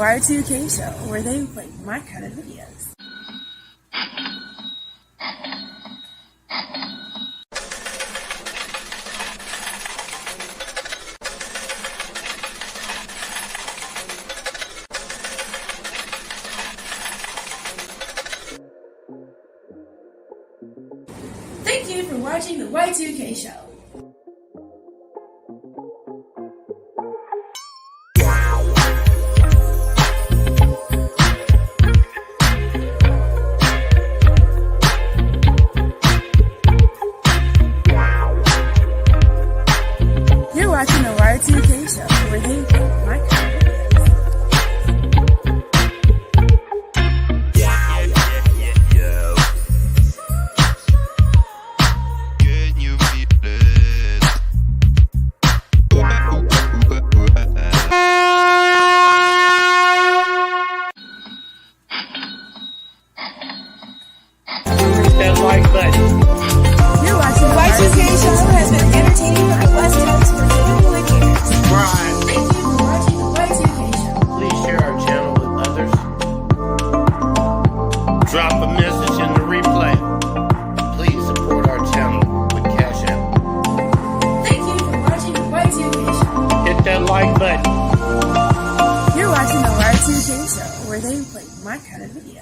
Y2K show, where they play my kind of videos. Thank you for watching the Y2K show. You're watching the Y2K show, where they play my kind of videos. Can you feel it? That like button. You're watching the Y2K show, has been entertaining my West Coast for 21 years. Brian, Thank you for watching the Y2K show. please share our channel with others. Drop a message in the replay. Please support our channel with Cash App. Thank you for watching the Y2K show. Hit that like button. You're watching the Y2K show, where they play my kind of videos.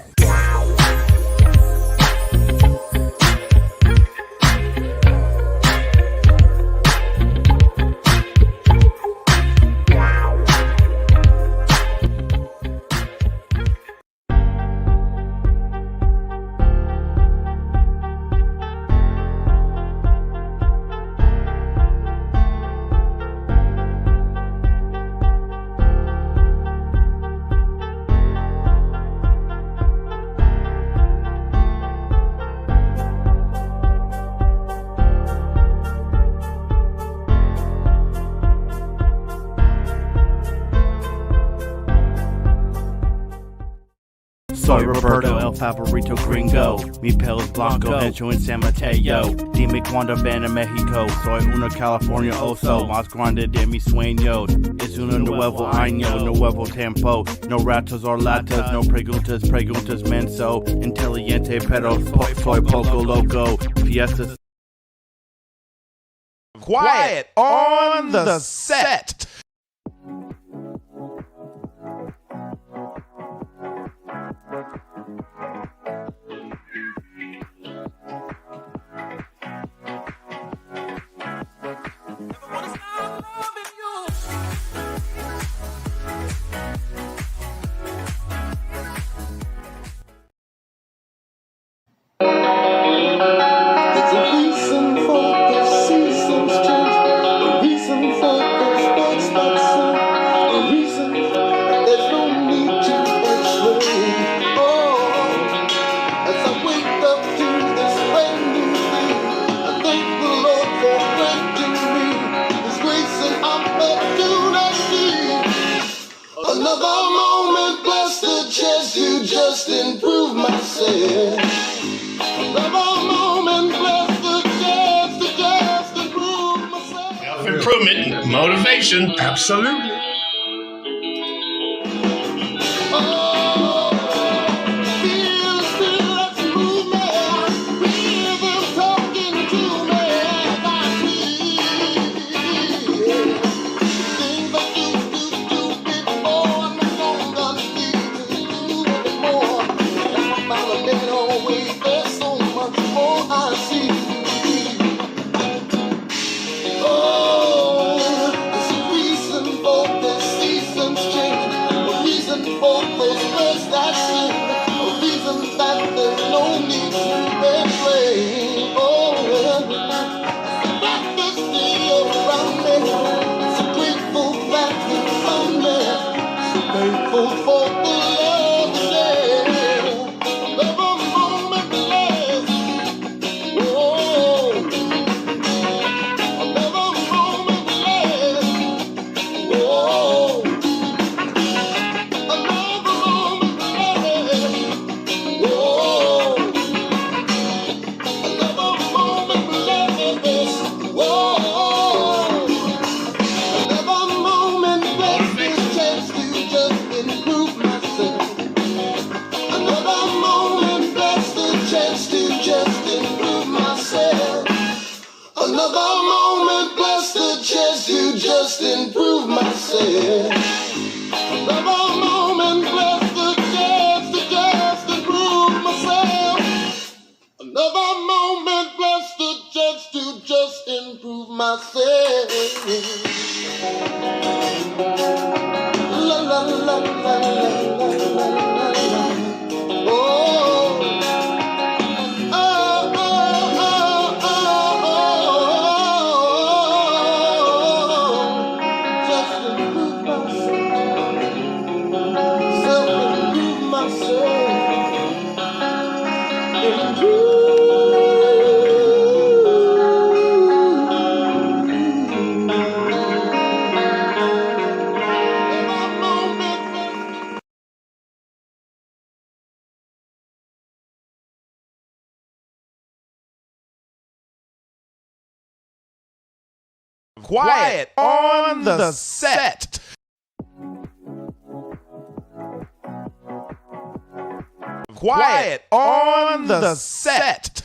Soy Roberto, El Favorito Gringo, mi pelo es blanco, hecho en San Mateo. Dime cuando ven a México, soy una California oso, más grande de mis sueños. Es un nuevo año, nuevo tiempo, no ratos or latas, no preguntas, preguntas menso. Inteligente pero soy poco loco, fiestas. Quiet on the set. There's a reason for the seasons change, a reason for those thoughts that sing, a reason there's no need to explain. Oh, as I wake up to this brand new day, I thank the Lord for granting me His grace and opportunity. Another moment, bless the chance to just improve myself. Another moment, bless the chance to just improve myself. Self-improvement, motivation. Absolutely. Oh, feel the spirit that's moving me. Feel them talking to me as I sleep. Things I used to do before, I'm no longer need to do anymore. I'm about a better way. There's so much more I see. Oh, there's a reason for Another moment plus the chance to just improve myself. Another moment plus the chance to just improve myself. Another moment plus the chance to just improve myself. La la la la la la la la. Oh. Quiet on the set. Quiet on the set.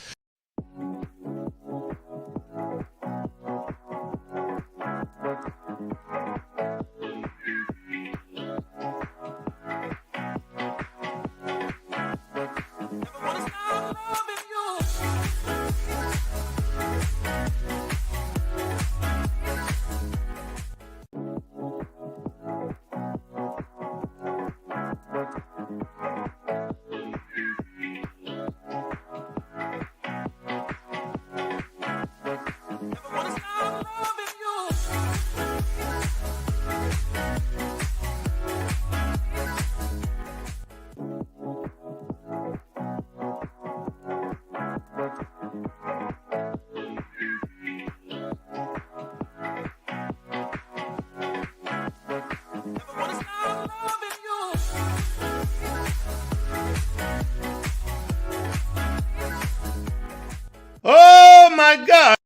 Oh my God!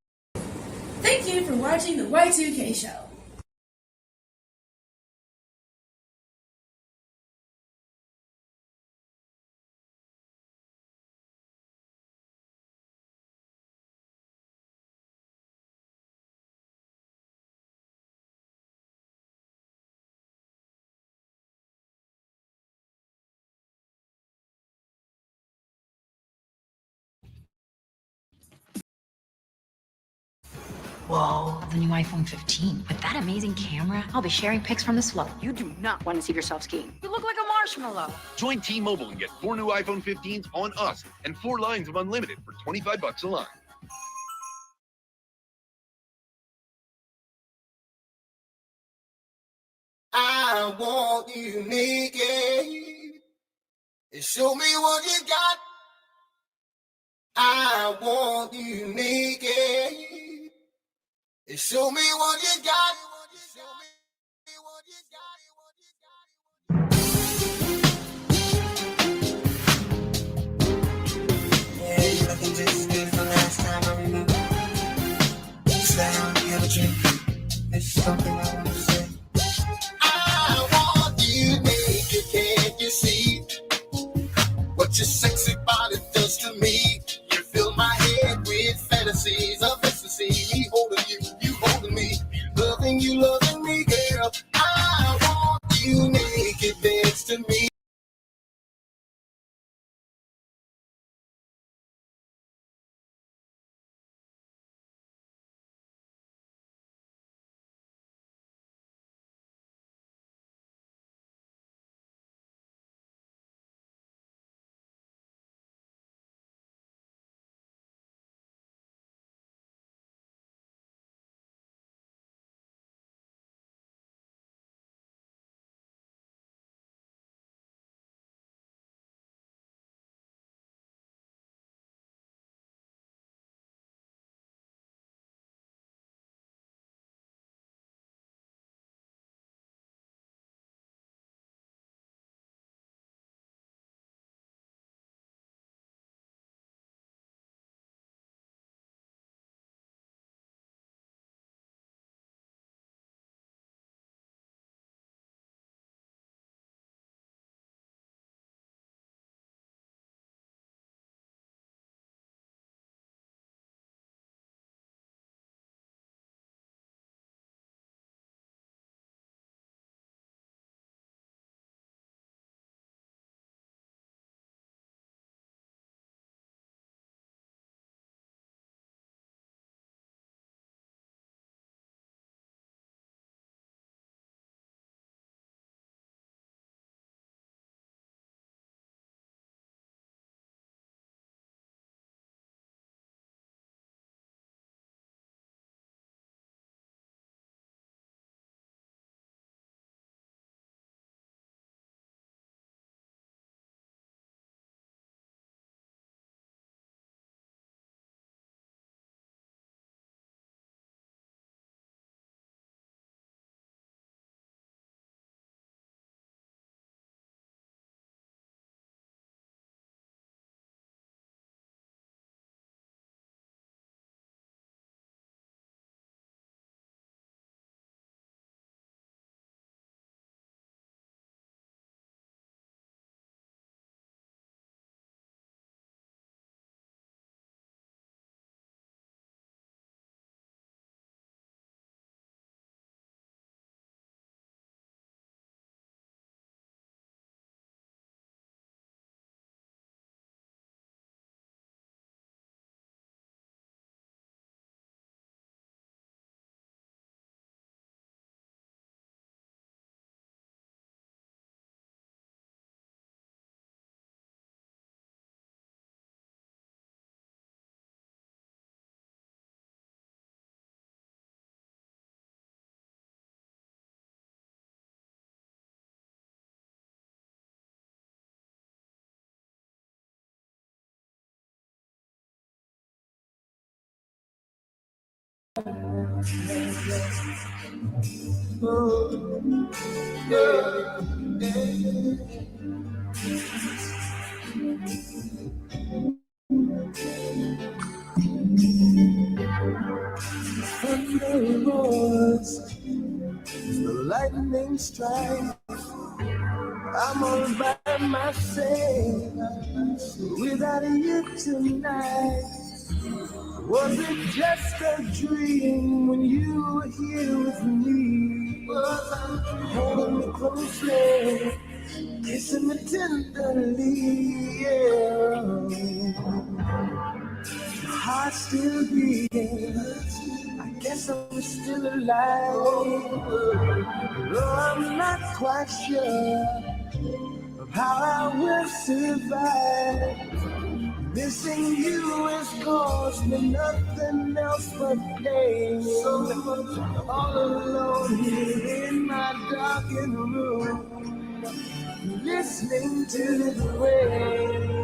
Thank you for watching the Y2K Show. Whoa, the new iPhone 15. With that amazing camera, I'll be sharing pics from the swell. You do not want to see yourself skiing. You look like a marshmallow. Join T-Mobile and get 4 new iPhone 15s on us and 4 lines of unlimited for $25 a line. I want you naked. Show me what you got. I want you naked. Show me what you got. Show me what you got. Yeah, you're looking just good for last time I remember. Sit down, have a drink. There's something I want to say. I want you naked, can't you see what your sexy body does to me? You fill my head with fantasies of ecstasy. Me holding you, you holding me, loving you, loving me, girl. I want you naked next to me. Thunder roars, the lightning strikes. I'm all by myself without you tonight. Was it just a dream when you were here with me? Holding me closely, kissing me tenderly, yeah. Heart still beating, I guess I'm still alive. Though I'm not quite sure of how I will survive. Missing you has caused me nothing else but pain. All alone here in my darkened room, listening to the rain.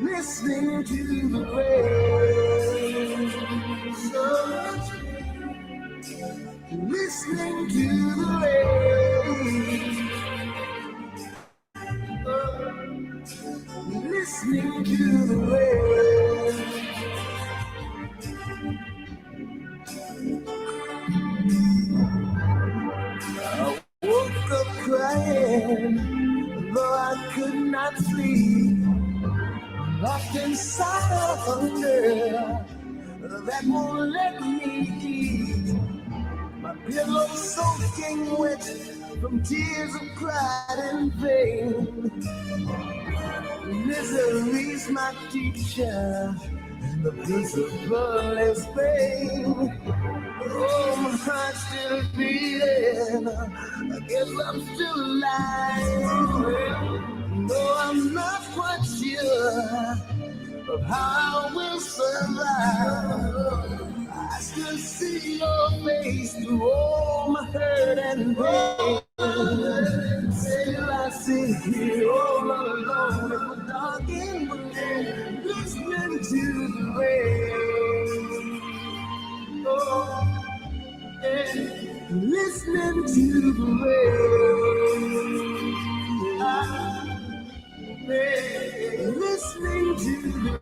Listening to the rain. Listening to the rain. Listening to the rain. I woke up crying, though I could not sleep. Lost inside a hunger that won't let me eat. My pillow soaking wet from tears of cried in vain. Misery's my teacher, and the principal is pain. Oh, my heart's still beating, I guess I'm still alive. No, I'm not quite sure of how I will survive. I still see your face through all my hurt and pain. Still I sit here all alone in the dark and rain, listening to the rain. Oh, yeah. Listening to the rain. Listening to the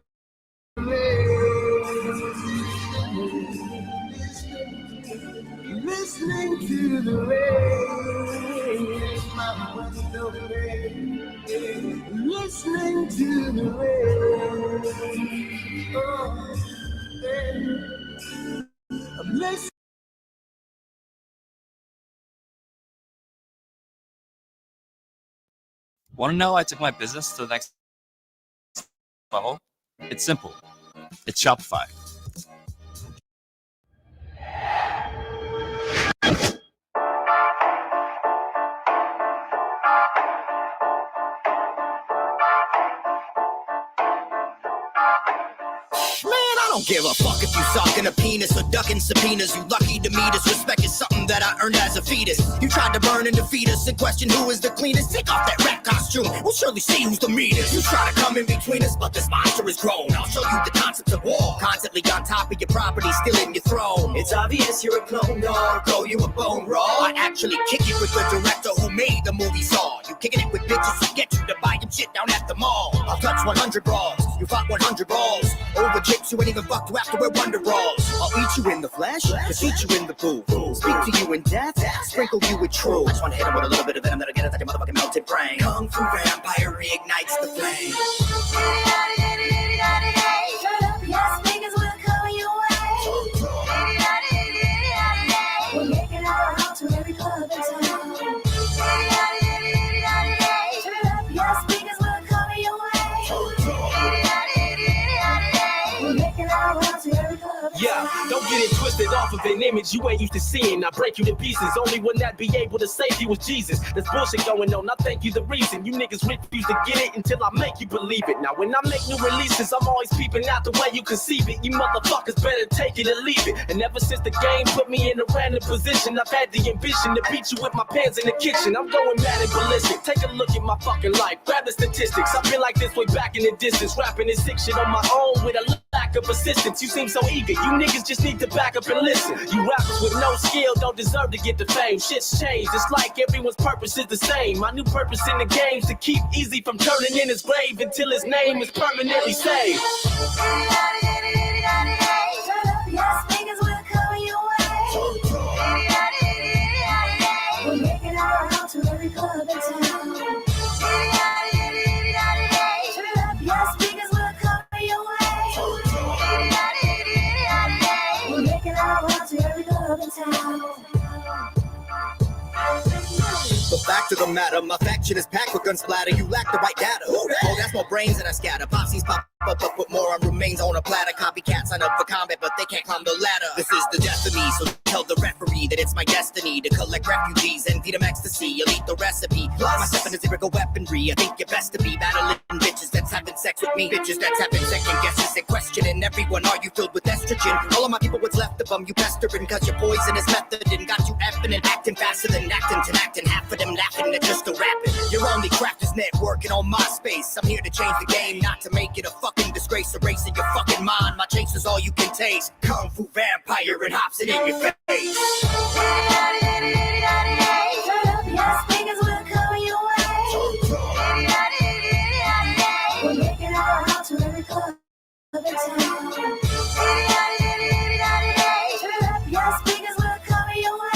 listening to the rain, my window rain. Listening to the rain, oh, yeah. I'm listening. Want to know I took my business to the next level? It's simple. It's Shopify. I don't give a fuck if you sucking a penis or ducking subpoenas. You lucky to meet us. Respect is something that I earned as a fetus. You tried to burn and defeat us and question who is the cleanest. Take off that rap costume. We'll surely see who's the meanest. You try to come in between us, but this monster is grown. I'll show you the concepts of war. Constantly on top of your property, stealing your throne. It's obvious you're a clone dog. Throw you a bone raw. I actually kick it with the director who made the movie Saw. You kicking it with bitches who get you to buy your shit down at the mall. I'll touch 100 bras. You fought 100 balls. Over chicks you ain't even fucked to have to wear wonder bras. I'll eat you in the flesh, defeat you in the pool. Speak to you in death, sprinkle you with truth. I just want to hit him with a little bit of venom that'll get inside your motherfucking melted brain. Kung Fu vampire reignites the flame. Shut up, yes, niggas will come your way. We're making our house from every club in town. Shut up, yes, niggas will come your way. We're making our house from every club in town. Yeah, don't get it twisted off of an image you ain't used to seeing. I break you to pieces. Only one that be able to save you was Jesus. There's bullshit going on. I think you the reason. You niggas refuse to get it until I make you believe it. Now when I make new releases, I'm always peeping out the way you conceive it. You motherfuckers better take it or leave it. And ever since the game put me in a random position, I've had the ambition to beat you with my pants in the kitchen. I'm going mad and ballistic. Take a look at my fucking life. Grab the statistics. I've been like this way back in the distance. Rapping this sick shit on my own with a lack of assistance. You seem so eager. You niggas just need to back up and listen. You rappers with no skill don't deserve to get the fame. Shit's changed. It's like everyone's purpose is the same. My new purpose in the game's to keep Easy from turning in his grave until his name is permanently saved. Yes, niggas will come your way. We're making our out to every club in town. Yes, niggas will come your way. We're making our out to every club in town. But back to the matter, my faction is packed with gun splatter. You lack the right data. Oh, that's more brains that I scatter. Popsies pop up, put more on remains on a platter. Copycats sign up for combat, but they can't climb the ladder. This is the death of me, so tell the referee that it's my destiny to collect refugees and feed them ecstasy. Elite the recipe. My stepping is lyrical weaponry. I think you're best to be battling bitches that's having sex with me. Bitches that's having second guesses and questioning everyone. Are you filled with estrogen? All of my people, what's left of them, you pestering, cause your poisonous method and got you effing and acting faster than acting. Half of them laughing at just the rapping. Your only craft is networking on MySpace. I'm here to change the game, not to make it a fucking disgrace. Erasing your fucking mind. My chase is all you can taste. Kung Fu vampire and hops it in your face. Yes, niggas will come your way. We're making our out to every club in town. Yes, niggas will come your way.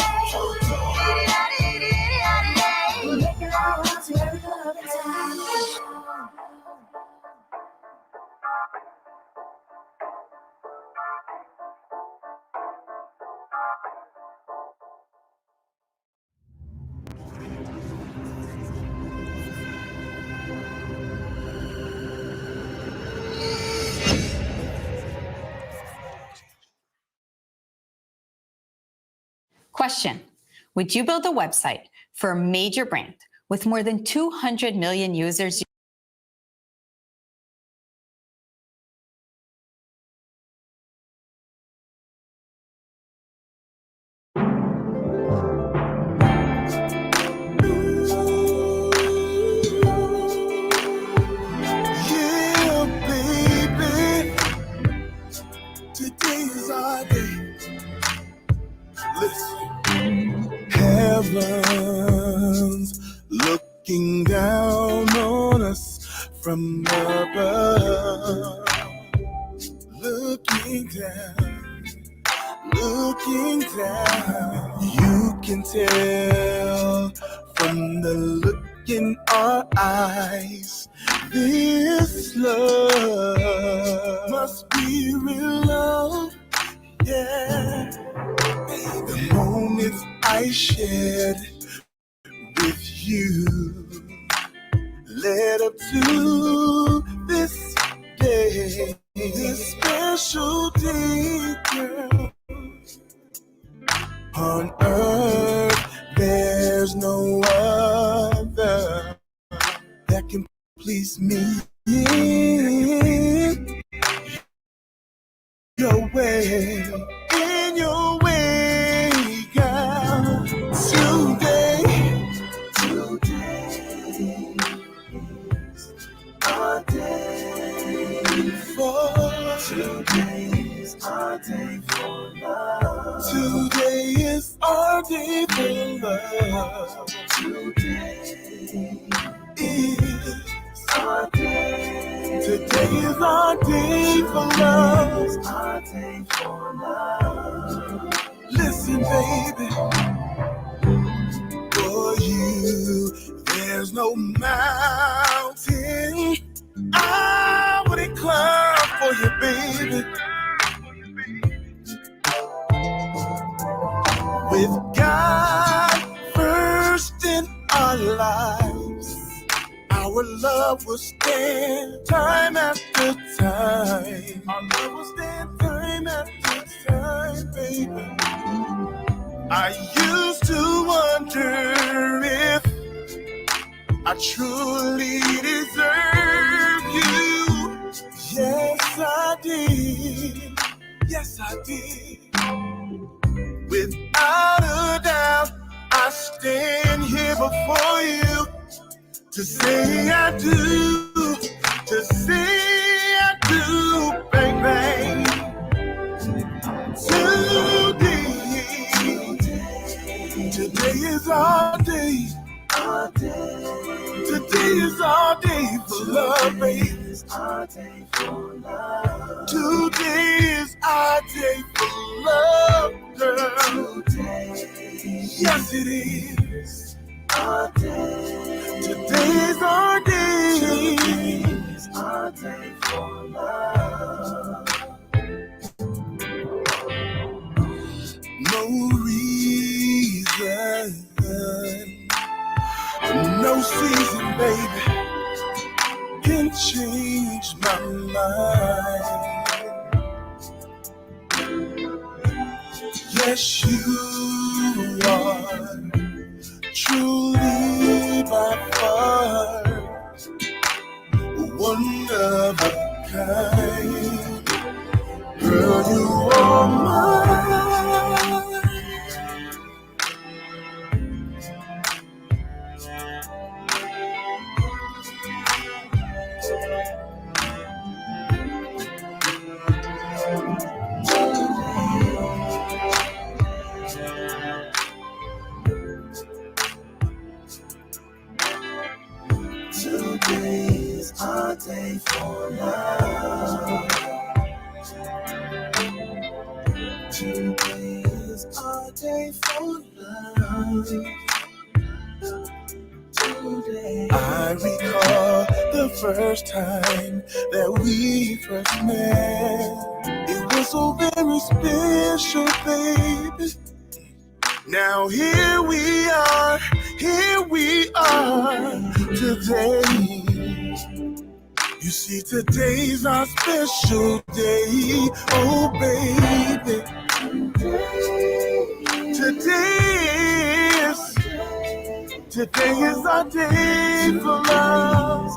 We're making our out to every club in town. Question: would you build a website for a major brand with more than 200 million users? Yeah, baby. Today is our day. Listen. Heaven's looking down on us from above. Looking down, looking down. You can tell from the look in our eyes. This love must be real love, yeah. The moments I shared with you led up to this day, this special day, girl. On earth, there's no other that can please me. Your way, in your way, girl. Today, our day for. Today's our day for love. Today is our day for love. Today is our day. Today is our day for love. Our day for love. Listen, baby, for you, there's no mountain I wouldn't climb for you, baby. With God first in our lives, our love will stand time after time. Our love will stand time after time, baby, I used to wonder if I truly deserve you. Yes, I did. Yes, I did. Without a doubt, I stand here before you to say I do. To say I do, baby. Today is our day. Today is our day for love, baby. Today is our day for love, girl. Yes, it is. Today is our day. Today is our day for love. No reason, no season, baby, can change my mind. Yes, you are truly by far one of a kind. Girl, you are mine. Today's our day for love. Today's our day for love. Today. I recall the first time that we first met. It was so very special, baby. Now here we are today. You see, today's our special day, oh baby. Today is our day for love.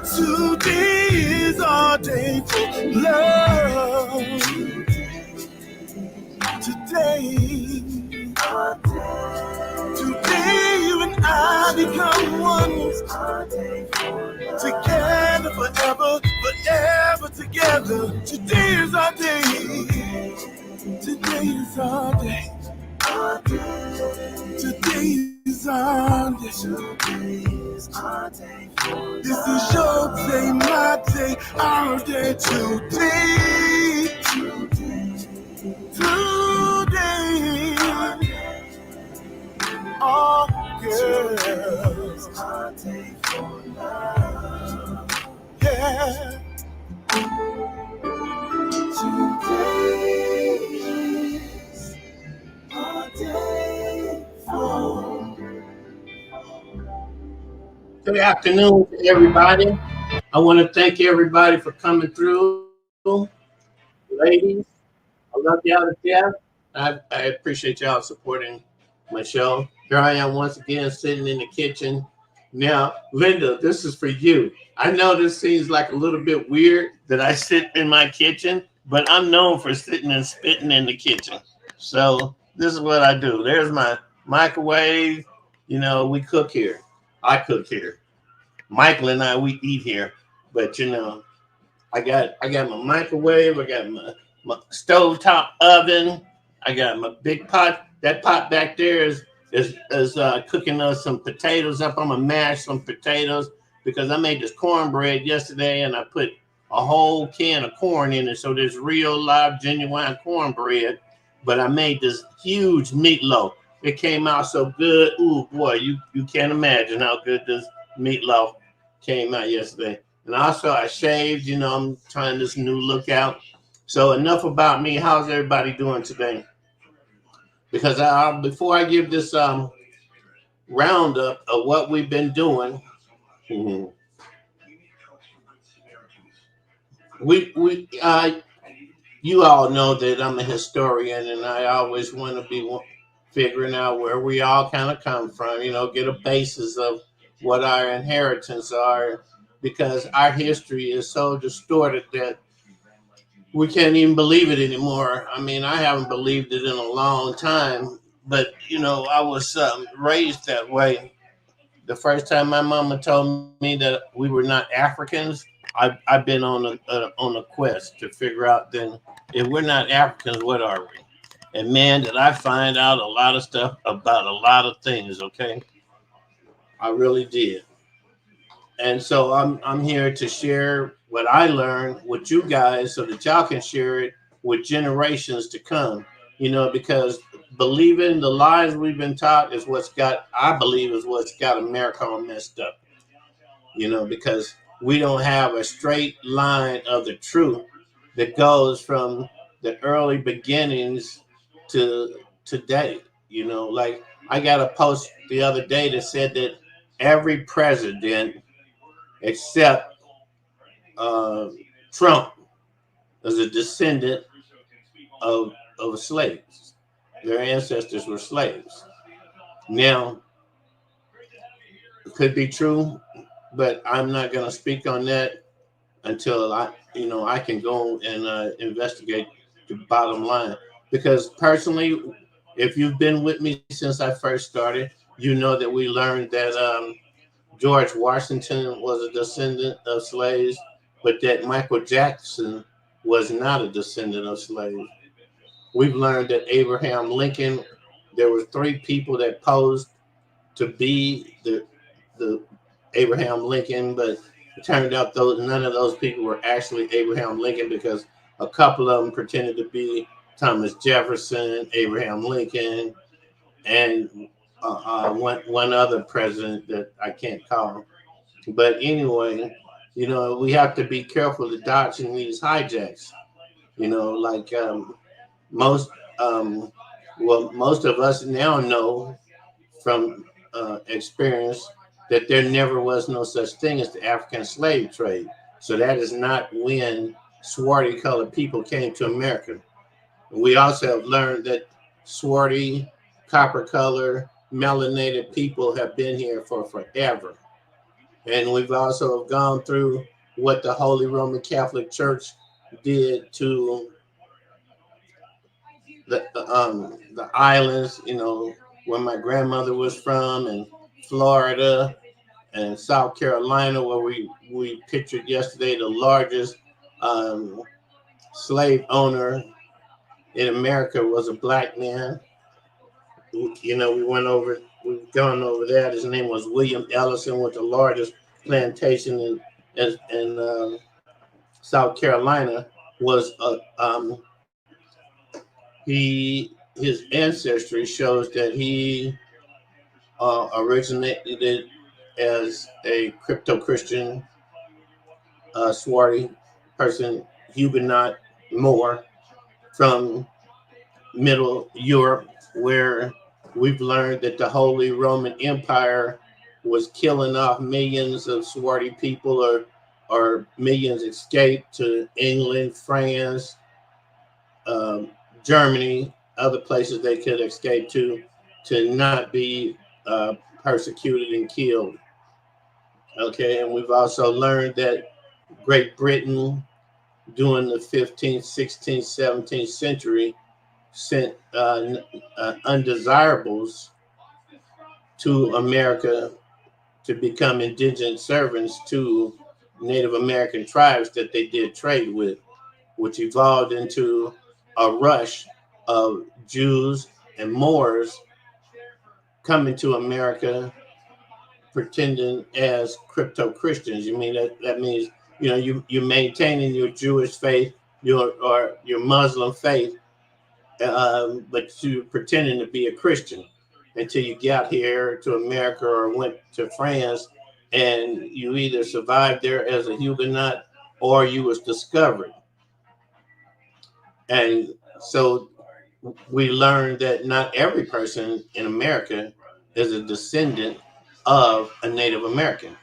Today is our day for love. Today you and I become one. Together forever, forever together. Today is our day. Today is our day. Today is our day. This is your day, my day, our day. Today. All girls, yeah. Today's our day for. Good afternoon to everybody. I want to thank everybody for coming through. Ladies, I love y'all to death. I appreciate y'all supporting my show. Here I am once again sitting in the kitchen. Now, Linda, this is for you. I know this seems like a little bit weird that I sit in my kitchen, but I'm known for sitting and spitting in the kitchen. So this is what I do. There's my microwave. You know, we cook here. I cook here. Michael and I, we eat here. But, you know, I got my microwave. I got my stovetop oven. I got my big pot. That pot back there is cooking us some potatoes up. I'm gonna mash some potatoes because I made this cornbread yesterday and I put a whole can of corn in it. So there's real live genuine cornbread. But I made this huge meatloaf. It came out so good. Ooh boy, you can't imagine how good this meatloaf came out yesterday. And also I shaved, you know, I'm trying this new look out. So enough about me. How's everybody doing today? Because before I give this roundup of what we've been doing, you all know that I'm a historian, and I always want to be figuring out where we all kind of come from, get a basis of what our inheritance are, because our history is so distorted that we can't even believe it anymore. I mean, I haven't believed it in a long time, but I was raised that way. The first time my mama told me that we were not Africans, I've been on a quest to figure out, then if we're not Africans, what are we? And man, did I find out a lot of stuff about a lot of things. Okay, I really did. And so I'm here to share what I learned with you guys so that y'all can share it with generations to come. Because believing the lies we've been taught is I believe is what's got America all messed up. Because we don't have a straight line of the truth that goes from the early beginnings to today. Like I got a post the other day that said that every president except uh, Trump is a descendant of slaves. Their ancestors were slaves. Now, it could be true, but I'm not going to speak on that until I can go and investigate the bottom line. Because personally, if you've been with me since I first started, you know that we learned that George Washington was a descendant of slaves, but that Michael Jackson was not a descendant of slaves. We've learned that Abraham Lincoln, there were three people that posed to be the Abraham Lincoln, but it turned out none of those people were actually Abraham Lincoln, because a couple of them pretended to be Thomas Jefferson, Abraham Lincoln, and one other president that I can't call. But anyway, we have to be careful to dodging these hijacks. Like most, um, most of us now know from experience that there never was no such thing as the African slave trade. So that is not when swarthy colored people came to America. We also have learned that swarthy, copper color, melanated people have been here for forever. And we've also gone through what the Holy Roman Catholic Church did to the islands, where my grandmother was from, and Florida and South Carolina, where we pictured yesterday the largest slave owner in America was a black man. We've gone over that. His name was William Ellison, with the largest plantation in South Carolina. Was his ancestry shows that he originated as a crypto Christian, swarthy person, Huguenot Moor from Middle Europe, where we've learned that the Holy Roman Empire was killing off millions of swarthy people, or millions escaped to England, France, um, Germany, other places they could escape to not be persecuted and killed. Okay, and we've also learned that Great Britain during the 15th, 16th, 17th century sent undesirables to America to become indigent servants to Native American tribes that they did trade with, which evolved into a rush of Jews and Moors coming to America pretending as crypto Christians. You mean that means you're maintaining your Jewish faith, your Muslim faith, but you're pretending to be a Christian until you got here to America or went to France, and you either survived there as a Huguenot or you was discovered. And so we learned that not every person in America is a descendant of a Native American.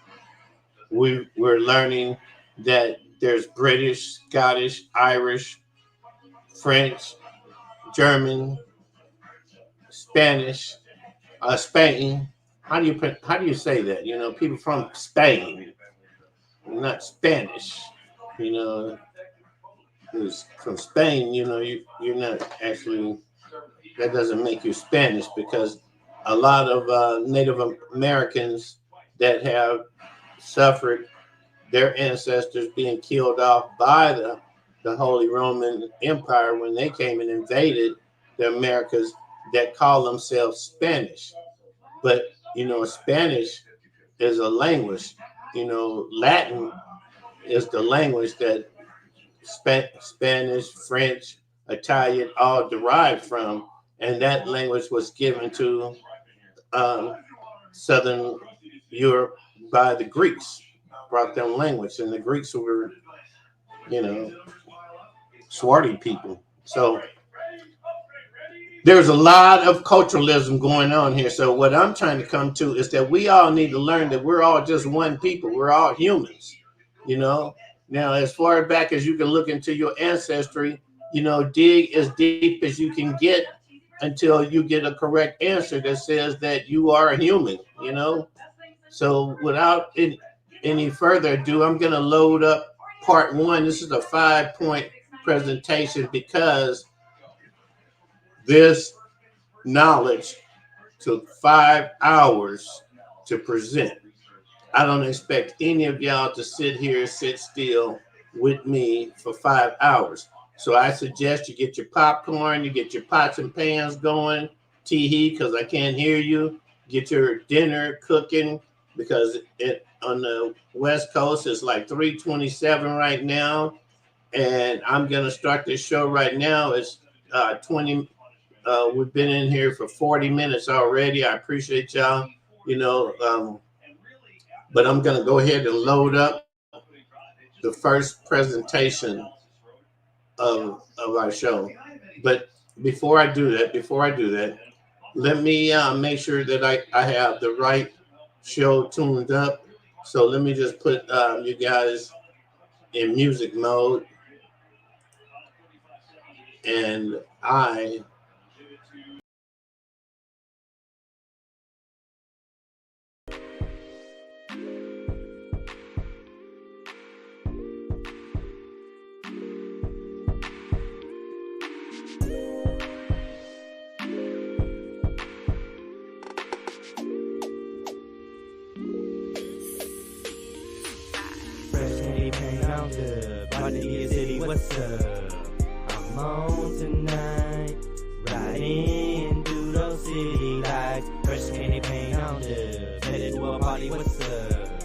We're learning that there's British, Scottish, Irish, French, German, Spanish, Spain. How do you say that? You know, people from Spain, not Spanish. You know, who's from Spain. You know, you're not actually. That doesn't make you Spanish because a lot of Native Americans that have suffered their ancestors being killed off by the Holy Roman Empire when they came and invaded the Americas that call themselves Spanish. But, you know, Spanish is a language. You know, Latin is the language that Spanish, French, Italian all derived from. And that language was given to Southern Europe by the Greeks, brought them language. And the Greeks were, you know, swarthy people. So there's a lot of culturalism going on here. So what I'm trying to come to is that we all need to learn that we're all just one people. We're all humans, you know. Now, as far back as you can look into your ancestry, you know, dig as deep as you can get until you get a correct answer that says that you are a human, you know. So without any further ado, I'm going to load up part one. This is a 5-point presentation because this knowledge took 5 hours to present. I don't expect any of y'all to sit still with me for 5 hours. So I suggest you get your popcorn, you get your pots and pans going, tee because I can't hear you. Get your dinner cooking because on the West Coast it's like 3:27 right now, and I'm gonna start this show right now. It's 20. We've been in here for 40 minutes already. I appreciate y'all. You know, but I'm gonna go ahead and load up the first presentation of our show. But before I do that, let me make sure that I have the right show tuned up. So let me just put you guys in music mode, and I City, what's up? I'm on tonight, riding through those city lights. Fresh candy paint on the headed to a party, what's up?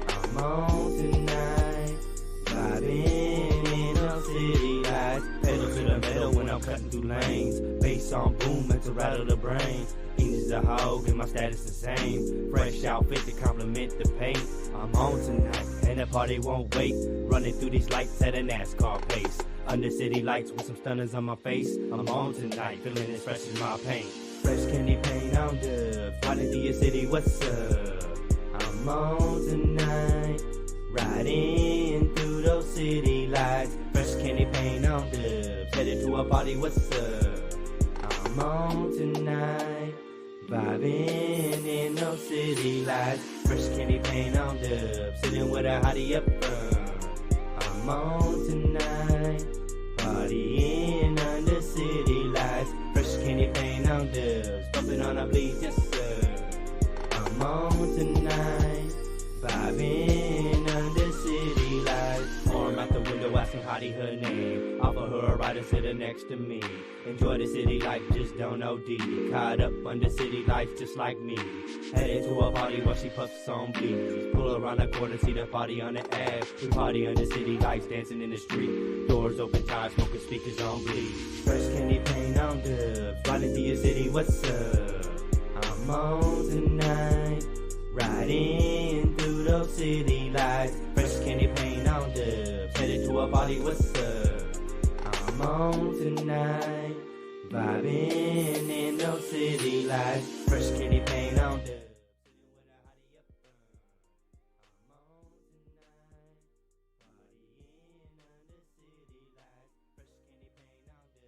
I'm on tonight, vibing in those city lights. Pedal to the metal when I'm cutting through lanes. Bass on boom and to rattle the brain. English a hog and my status the same. Fresh outfit to complement the paint. I'm on tonight and the party won't wait. Running through these lights at a NASCAR pace. Under city lights with some stunners on my face. I'm on tonight, feeling as fresh as my paint. Fresh candy paint on dubs. Riding through your city, what's up? I'm on tonight, riding through those city lights. Fresh candy paint on dubs. Headed to a party, what's up? I'm on tonight, vibing in those city lights. Fresh candy paint on dubs. Sitting with a hottie up front. I'm on tonight, partying under city lights. Fresh candy paint on dubs. Bumping on a bleed, yes sir. I'm on tonight, vibing under city lights. Arm out the window asking hottie her name. Offer her a ride and sit her next to me. Enjoy the city life, just don't OD. Caught up under city life just like me. Headed to a party while she puffs on bleeds. Pull around the corner, see the party on the Ave. We party under city lights, dancing in the street. Doors open tight, smoking speakers on bleed. Fresh candy paint on dubs. Riding through your city, what's up? I'm on tonight, riding through those city lights. Fresh candy paint on dubs. Headed to a party, what's up? I'm on tonight, vibing in those city lights. Fresh candy paint on dubs. Sitting with a hottie up front. I'm on tonight, partying under city lights. Fresh candy paint on dubs.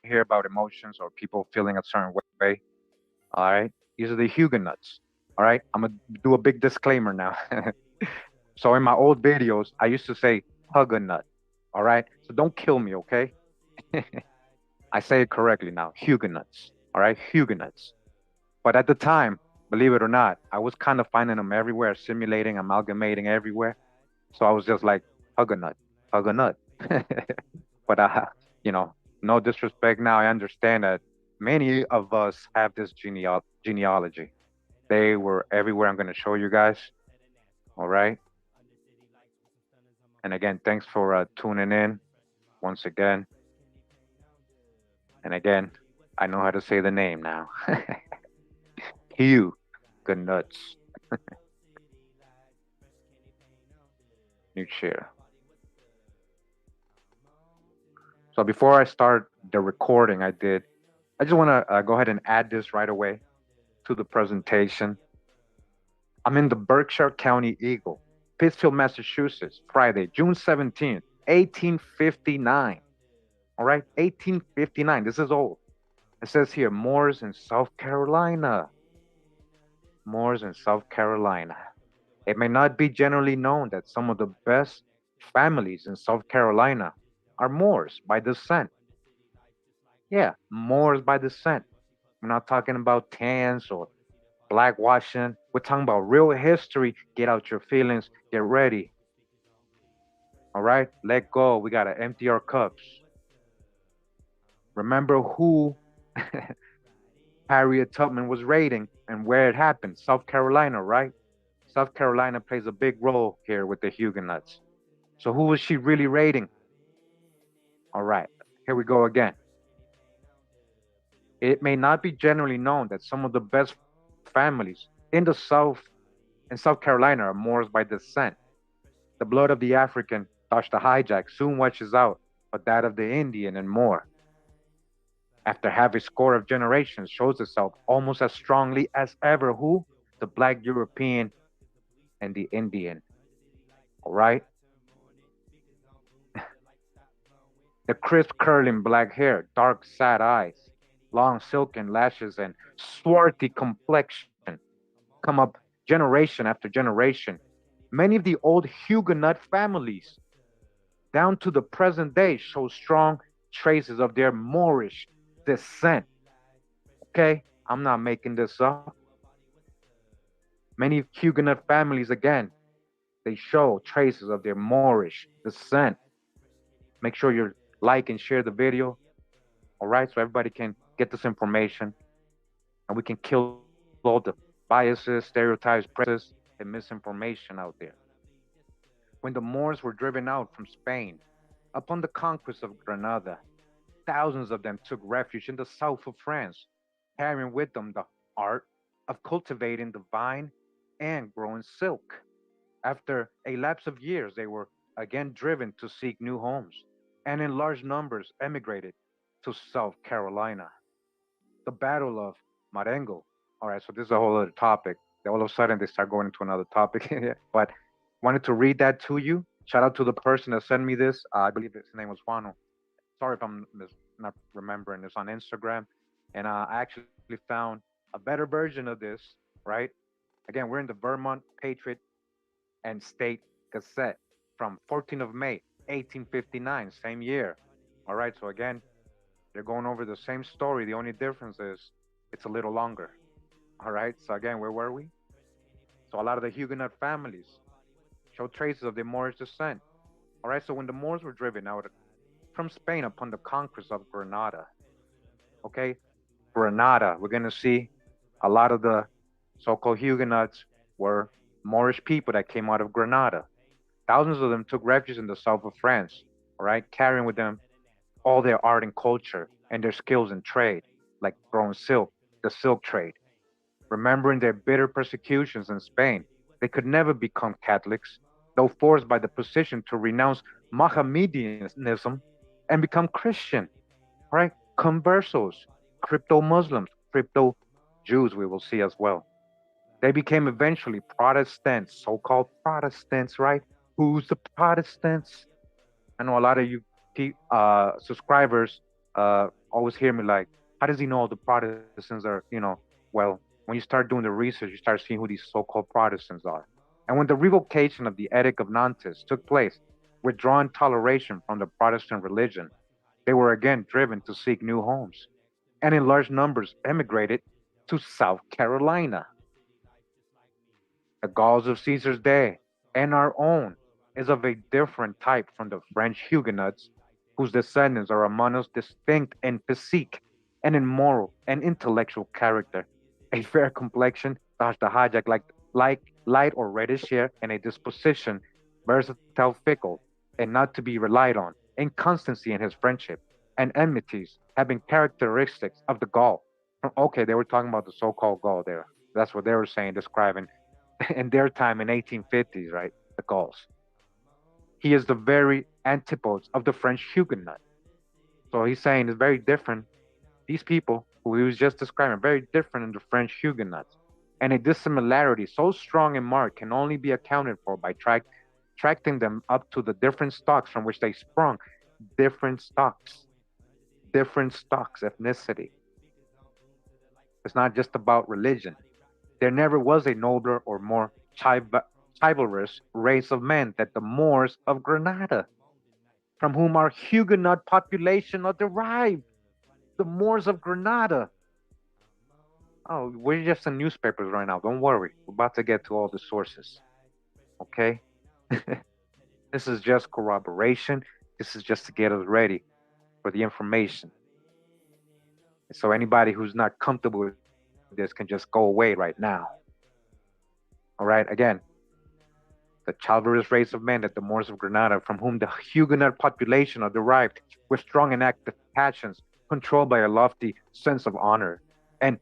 hear about emotions or people feeling a certain way, all right, these are the Huguenots. All right, I'm gonna do a big disclaimer now. So in my old videos, I used to say Huguenot. All right, so don't kill me, okay? I say it correctly now, Huguenots. All right, Huguenots. But at the time, believe it or not, I was kind of finding them everywhere, assimilating, amalgamating everywhere. So I was just like Huguenot, Huguenot. But you know, no disrespect. Now I understand that many of us have this genealogy. They were everywhere. I'm going to show you guys. All right. And again, thanks for tuning in once again. And again, I know how to say the name now. Hugh, good nuts. New share. So before I start the recording I just want to go ahead and add this right away to the presentation. I'm in the Berkshire County Eagle, Pittsfield, Massachusetts, Friday, June 17th, 1859. All right, 1859. This is old. It says here, Moors in South Carolina. Moors in South Carolina. It may not be generally known that some of the best families in South Carolina are Moors by descent. Yeah, Moors by descent. We're not talking about tans or blackwashing. We're talking about real history. Get out your feelings. Get ready. All right, let go. We got to empty our cups. Remember who Harriet Tubman was raiding and where it happened. South Carolina, right? South Carolina plays a big role here with the Huguenots. So who was she really raiding? All right, here we go again. It may not be generally known that some of the best families in the South, in South Carolina, are Moors by descent. The blood of the African, touched the hijack, soon washes out, but that of the Indian and more. After half a score of generations, shows itself almost as strongly as ever. Who? The Black European and the Indian. All right? The crisp curling black hair, dark sad eyes, long silken lashes, and swarthy complexion come up generation after generation. Many of the old Huguenot families, down to the present day, show strong traces of their Moorish descent. Okay, I'm not making this up. Many Huguenot families, again, they show traces of their Moorish descent. Make sure you like and share the video, all right, so everybody can get this information and we can kill all the biases, stereotypes, prejudices, and misinformation out there. When the Moors were driven out from Spain upon the conquest of Granada, thousands of them took refuge in the south of France, carrying with them the art of cultivating the vine and growing silk. After a lapse of years, they were again driven to seek new homes, and in large numbers emigrated to South Carolina. The Battle of Marengo. All right, so this is a whole other topic. All of a sudden, they start going into another topic. But wanted to read that to you. Shout out to the person that sent me this. I believe his name was Juano. Sorry if I'm not remembering this, on Instagram. And I actually found a better version of this, right? Again, we're in the Vermont Patriot and State Gazette from 14th of May, 1859, same year. All right, so again, they're going over the same story. The only difference is it's a little longer. All right, so again, where were we? So a lot of the Huguenot families show traces of their Moorish descent. All right, so when the Moors were driven out from Spain upon the conquest of Granada, okay, Granada, we're going to see a lot of the so-called Huguenots were Moorish people that came out of Granada. Thousands of them took refuge in the south of France, all right, carrying with them all their art and culture and their skills in trade, like growing silk, the silk trade. Remembering their bitter persecutions in Spain, they could never become Catholics, though forced by the position to renounce Mohammedanism and become Christian, right? Conversos, crypto Muslims, crypto Jews, we will see as well. They became eventually Protestants, so-called Protestants, right? Who's the Protestants? I know a lot of you subscribers always hear me like, how does he know all the Protestants are, well, when you start doing the research, you start seeing who these so-called Protestants are. And when the revocation of the Edict of Nantes took place, withdrawing toleration from the Protestant religion, they were again driven to seek new homes, and in large numbers emigrated to South Carolina. The Gauls of Caesar's day and our own is of a different type from the French Huguenots, whose descendants are among us distinct in physique and in moral and intellectual character. A fair complexion, dodged the hijack like light or reddish hair, and a disposition versatile, fickle, and not to be relied on, inconstancy in his friendship, and enmities have been characteristics of the Gaul. Okay, they were talking about the so-called Gaul there. That's what they were saying, describing in their time in 1850s, right? The Gauls. He is the very antipodes of the French Huguenot. So he's saying it's very different. These people who he was just describing, very different in the French Huguenots. And a dissimilarity so strong and marked can only be accounted for by tracking them up to the different stocks from which they sprung. Different stocks, ethnicity. It's not just about religion. There never was a nobler or more chivalrous race of men than the Moors of Granada, from whom our Huguenot population are derived. The Moors of Granada. Oh, we're just in newspapers right now. Don't worry. We're about to get to all the sources. Okay? This is just corroboration. This is just to get us ready for the information. So anybody who's not comfortable with this can just go away right now. All right? Again, the chivalrous race of men that the Moors of Granada, from whom the Huguenot population are derived, with strong and active passions, controlled by a lofty sense of honor, and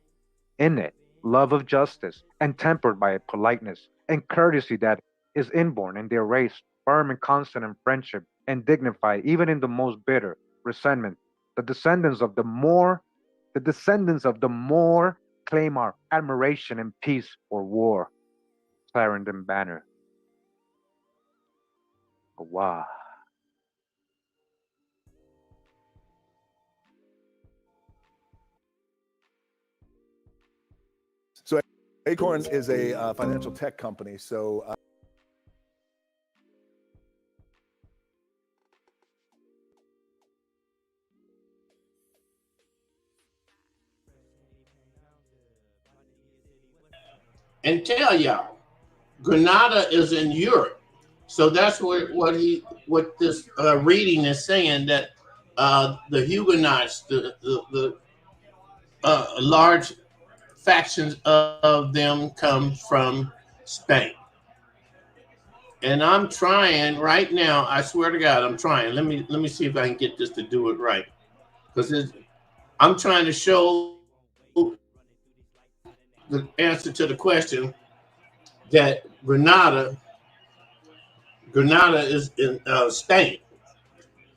in it, love of justice, and tempered by a politeness and courtesy that is inborn in their race, firm and constant in friendship, and dignified even in the most bitter resentment. The descendants of the Moor claim our admiration in peace or war. Clarendon Banner. Wow. So Acorns is a financial tech company. So and tell y'all, Granada is in Europe. So that's what this reading is saying, that the Huguenots, the large factions of them come from Spain. And I'm trying right now, I swear to God, I'm trying. Let me see if I can get this to do it right. Because I'm trying to show the answer to the question that Granada is in Spain.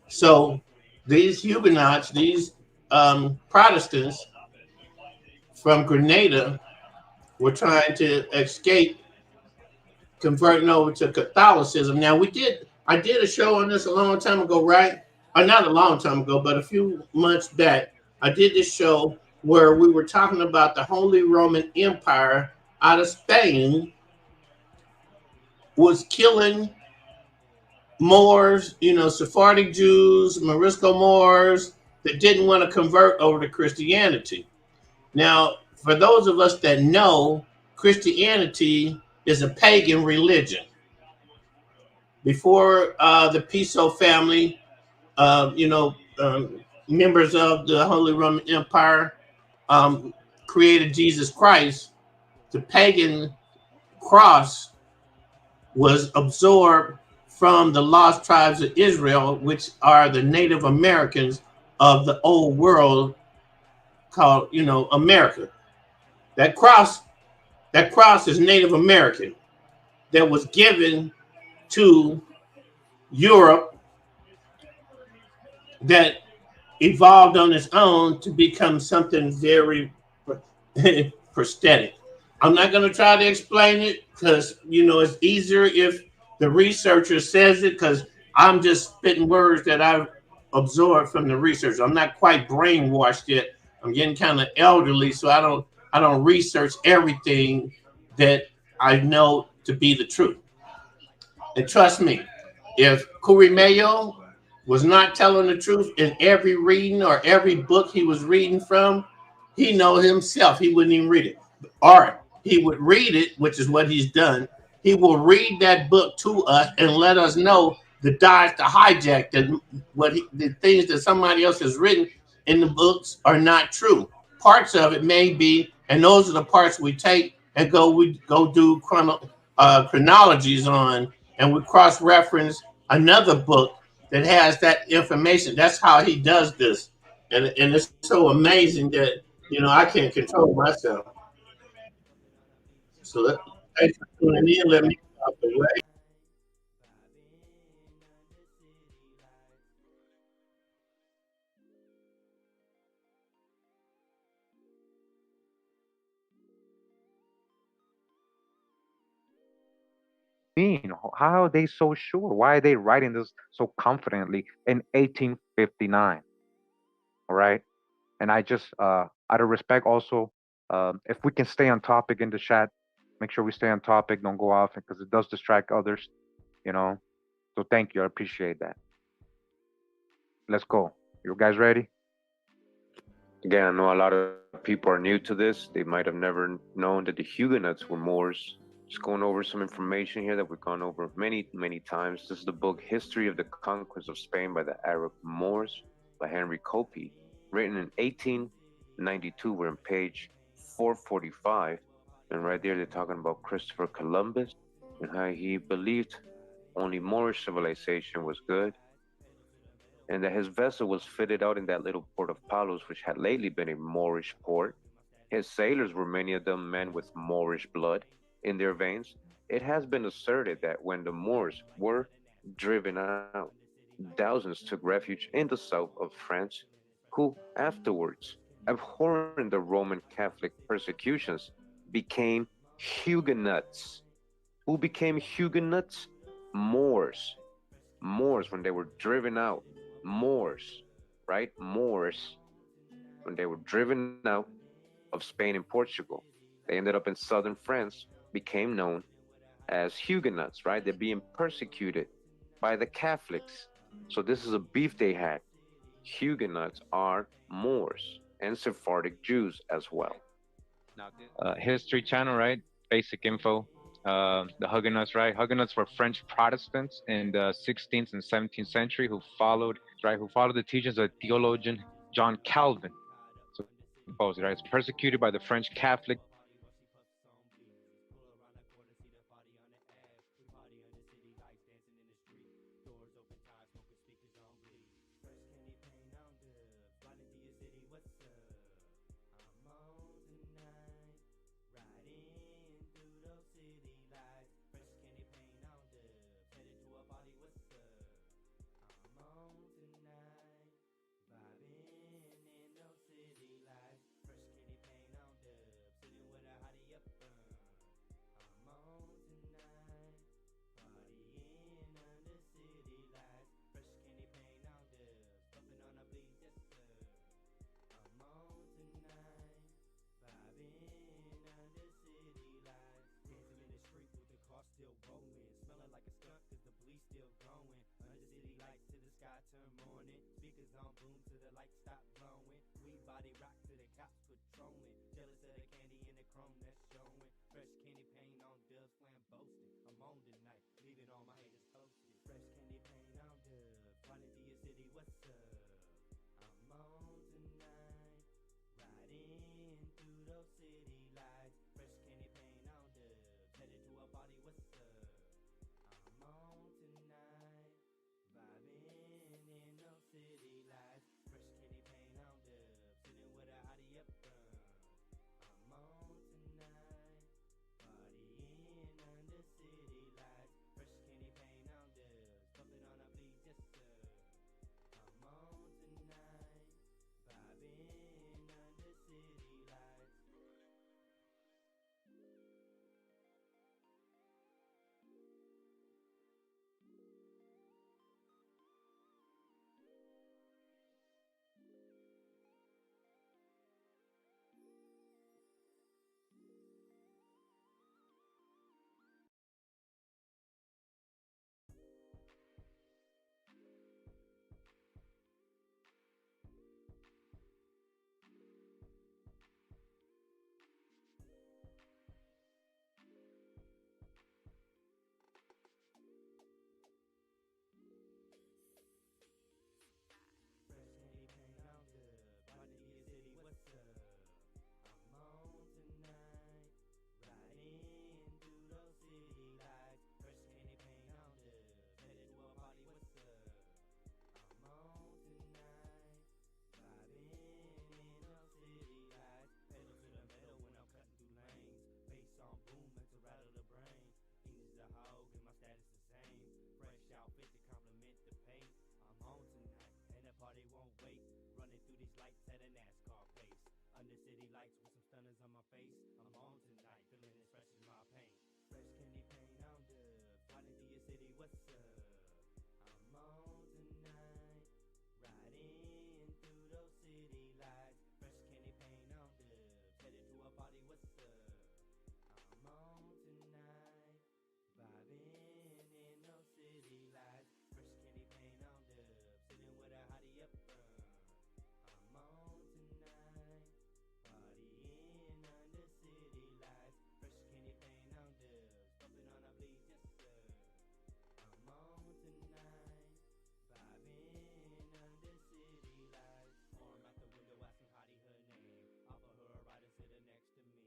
So these Huguenots, these Protestants from Granada were trying to escape converting over to Catholicism. Now I did a show on this a long time ago, right? Or not a long time ago, but a few months back. I did this show where we were talking about the Holy Roman Empire out of Spain was killing Moors, Sephardic Jews, Morisco Moors that didn't want to convert over to Christianity. Now, for those of us that know, Christianity is a pagan religion. Before the Piso family, members of the Holy Roman Empire created Jesus Christ, the pagan cross was absorbed from the lost tribes of Israel, which are the Native Americans of the old world called, America. That cross is Native American, that was given to Europe, that evolved on its own to become something very prosthetic. I'm not going to try to explain it because, it's easier if the researcher says it, because I'm just spitting words that I've absorbed from the research. I'm not quite brainwashed yet. I'm getting kind of elderly, so I don't research everything that I know to be the truth. And trust me, if KUREMIO was not telling the truth in every reading or every book he was reading from, he know himself he wouldn't even read it. Or he would read it, which is what he's done. He will read that book to us and let us know the dodge, the hijack, the things that somebody else has written in the books are not true. Parts of it may be, and those are the parts we take and we go do chronologies on, and we cross reference another book that has that information. That's how he does this, and it's so amazing that I can't control myself. So thanks for tuning in. Let me get out the way. Mean? How are they so sure? Why are they writing this so confidently in 1859? All right. And I just, out of respect, also, if we can stay on topic in the chat, make sure we stay on topic, don't go off because it does distract others, you know. So thank you. I appreciate that. Let's go. You guys ready? Again, I know a lot of people are new to this. They might have never known that the Huguenots were Moors. Just going over some information here that we've gone over many, many times. This is the book History of the Conquest of Spain by the Arab Moors by Henry Copey, written in 1892. We're on page 445. And right there, they're talking about Christopher Columbus and how he believed only Moorish civilization was good, and that his vessel was fitted out in that little port of Palos, which had lately been a Moorish port. His sailors were many of them men with Moorish blood in their veins. It has been asserted that when the Moors were driven out, thousands took refuge in the south of France, who afterwards, abhorring the Roman Catholic persecutions, became Huguenots. Who became Huguenots? Moors. Moors when they were driven out. Moors, right? Moors, when they were driven out of Spain and Portugal, they ended up in southern France, became known as Huguenots, right? They're being persecuted by the Catholics. So this is a beef they had. Huguenots are Moors and Sephardic Jews as well. History Channel, right? Basic info. The Huguenots, right? Huguenots were French Protestants in the 16th and 17th century who followed the teachings of theologian John Calvin. Supposedly, right? It's persecuted by the French Catholic. face. I'm on tonight, feeling as fresh as my paint. Fresh candy paint on dubs, riding through your city, what's up? I'm on tonight, riding through those city lights. Fresh candy paint on dubs, headed to a party, what's up? I'm on tonight, vibing in those city lights. Fresh candy paint on dubs, sitting with a hottie up front. I'm on tonight, partying under city lights. Fresh candy paint on dubs, pumping on a bleach, yes sir. I'm on tonight, vibing under city lights. Arm out the window, asking hottie her name. Offer her a ride and sit her next to me.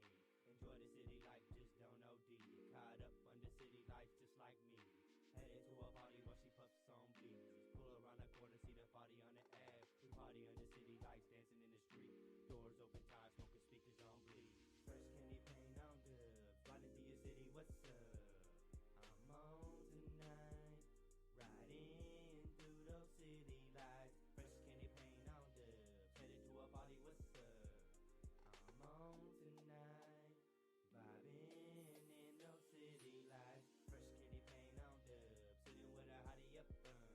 Enjoy the city life, just don't OD. Caught up under city lights, just like me. Headed to a party while she puffs on bleeds. Pull around the corner, see the party on the Ave. We party under city lights, dancing in the street. Doors open tight, smoking speakers on bleed. Fresh candy paint on dubs, riding through your city, what's up? I'm on tonight, riding through those city lights. Fresh candy paint on dubs, headed to a party, what's up? I'm on tonight, vibing in those city lights. Fresh candy paint on dubs, sitting with a hottie up front.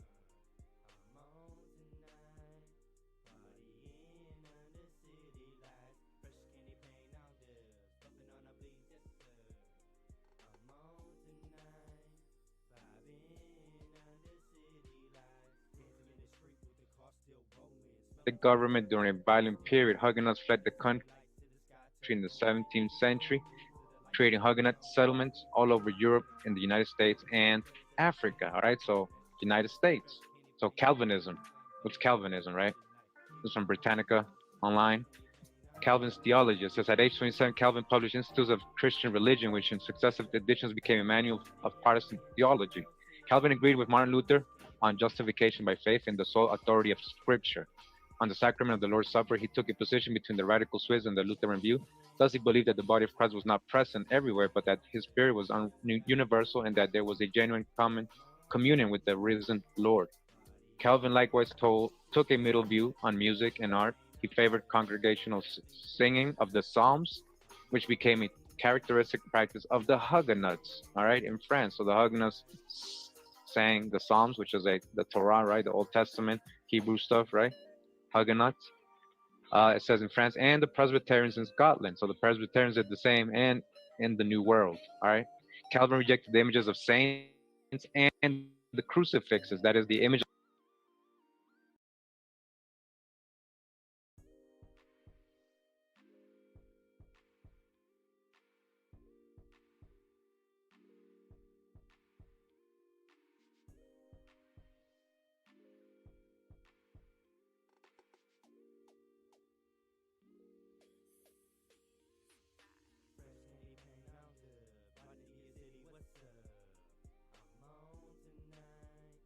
I'm on tonight, partying under city lights. Fresh candy paint on dubs, pumping on a bleach, yes sir. I'm on tonight, vibing under city lights. Dancing in the street with the car still rolling. The government during a violent period, Huguenots fled the country in the 17th century, creating Huguenot settlements all over Europe, in the United States, and Africa. All right, so United States. So Calvinism. What's Calvinism, right? This is from Britannica Online. Calvin's theology. It says at age 27, Calvin published Institutes of Christian Religion, which in successive editions became a manual of Protestant theology. Calvin agreed with Martin Luther on justification by faith in the sole authority of Scripture. On the sacrament of the Lord's Supper, he took a position between the radical Swiss and the Lutheran view. Thus, he believed that the body of Christ was not present everywhere, but that his spirit was universal and that there was a genuine common communion with the risen Lord. Calvin likewise took a middle view on music and art. He favored congregational singing of the Psalms, which became a characteristic practice of the Huguenots, all right, in France. So the Huguenots sang the Psalms, which is the Torah, right, the Old Testament, Hebrew stuff, right? Huguenots. It says in France, and the Presbyterians in Scotland. So the Presbyterians did the same, and in the New World, all right? Calvin rejected the images of saints and the crucifixes, that is the image Fresh candy paint on dubs, riding through your city, what's up? I'm on tonight,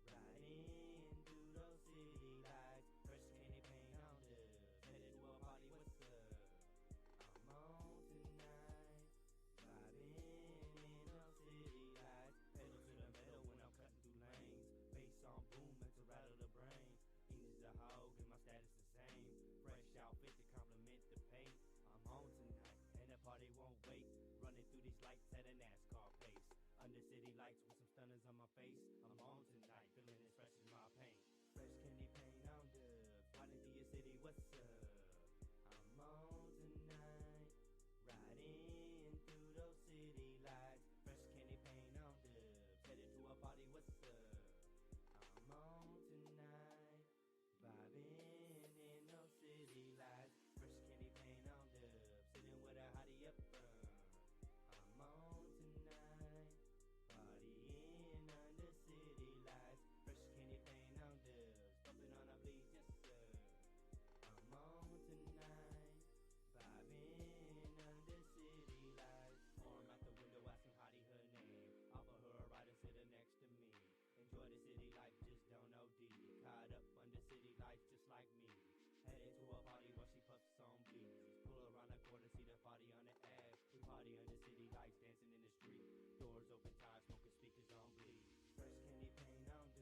riding through those city lights. Fresh candy paint on dubs, headed to a party, what's up? I'm on tonight, vibing in those city lights. Pedal to the metal when I'm cutting through lanes. Bass on boom, meant to rattle the brain. Easy to hold, and my status the same. Fresh outfit to complement the paint. I'm on tonight, and the party won't wait. Running through these lights at a NASCAR pace. Under city lights with some stunners on my face. I'm on tonight, feeling as fresh as my paint. Fresh candy paint on dubs, riding through your city, what's up? I'm on tonight, riding through those city lights. Fresh candy paint on dubs, headed to a party, what's up? I'm on tonight, vibing in those city lights. Fresh candy paint on dubs, sitting with a hottie up front. I'm on tonight, partying under city lights. Fresh candy paint on dubs, pumping on a bleach, yes sir. I'm on tonight, vibing under city lights. Arm out the window, asking hottie her name. Offer her a ride and sit her next to me. Enjoy the city life, just don't OD. Caught up under city lights, just like me. Headed to a party while she puffs on bleeds. Pull around the corner, see the party on the Ave. We party under city lights, dancing in the street. Doors open tight, smoking speakers on bleed. Fresh candy paint on dubs,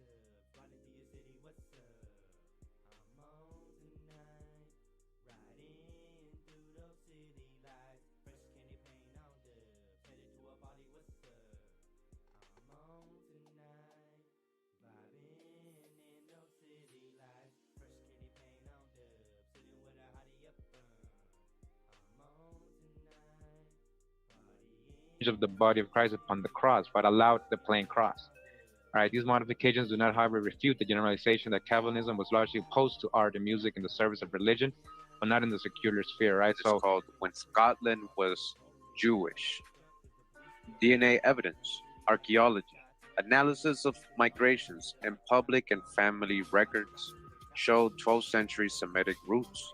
riding through your city, what's up? I'm on tonight, riding through those city lights. of the body of Christ upon the cross, but allowed the plain cross. All right, these modifications do not, however, refute the generalization that Calvinism was largely opposed to art and music in the service of religion, but not in the secular sphere, right? It's called When Scotland Was Jewish. DNA evidence, archaeology, analysis of migrations, and public and family records show 12th century Semitic roots.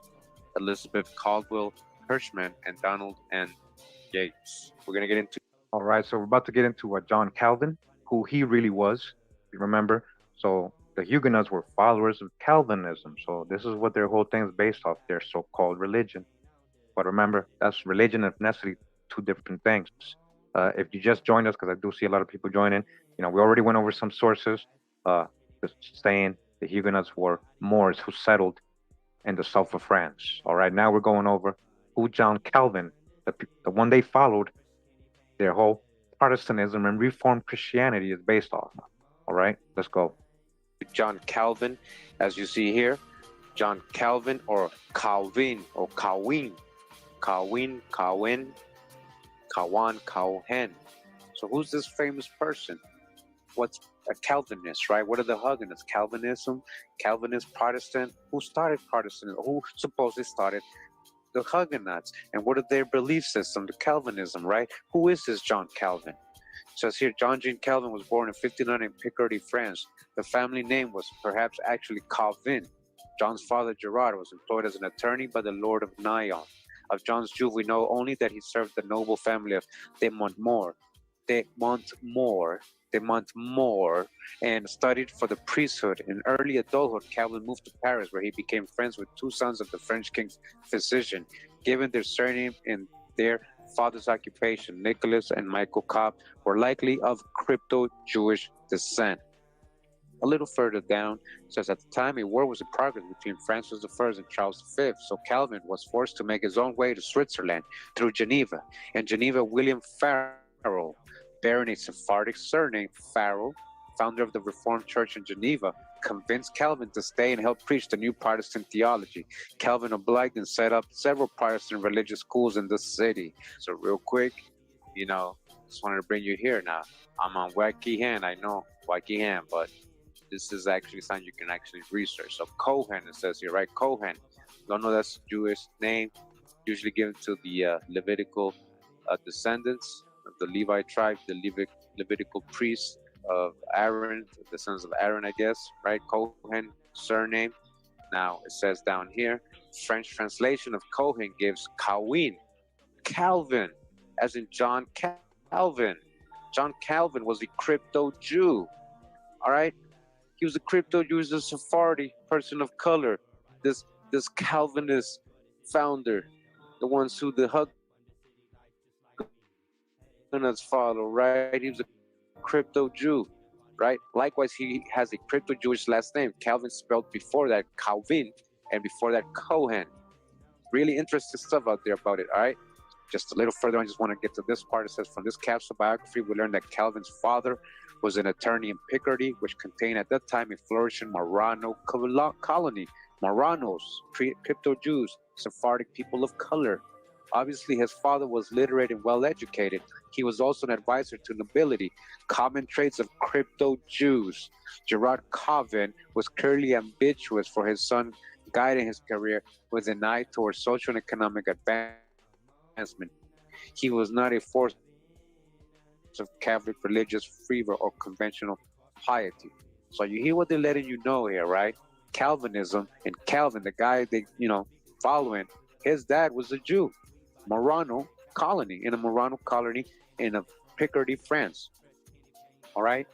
Elizabeth Caldwell Hirschman and Donald N. Yates. We're going to get into. All right, so we're about to get into John Calvin, who he really was. You remember? So the Huguenots were followers of Calvinism. So this is what their whole thing is based off, their so-called religion. But remember, that's religion and ethnicity, two different things. If you just joined us, because I do see a lot of people joining, we already went over some sources saying the Huguenots were Moors who settled in the south of France. All right, now we're going over who John Calvin, the one they followed, their whole Protestantism and Reformed Christianity is based off. All right, let's go. John Calvin, as you see here, John Calvin or Calvin or Calvin, Calvin, Calvin, Kawan, Cohen. So who's this famous person? What's a Calvinist, right? What are the Huguenots? Calvinism, Calvinist, Protestant. Who started Protestantism? Who supposedly started the Huguenots? And what are their belief system? The Calvinism, right? Who is this John Calvin? It says here, John Jean Calvin was born in 1500 in Picardy, France. The family name was perhaps actually Calvin. John's father, Gerard, was employed as an attorney by the Lord of Nyon. Of John's youth, we know only that he served the noble family of de Montmort, and studied for the priesthood. In early adulthood, Calvin moved to Paris, where he became friends with two sons of the French king's physician. Given their surname and their father's occupation, Nicholas and Michael Cobb were likely of crypto-Jewish descent. A little further down, it says at the time a war was in progress between Francis I and Charles V, so Calvin was forced to make his own way to Switzerland through Geneva. In Geneva, William Farel, bearing a Sephardic surname, Farel, founder of the Reformed Church in Geneva, convinced Calvin to stay and help preach the new Protestant theology. Calvin obliged and set up several Protestant religious schools in the city. So real quick, just wanted to bring you here now. I'm on Wacky I know Wacky but this is actually something you can actually research. So Cohen, it says here, right? Cohen. Don't know that's a Jewish name, usually given to the Levitical descendants of the Levi tribe, the Levitical priests of Aaron, the sons of Aaron, I guess, right? Cohen, surname. Now it says down here, French translation of Cohen gives Calvin, Calvin, as in John Calvin. John Calvin was a crypto-Jew, all right? He was a crypto-Jew, a Sephardi person of color. This Calvinist founder, the ones who the Huguenots follow, right? He was a crypto-Jew, right? Likewise, he has a crypto-Jewish last name. Calvin spelled before that Calvin and before that Cohen. Really interesting stuff out there about it, all right? Just a little further, I just want to get to this part. It says, from this capsule biography, we learned that Calvin's father was an attorney in Picardy, which contained at that time a flourishing Marrano colony. Marranos, crypto-Jews, Sephardic people of color. Obviously, his father was literate and well-educated. He was also an advisor to nobility, common traits of crypto-Jews. Gerard Calvin was clearly ambitious for his son, guiding his career with an eye towards social and economic advancement. He was not a force of Catholic religious fervor or conventional piety. So you hear what they're letting you know here, right? Calvinism and Calvin, the guy they, following, his dad was a Jew. Marrano colony, in a Marrano colony in Picardy, France. All right?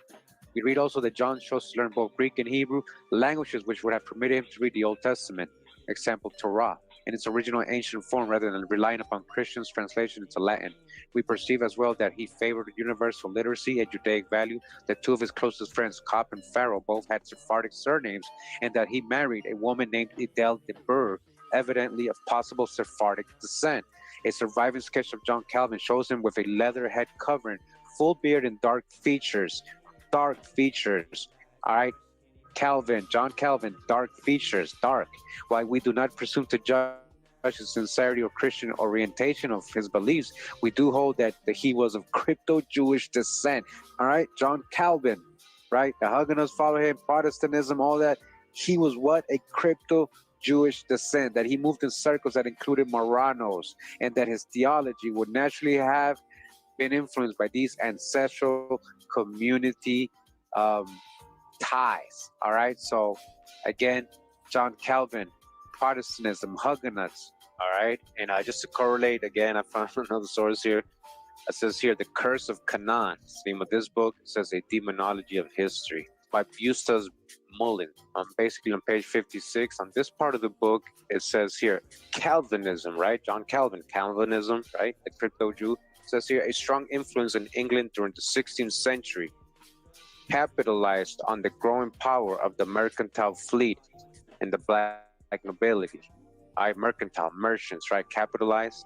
We read also that John chose to learn both Greek and Hebrew, languages which would have permitted him to read the Old Testament, example, Torah, in its original ancient form rather than relying upon Christians' translation into Latin. We perceive as well that he favored universal literacy and Judaic value, that two of his closest friends, Cobb and Farel, both had Sephardic surnames, and that he married a woman named Adele de Burgh, evidently of possible Sephardic descent. A surviving sketch of John Calvin shows him with a leather head covering, full beard, and dark features. Dark features. All right. Calvin, John Calvin, dark features, dark. While we do not presume to judge the sincerity or Christian orientation of his beliefs, we do hold that he was of crypto-Jewish descent. All right, John Calvin, right? The Huguenots follow him, Protestantism, all that. He was what? A crypto-Jewish descent, that he moved in circles that included Marranos, and that his theology would naturally have been influenced by these ancestral community ties. All right, so again, John Calvin, Protestantism, Huguenots. All right, and just to correlate again, I found another source here. It says here, The Curse of Canaan. The name of this book. It says A Demonology of History by Eustace Mullin. Basically on page 56, on this part of the book, it says here, Calvinism, right? John Calvin, Calvinism, right? The crypto Jew. It says here, a strong influence in England during the 16th century, capitalized on the growing power of the mercantile fleet and the black nobility. Mercantile, merchants, right? Capitalized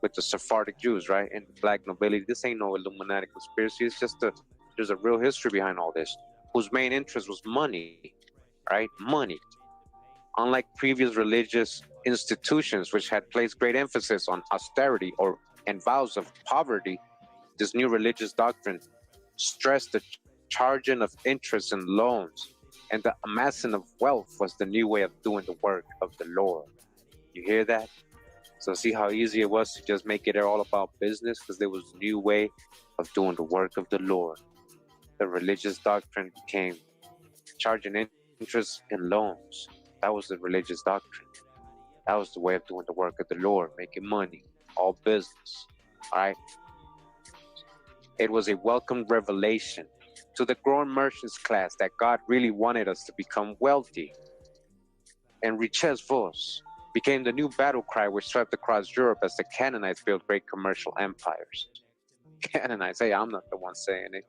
with the Sephardic Jews, right? And the black nobility. This ain't no Illuminati conspiracy. It's just there's a real history behind all this, whose main interest was money, right? Money. Unlike previous religious institutions, which had placed great emphasis on austerity and vows of poverty, this new religious doctrine stressed the charging of interest and loans, and the amassing of wealth was the new way of doing the work of the Lord. You hear that? So see how easy it was to just make it all about business, because there was a new way of doing the work of the Lord. The religious doctrine became charging interest and loans. That was the religious doctrine. That was the way of doing the work of the Lord, making money, all business. All right. It was a welcome revelation to the growing merchants class that God really wanted us to become wealthy. And riches vos became the new battle cry which swept across Europe as the Canaanites built great commercial empires. Canaanites, hey, I'm not the one saying it.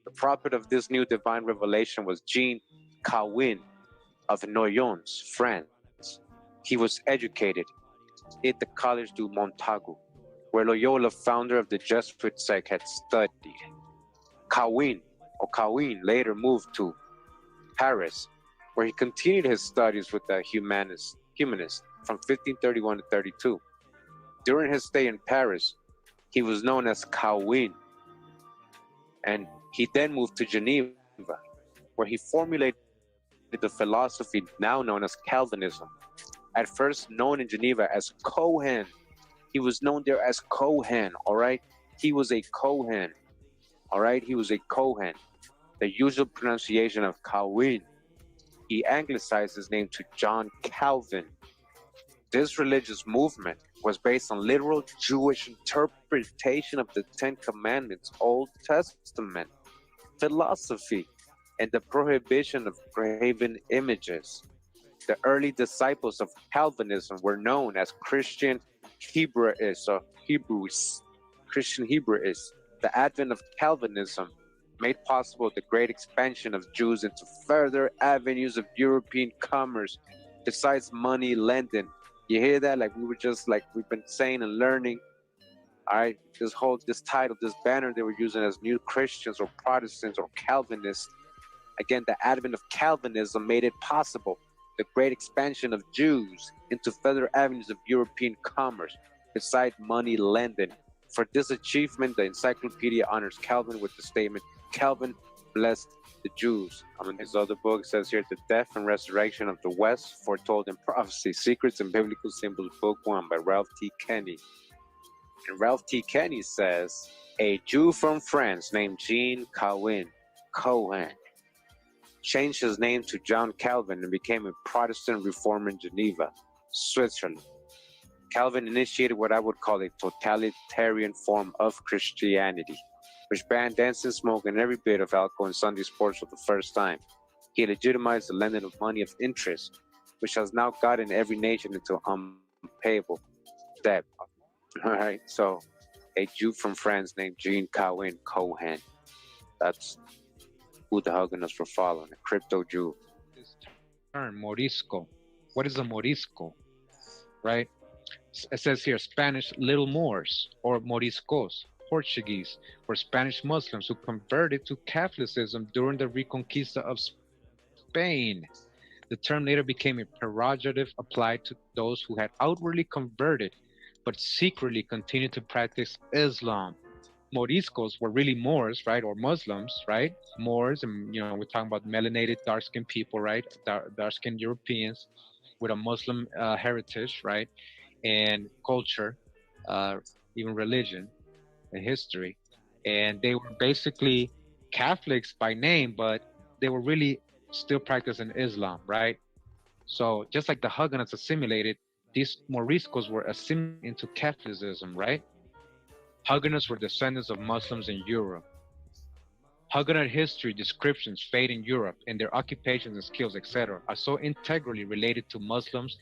The prophet of this new divine revelation was Jean Calvin of Noyons, France. He was educated at the College du Montagu, where Loyola, founder of the Jesuit sect, had studied. Calvin later moved to Paris, where he continued his studies with the humanists from 1531 to 32. During his stay in Paris, he was known as Calvin, and he then moved to Geneva, where he formulated the philosophy now known as Calvinism. At first known in Geneva as Cohen, he was known there as Cohen, all right? He was a Cohen, all right? He was a Cohen. The usual pronunciation of Calvin. He anglicized his name to John Calvin. This religious movement was based on literal Jewish interpretation of the Ten Commandments, Old Testament, philosophy, and the prohibition of graven images. The early disciples of Calvinism were known as Christian Hebraists or Hebrews. Christian Hebraists. The advent of Calvinism made possible the great expansion of Jews into further avenues of European commerce, besides money lending. You hear that? Like we've been saying and learning. All right, this title, this banner they were using as New Christians or Protestants or Calvinists. Again, the advent of Calvinism made it possible the great expansion of Jews into further avenues of European commerce, besides money lending. For this achievement, the encyclopedia honors Calvin with the statement, Calvin blessed the Jews. In his other book, says here, The Death and Resurrection of the West, Foretold in Prophecy, Secrets and Biblical Symbols, Book 1 by Ralph T. Kenney. And Ralph T. Kenney says, a Jew from France named Jean Calvin, Cohen, changed his name to John Calvin and became a Protestant reformer in Geneva, Switzerland. Calvin initiated what I would call a totalitarian form of Christianity, which banned dancing, smoking, and every bit of alcohol in Sunday sports for the first time. He legitimized the lending of money of interest, which has now gotten every nation into unpayable debt. All right, so a Jew from France named Jean Calvin Cohen. That's who the Huguenots were following, a crypto Jew. This term, Morisco. What is a Morisco? Right? It says here, Spanish Little Moors or Moriscos, Portuguese, were Spanish Muslims who converted to Catholicism during the Reconquista of Spain. The term later became a pejorative applied to those who had outwardly converted but secretly continued to practice Islam. Moriscos were really Moors, right, or Muslims, right? Moors, and we're talking about melanated, dark-skinned people, right? Dark-skinned Europeans with a Muslim heritage, right, and culture, uh, even religion and history, and they were basically Catholics by name, but they were really still practicing Islam, right? So just like the Huguenots assimilated, these Moriscos were assimilated into Catholicism, right? Huguenots were descendants of Muslims in Europe. Huguenot history, descriptions, fate in Europe, and their occupations and skills, etc., are so integrally related to Muslims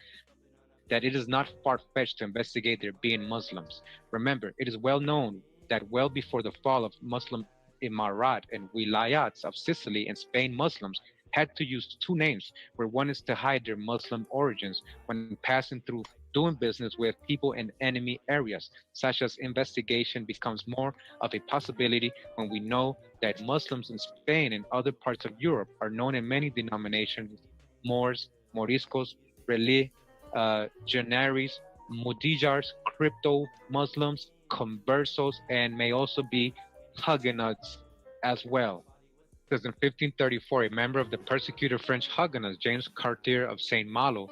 that it is not far-fetched to investigate their being Muslims. Remember, it is well known that well before the fall of Muslim Imarat and Wilayats of Sicily and Spain, Muslims had to use two names, where one is to hide their Muslim origins when passing through doing business with people in enemy areas, such as investigation becomes more of a possibility when we know that Muslims in Spain and other parts of Europe are known in many denominations: Moors, Moriscos, Relais, Genaries, Mudijars, crypto Muslims, conversos, and may also be Huguenots as well. Because in 1534, a member of the persecuted French Huguenots, James Cartier of Saint Malo,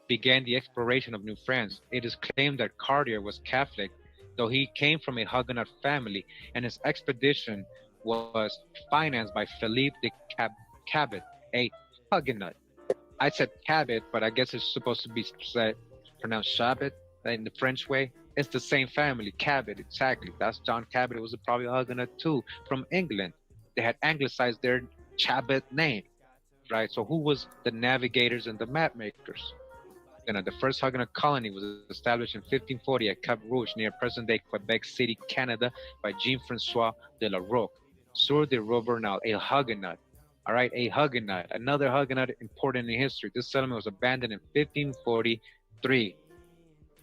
began the exploration of New France. It is claimed that Cartier was Catholic, though he came from a Huguenot family, and his expedition was financed by Philippe de Cabot, a Huguenot. I said Cabot, but I guess it's supposed to be pronounced Chabot in the French way. It's the same family, Cabot, exactly. That's John Cabot. It was probably a Huguenot too, from England. They had anglicized their Chabot name, right? So who was the navigators and the map makers? The first Huguenot colony was established in 1540 at Cap Rouge, near present-day Quebec City, Canada, by Jean-Francois de la Roque, Sieur de Rovernal, a Huguenot. All right, a Huguenot, another Huguenot important in history. This settlement was abandoned in 1543.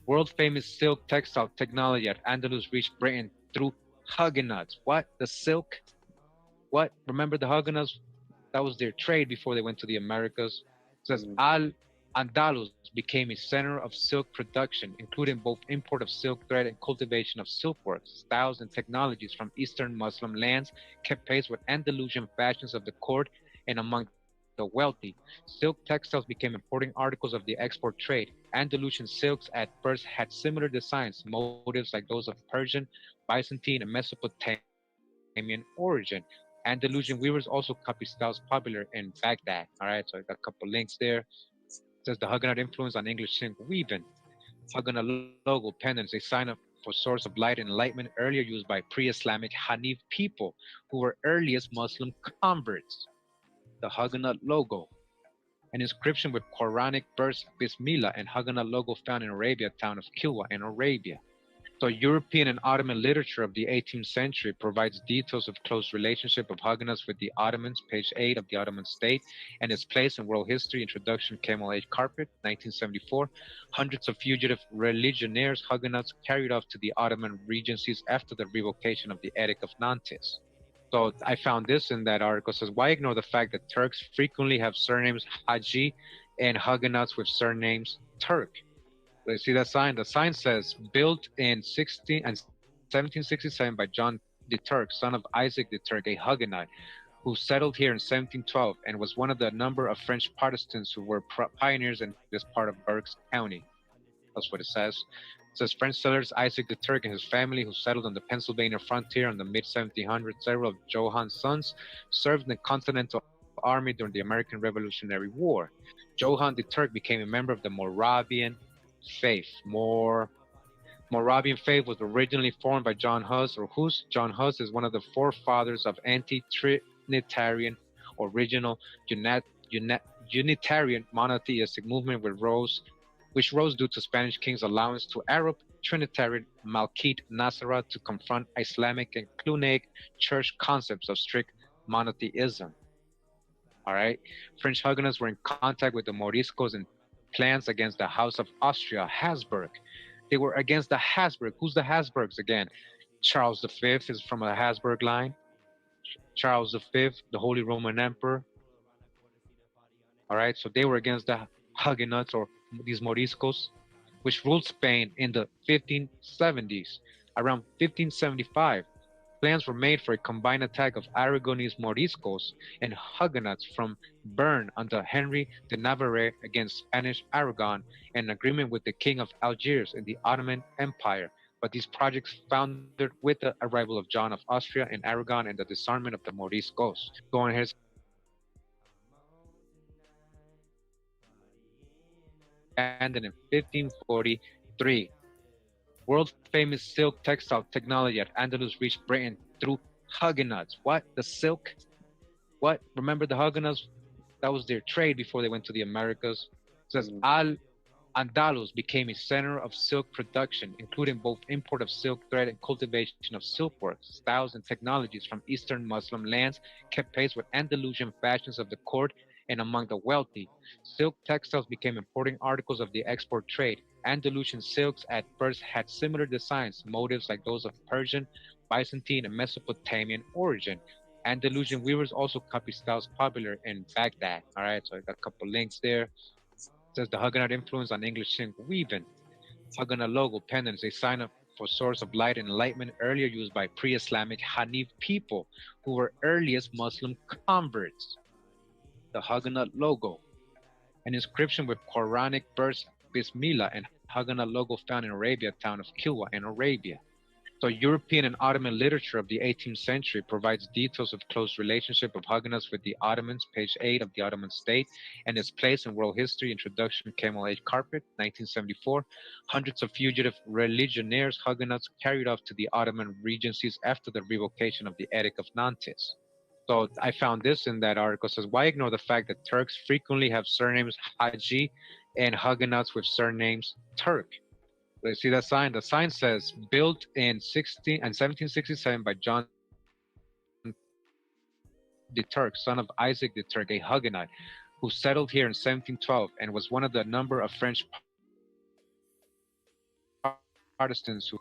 World-famous silk textile technology at Andalus reached Britain through Huguenots. What? The silk? What? Remember the Huguenots? That was their trade before they went to the Americas. It says Al-Andalus became a center of silk production, including both import of silk thread and cultivation of silkworks. Styles and technologies from Eastern Muslim lands kept pace with Andalusian fashions of the court and among the wealthy. Silk textiles became important articles of the export trade. Andalusian silks at first had similar designs, motifs like those of Persian, Byzantine, and Mesopotamian origin. Andalusian weavers also copied styles popular in Baghdad. All right, so I got a couple links there. It says the Huguenot influence on English silk weaving. Huguenot logo pendants, a sign for source of light and enlightenment, earlier used by pre-Islamic Hanif people who were earliest Muslim converts. The Huguenot logo, an inscription with Quranic verse Bismillah and Huguenot logo found in Arabia, town of Kilwa in Arabia. So European and Ottoman literature of the 18th century provides details of close relationship of Huguenots with the Ottomans, page 8 of the Ottoman state, and its place in world history, introduction, Camel Age Carpet, 1974. Hundreds of fugitive religionaires, Huguenots, carried off to the Ottoman regencies after the revocation of the Edict of Nantes. So I found this in that article. It says, why ignore the fact that Turks frequently have surnames Haji and Huguenots with surnames Turk? You see that sign? The sign says, built in 1767 by John de Turck, son of Isaac de Turck, a Huguenot, who settled here in 1712 and was one of the number of French Protestants who were pioneers in this part of Berks County. That's what it says. It says French settlers Isaac de Turck and his family, who settled on the Pennsylvania frontier in the mid-1700s. Several of Johan's sons served in the Continental Army during the American Revolutionary War. Johann de Turck became a member of the Moravian faith. Moravian faith was originally formed by John Hus or Hus. John Hus is one of the forefathers of anti-Trinitarian original Unitarian monotheistic movement which rose due to Spanish king's allowance to Arab Trinitarian Malkite Nasara to confront Islamic and Cluniac church concepts of strict monotheism. All right, French Huguenots were in contact with the Moriscos and plans against the House of Austria, Habsburg. They were against the Habsburg. Who's the Habsburgs again? Charles V is from a Habsburg line. Charles V, the Holy Roman Emperor. All right, so they were against the Huguenots or these Moriscos, which ruled Spain in the 1570s. Around 1575, plans were made for a combined attack of Aragonese Moriscos and Huguenots from Bern under Henry de Navarre against Spanish Aragon, and an agreement with the King of Algiers in the Ottoman Empire. But these projects foundered with the arrival of John of Austria and Aragon and the disarmament of the Moriscos. Going ahead, ended in 1543. World famous silk textile technology at Andalus reached Britain through Huguenots. What? The silk? What? Remember the Huguenots? That was their trade before they went to the Americas. It says Al Andalus became a center of silk production, including both import of silk thread and cultivation of silkwork. Styles and technologies from Eastern Muslim lands kept pace with Andalusian fashions of the court and among the wealthy. Silk textiles became important articles of the export trade. Andalusian silks at first had similar designs, motifs like those of Persian, Byzantine, and Mesopotamian origin. Andalusian weavers also copied styles popular in Baghdad. All right, so I got a couple links there. It says the Huguenot influence on English silk weaving. Huguenot logo pendant is a sign of for source of light and enlightenment, earlier used by pre-Islamic Hanif people who were earliest Muslim converts. The Huguenot logo, an inscription with Quranic verse Bismillah and Huguenot logo found in Arabia, town of Kilwa in Arabia. So European and Ottoman literature of the 18th century provides details of close relationship of Huguenots with the Ottomans, page 8 of the Ottoman state, and its place in world history, introduction, Camel Age Carpet, 1974. Hundreds of fugitive religionaires, Huguenots, carried off to the Ottoman regencies after the revocation of the Edict of Nantes. So I found this in that article. It says, why ignore the fact that Turks frequently have surnames Haji and Huguenots with surnames Turk? So you see that sign? The sign says, built in 1767 by John the Turk, son of Isaac the Turk, a Huguenot, who settled here in 1712 and was one of the number of French Protestants who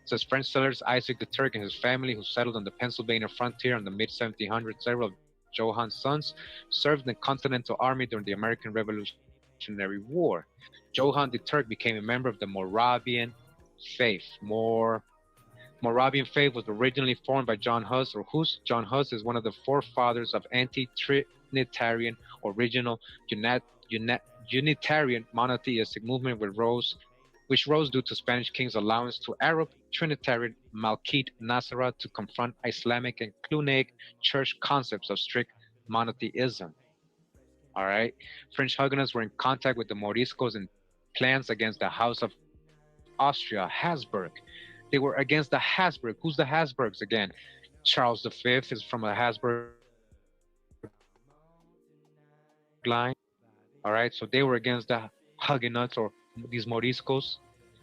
says French settlers Isaac the Turk and his family who settled on the Pennsylvania frontier in the mid-1700s. Several of Johan's sons served in the Continental Army during the American Revolutionary War. Johann the Turk became a member of the Moravian faith. Moravian faith was originally formed by John Hus or Hus. John Hus is one of the forefathers of anti-Trinitarian original Unitarian monotheistic movement which rose due to Spanish kings' allowance to Arab Trinitarian Malkite Nasara to confront Islamic and Cluniac church concepts of strict monotheism. All right. French Huguenots were in contact with the Moriscos and plans against the House of Austria, Habsburg. They were against the Habsburg. Who's the Habsburgs again? Charles V is from a Habsburg line. All right. So they were against the Huguenots or these Moriscos,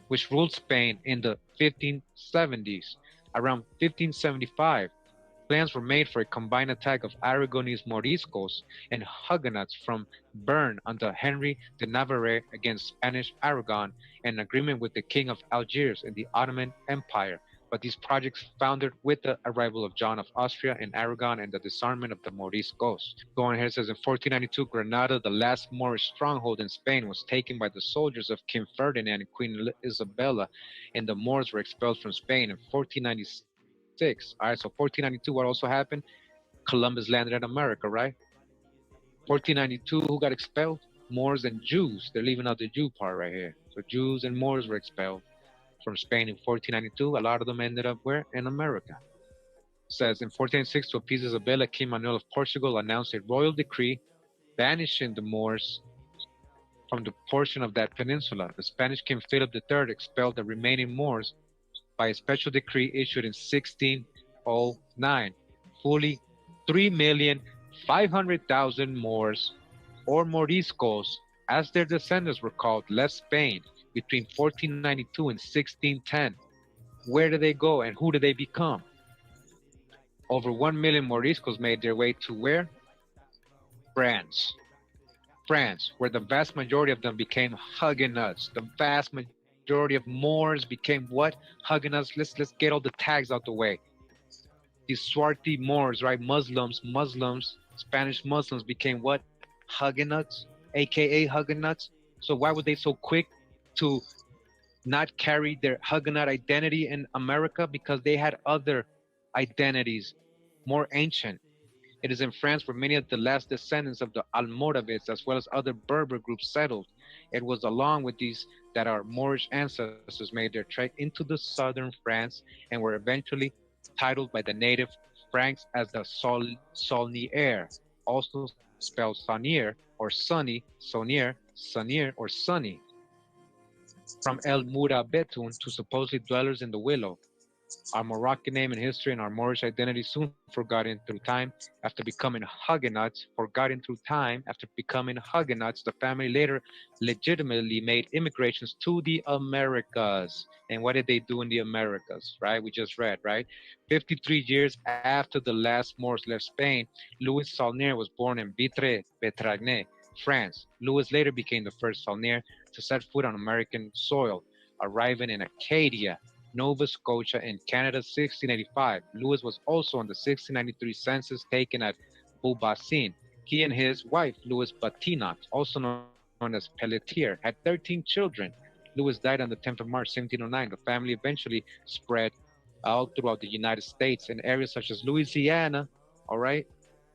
which ruled Spain in the 1570s. Around 1575, plans were made for a combined attack of Aragonese Moriscos and Huguenots from Bern under Henry de Navarre against Spanish Aragon, and an agreement with the King of Algiers in the Ottoman Empire. But these projects foundered with the arrival of John of Austria and Aragon and the disarmament of the Moriscos. Going ahead, it says in 1492, Granada, the last Moorish stronghold in Spain, was taken by the soldiers of King Ferdinand and Queen Isabella, and the Moors were expelled from Spain in 1496. All right, so 1492, what also happened? Columbus landed in America, right? 1492, who got expelled? Moors and Jews. They're leaving out the Jew part right here. So Jews and Moors were expelled from Spain in 1492. A lot of them ended up where? In America. It says in 1496, to appease Isabella, King Manuel of Portugal announced a royal decree banishing the Moors from the portion of that peninsula. The Spanish King Philip III expelled the remaining Moors by a special decree issued in 1609. Fully 3,500,000 Moors, or Moriscos, as their descendants were called, left Spain between 1492 and 1610. Where did they go and who did they become? Over 1 million Moriscos made their way to where? France. France, where the vast majority of them became Huguenots. The vast majority of Moors became what? Huguenots. Let's get all the tags out the way. These swarthy Moors, right? Muslims, Spanish Muslims became what? Huguenots, aka Huguenots. So why were they so quick to not carry their Huguenot identity in America? Because they had other identities more ancient. It is in France where many of the last descendants of the Almoravids, as well as other Berber groups, settled. It was along with these that our Moorish ancestors made their trek into the southern France and were eventually titled by the native Franks as the Saulnier, also spelled Saunier or Sunny, Sonier, Sunier, or Sunny, from El Murabetun to supposedly dwellers in the Willow. Our Moroccan name and history and our Moorish identity soon forgotten through time after becoming Huguenots. Forgotten through time after becoming Huguenots, the family later legitimately made immigrations to the Americas. And what did they do in the Americas, right? We just read, right? 53 years after the last Moors left Spain, Louis Saulnier was born in Vitre, Betragne, France. Louis later became the first Saulnier to set foot on American soil, arriving in Acadia, Nova Scotia in Canada, 1685. Louis was also on the 1693 census taken at Beaubassin. He and his wife, Louis Batinac, also known as Pelletier, had 13 children. Louis died on the 10th of March, 1709. The family eventually spread out throughout the United States in areas such as Louisiana, all right,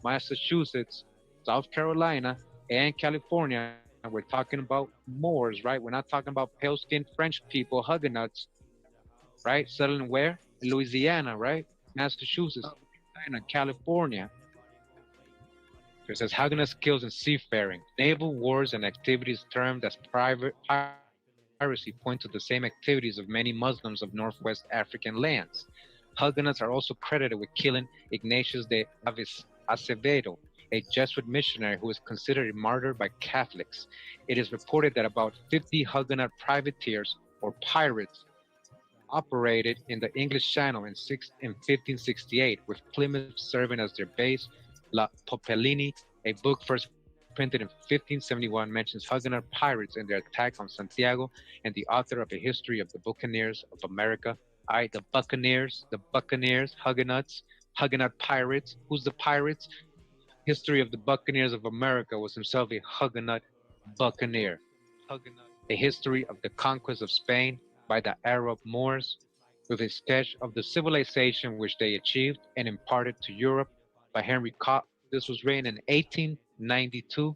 Massachusetts, South Carolina, and California. We're talking about Moors, right? We're not talking about pale-skinned French people, Huguenots, right? Settling where? In Louisiana, right? Massachusetts, and California. It says Huguenot skills in seafaring, naval wars, and activities termed as private piracy point to the same activities of many Muslims of Northwest African lands. Huguenots are also credited with killing Ignatius de Acevedo, a Jesuit missionary who is considered a martyr by Catholics. It is reported that about 50 Huguenot privateers or pirates operated in the English Channel in 1568, with Plymouth serving as their base. La Popelini, a book first printed in 1571, mentions Huguenot pirates in their attack on Santiago, and the author of A History of the Buccaneers of America. All right, the Buccaneers, Huguenots, Huguenot pirates. Who's the pirates? History of the Buccaneers of America was himself a Huguenot buccaneer. A history of the conquest of Spain by the Arab Moors, with a sketch of the civilization which they achieved and imparted to Europe by Henry Cott. This was written in 1892.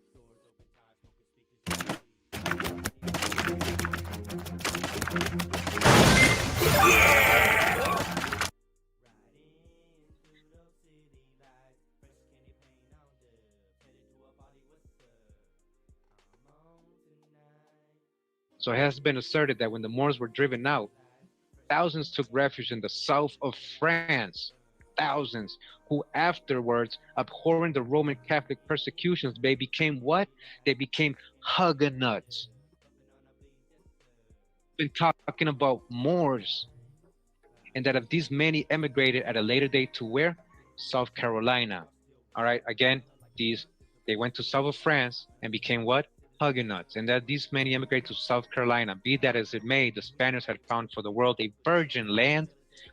So it has been asserted that when the Moors were driven out, thousands took refuge in the south of France. Thousands who afterwards, abhorring the Roman Catholic persecutions, they became what? They became Huguenots. Been talking about Moors, and that of these many emigrated at a later date to where? South Carolina. All right, again, they went to south of France and became what? Huguenots, and that these many emigrated to South Carolina. Be that as it may, the Spaniards had found for the world a virgin land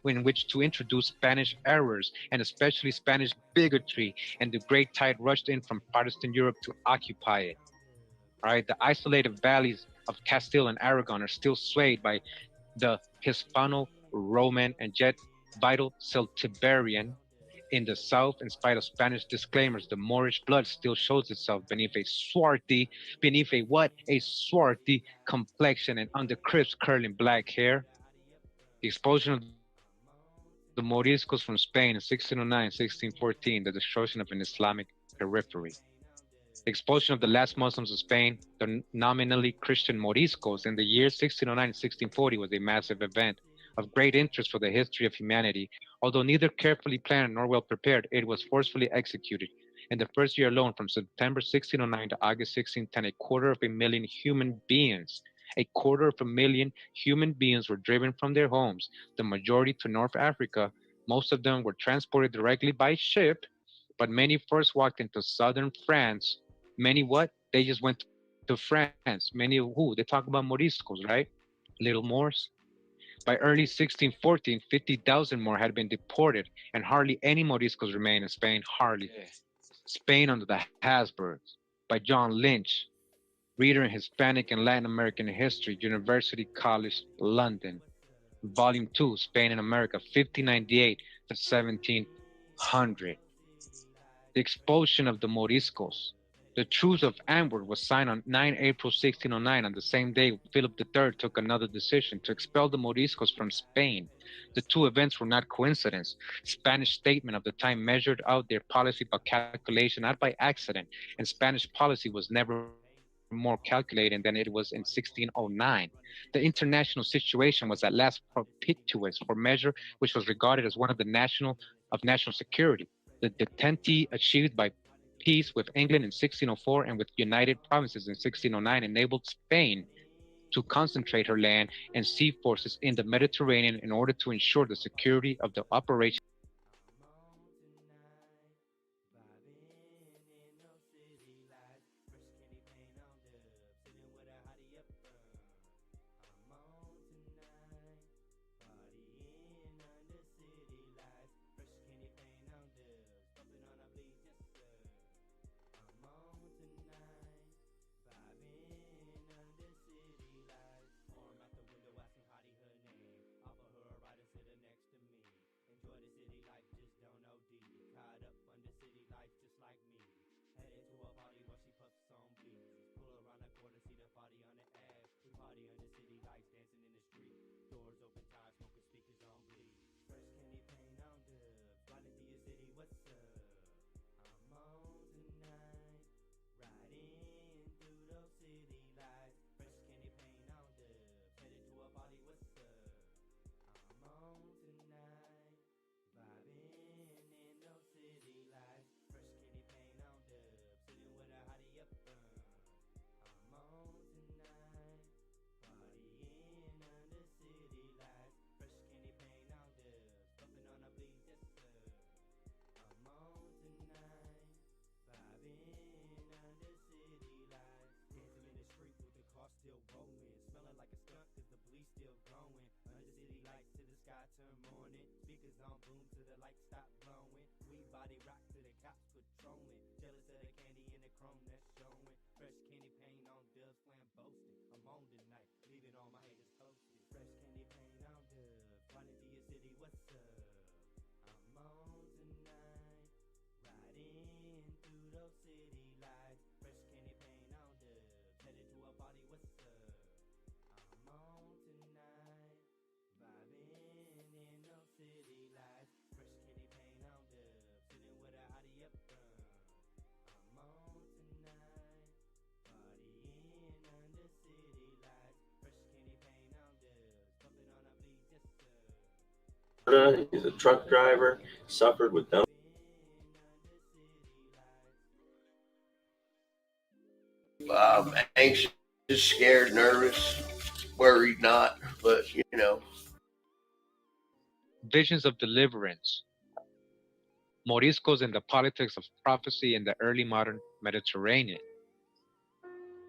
in which to introduce Spanish errors and especially Spanish bigotry, and the great tide rushed in from Protestant Europe to occupy it. All right, the isolated valleys of Castile and Aragon are still swayed by the Hispano-Roman and yet vital Celtiberian. In the south, in spite of Spanish disclaimers, the Moorish blood still shows itself beneath a swarthy complexion and under crisp curling black hair. The expulsion of the Moriscos from Spain in 1609, 1614, the destruction of an Islamic periphery. The expulsion of the last Muslims of Spain, the nominally Christian Moriscos, in the years 1609 and 1640 was a massive event of great interest for the history of humanity. Although neither carefully planned nor well prepared, it was forcefully executed. In the first year alone, from September 1609 to August 1610, 250,000 human beings, 250,000 human beings were driven from their homes, the majority to North Africa. Most of them were transported directly by ship, but many first walked into southern France. Many what? They just went to France. Many who? They talk about Moriscos, right? Little Moors. By early 1614, 50,000 more had been deported, and hardly any Moriscos remained in Spain. Hardly. Spain under the Habsburgs. by John Lynch, reader in Hispanic and Latin American History, University College London. Volume 2, Spain and America, 1598 to 1700. The expulsion of the Moriscos. The Truce of Antwerp was signed on 9 April 1609. On the same day, Philip III took another decision to expel the Moriscos from Spain. The two events were not coincidence. Spanish statesmen of the time measured out their policy by calculation, not by accident, and Spanish policy was never more calculated than it was in 1609. The international situation was at last propitious for measure which was regarded as one of the national security. The detente achieved by peace with England in 1604 and with United Provinces in 1609 enabled Spain to concentrate her land and sea forces in the Mediterranean in order to ensure the security of the operation. He's a truck driver, suffered with anxious, scared, nervous, worried, not, but you know. Visions of deliverance. Moriscos and the politics of prophecy in the early modern Mediterranean.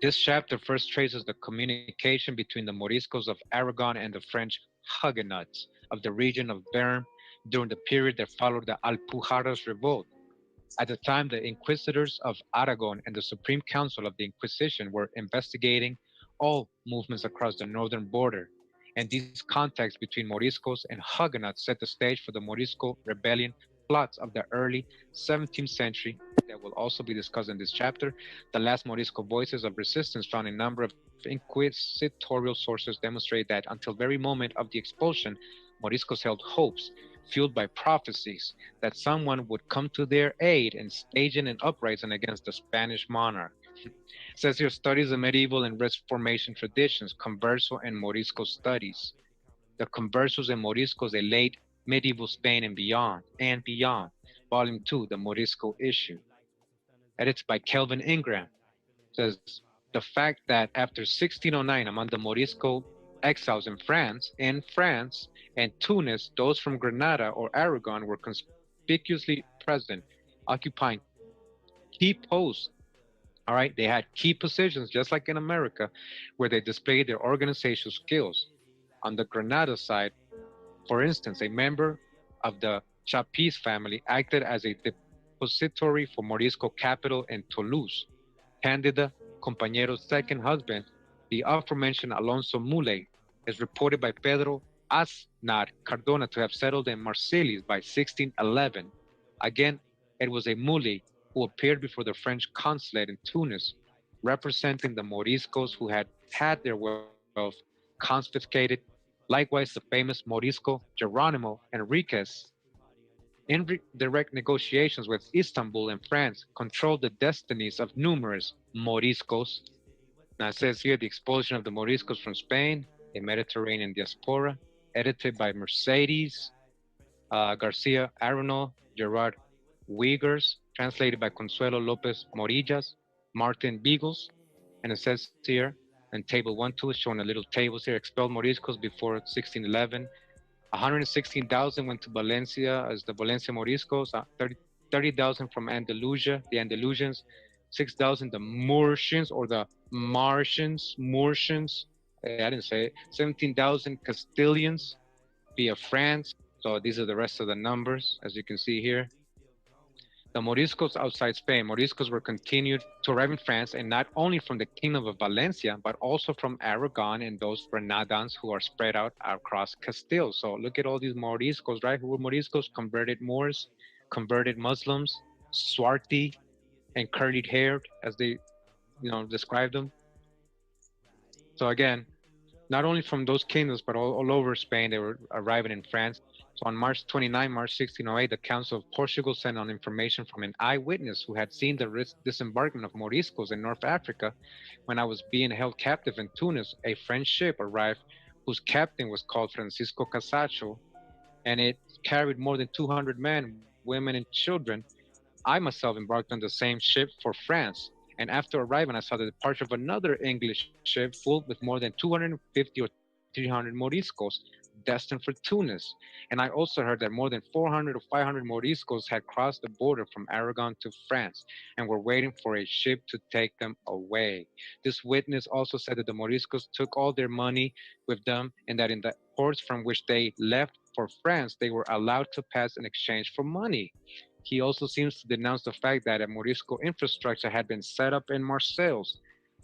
This chapter first traces the communication between the Moriscos of Aragon and the French Huguenots of the region of Béarn during the period that followed the Alpujarras revolt. At the time, the inquisitors of Aragon and the Supreme Council of the Inquisition were investigating all movements across the northern border, and these contacts between Moriscos and Huguenots set the stage for the Morisco rebellion plots of the early 17th century that will also be discussed in this chapter. The last Morisco voices of resistance found in a number of inquisitorial sources demonstrate that until the very moment of the expulsion, Moriscos held hopes, fueled by prophecies, that someone would come to their aid and stage an uprising against the Spanish monarch. It says here, studies of medieval and Reformation traditions, Converso and Morisco studies. The Conversos and Moriscos, a late medieval Spain and beyond, Volume 2, The Morisco Issue. Edits by Kelvin Ingram. Says, the fact that after 1609, among the Morisco exiles in France and Tunis, those from Granada or Aragon were conspicuously present, occupying key posts. All right, they had key positions, just like in America, where they displayed their organizational skills. On the Granada side, for instance, a member of the Chapis family acted as a depository for Morisco capital in Toulouse, Candida Compañero's second husband, the aforementioned Alonso Muley, is reported by Pedro Aznar Cardona to have settled in Marseilles by 1611. Again, it was a Muley who appeared before the French consulate in Tunis, representing the Moriscos who had had their wealth confiscated. Likewise, the famous Morisco Geronimo Enriquez, in direct negotiations with Istanbul and France, controlled the destinies of numerous Moriscos. Now it says here the expulsion of the Moriscos from Spain, a Mediterranean diaspora, edited by Mercedes Garcia Arenal, Gerard Wiegers, translated by Consuelo Lopez Morillas, Martin Beagles, and it says here in table 1-2 is showing a little tables here, expelled Moriscos before 1611. 116,000 went to Valencia as the Valencia Moriscos, 30,000 from Andalusia, the Andalusians, 6,000 the Moorsians or the Moorsians, I didn't say it, 17,000 Castilians via France. So these are the rest of the numbers, as you can see here. The Moriscos outside Spain. Moriscos were continued to arrive in France, and not only from the Kingdom of Valencia, but also from Aragon and those Granadans who are spread out across Castile. So look at all these Moriscos, right? Who were Moriscos? Converted Moors, converted Muslims, swarthy and curly haired, as they, described them. So again, not only from those kingdoms, but all over Spain, they were arriving in France. So on March 1608, the Council of Portugal sent on information from an eyewitness who had seen the disembarkment of Moriscos in North Africa. When I was being held captive in Tunis, a French ship arrived whose captain was called Francisco Casacho, and it carried more than 200 men, women, and children. I myself embarked on the same ship for France, and after arriving, I saw the departure of another English ship full with more than 250 or 300 Moriscos destined for Tunis. And I also heard that more than 400 or 500 Moriscos had crossed the border from Aragon to France and were waiting for a ship to take them away. This witness also said that the Moriscos took all their money with them and that in the ports from which they left for France, they were allowed to pass in exchange for money. He also seems to denounce the fact that a Morisco infrastructure had been set up in Marseille.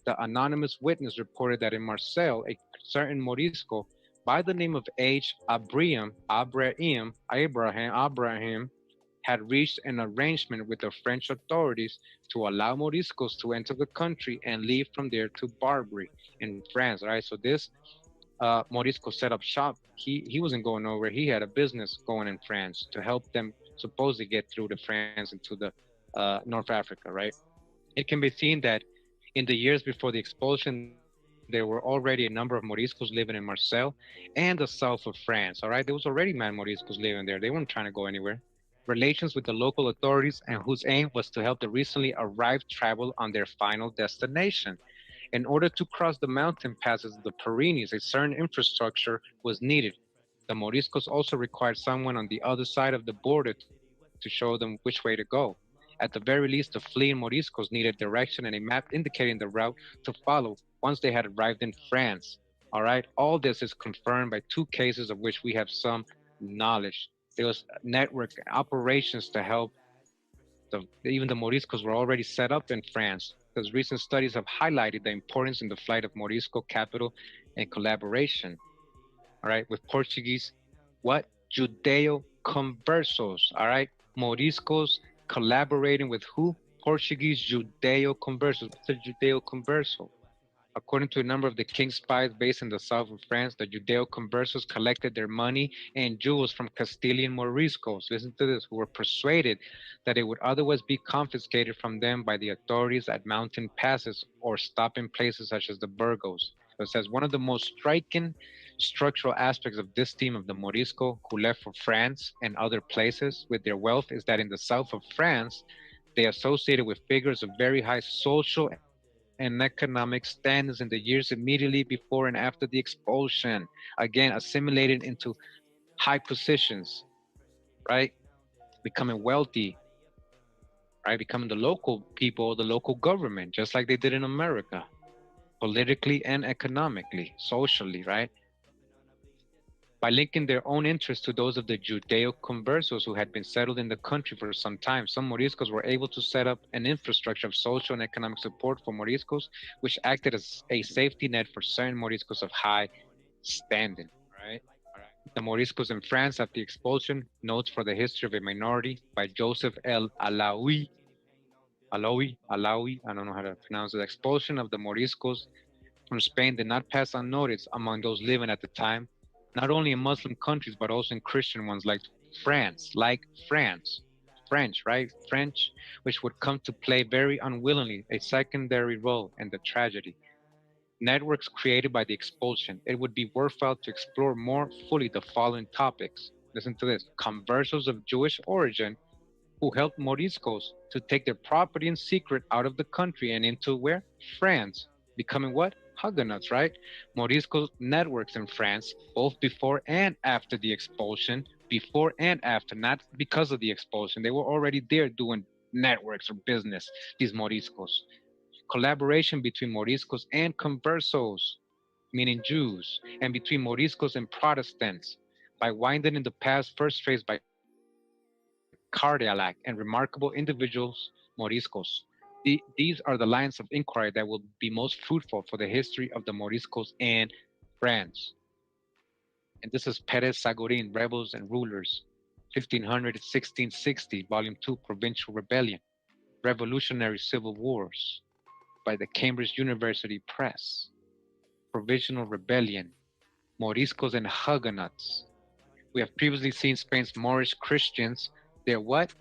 The anonymous witness reported that in Marseille, a certain Morisco by the name of Abraham, had reached an arrangement with the French authorities to allow Moriscos to enter the country and leave from there to Barbary in France, right? So this Morisco set up shop. He wasn't going nowhere. He had a business going in France to help them supposedly get through to France and to the North Africa, right? It can be seen that in the years before the expulsion, there were already a number of Moriscos living in Marseille and the south of France, all right? There was already Moriscos living there. They weren't trying to go anywhere. Relations with the local authorities and whose aim was to help the recently arrived travel on their final destination. In order to cross the mountain passes of the Pyrenees, a certain infrastructure was needed. The Moriscos also required someone on the other side of the border to show them which way to go. At the very least, the fleeing Moriscos needed direction and a map indicating the route to follow once they had arrived in France. All right, all this is confirmed by two cases of which we have some knowledge. There was network operations to help. Even the Moriscos were already set up in France, because recent studies have highlighted the importance in the flight of Morisco capital and collaboration. All right, with Portuguese, Judeo-conversos. All right, Moriscos collaborating with who? Portuguese Judeo-conversos. What's a Judeo-converso? According to a number of the king's spies based in the south of France, the Judeo-conversos collected their money and jewels from Castilian Moriscos, listen to this, who were persuaded that it would otherwise be confiscated from them by the authorities at mountain passes or stopping places such as the Burgos. So it says one of the most striking structural aspects of this team of the Morisco who left for France and other places with their wealth is that in the south of France, they associated with figures of very high social and economic standings in the years immediately before and after the expulsion. Again, assimilated into high positions, right? Becoming wealthy, right? Becoming the local people, the local government, just like they did in America, politically and economically, socially, right? By linking their own interests to those of the Judeo-conversos who had been settled in the country for some time, some Moriscos were able to set up an infrastructure of social and economic support for Moriscos, which acted as a safety net for certain Moriscos of high standing. Right? The Moriscos in France after the expulsion, Notes for the History of a Minority by Joseph L. Alaoui, I don't know how to pronounce it. The expulsion of the Moriscos from Spain did not pass unnoticed among those living at the time, not only in Muslim countries, but also in Christian ones like France, French, right? French, which would come to play very unwillingly a secondary role in the tragedy. Networks created by the expulsion. It would be worthwhile to explore more fully the following topics. Listen to this. Conversos of Jewish origin who helped Moriscos to take their property in secret out of the country and into where? France, becoming what? Huguenots, right? Moriscos networks in France, both before and after the expulsion, before and after, not because of the expulsion. They were already there doing networks or business, these Moriscos. Collaboration between Moriscos and conversos, meaning Jews, and between Moriscos and Protestants, by winding in the past first traced by Cardiac and remarkable individuals, Moriscos. These are the lines of inquiry that will be most fruitful for the history of the Moriscos and France. And this is Perez Sagorin, Rebels and Rulers, 1500 to 1660, Volume 2, Provincial Rebellion, Revolutionary Civil Wars, by the Cambridge University Press, Provisional Rebellion, Moriscos and Huguenots. We have previously seen Spain's Moorish Christians. They're what?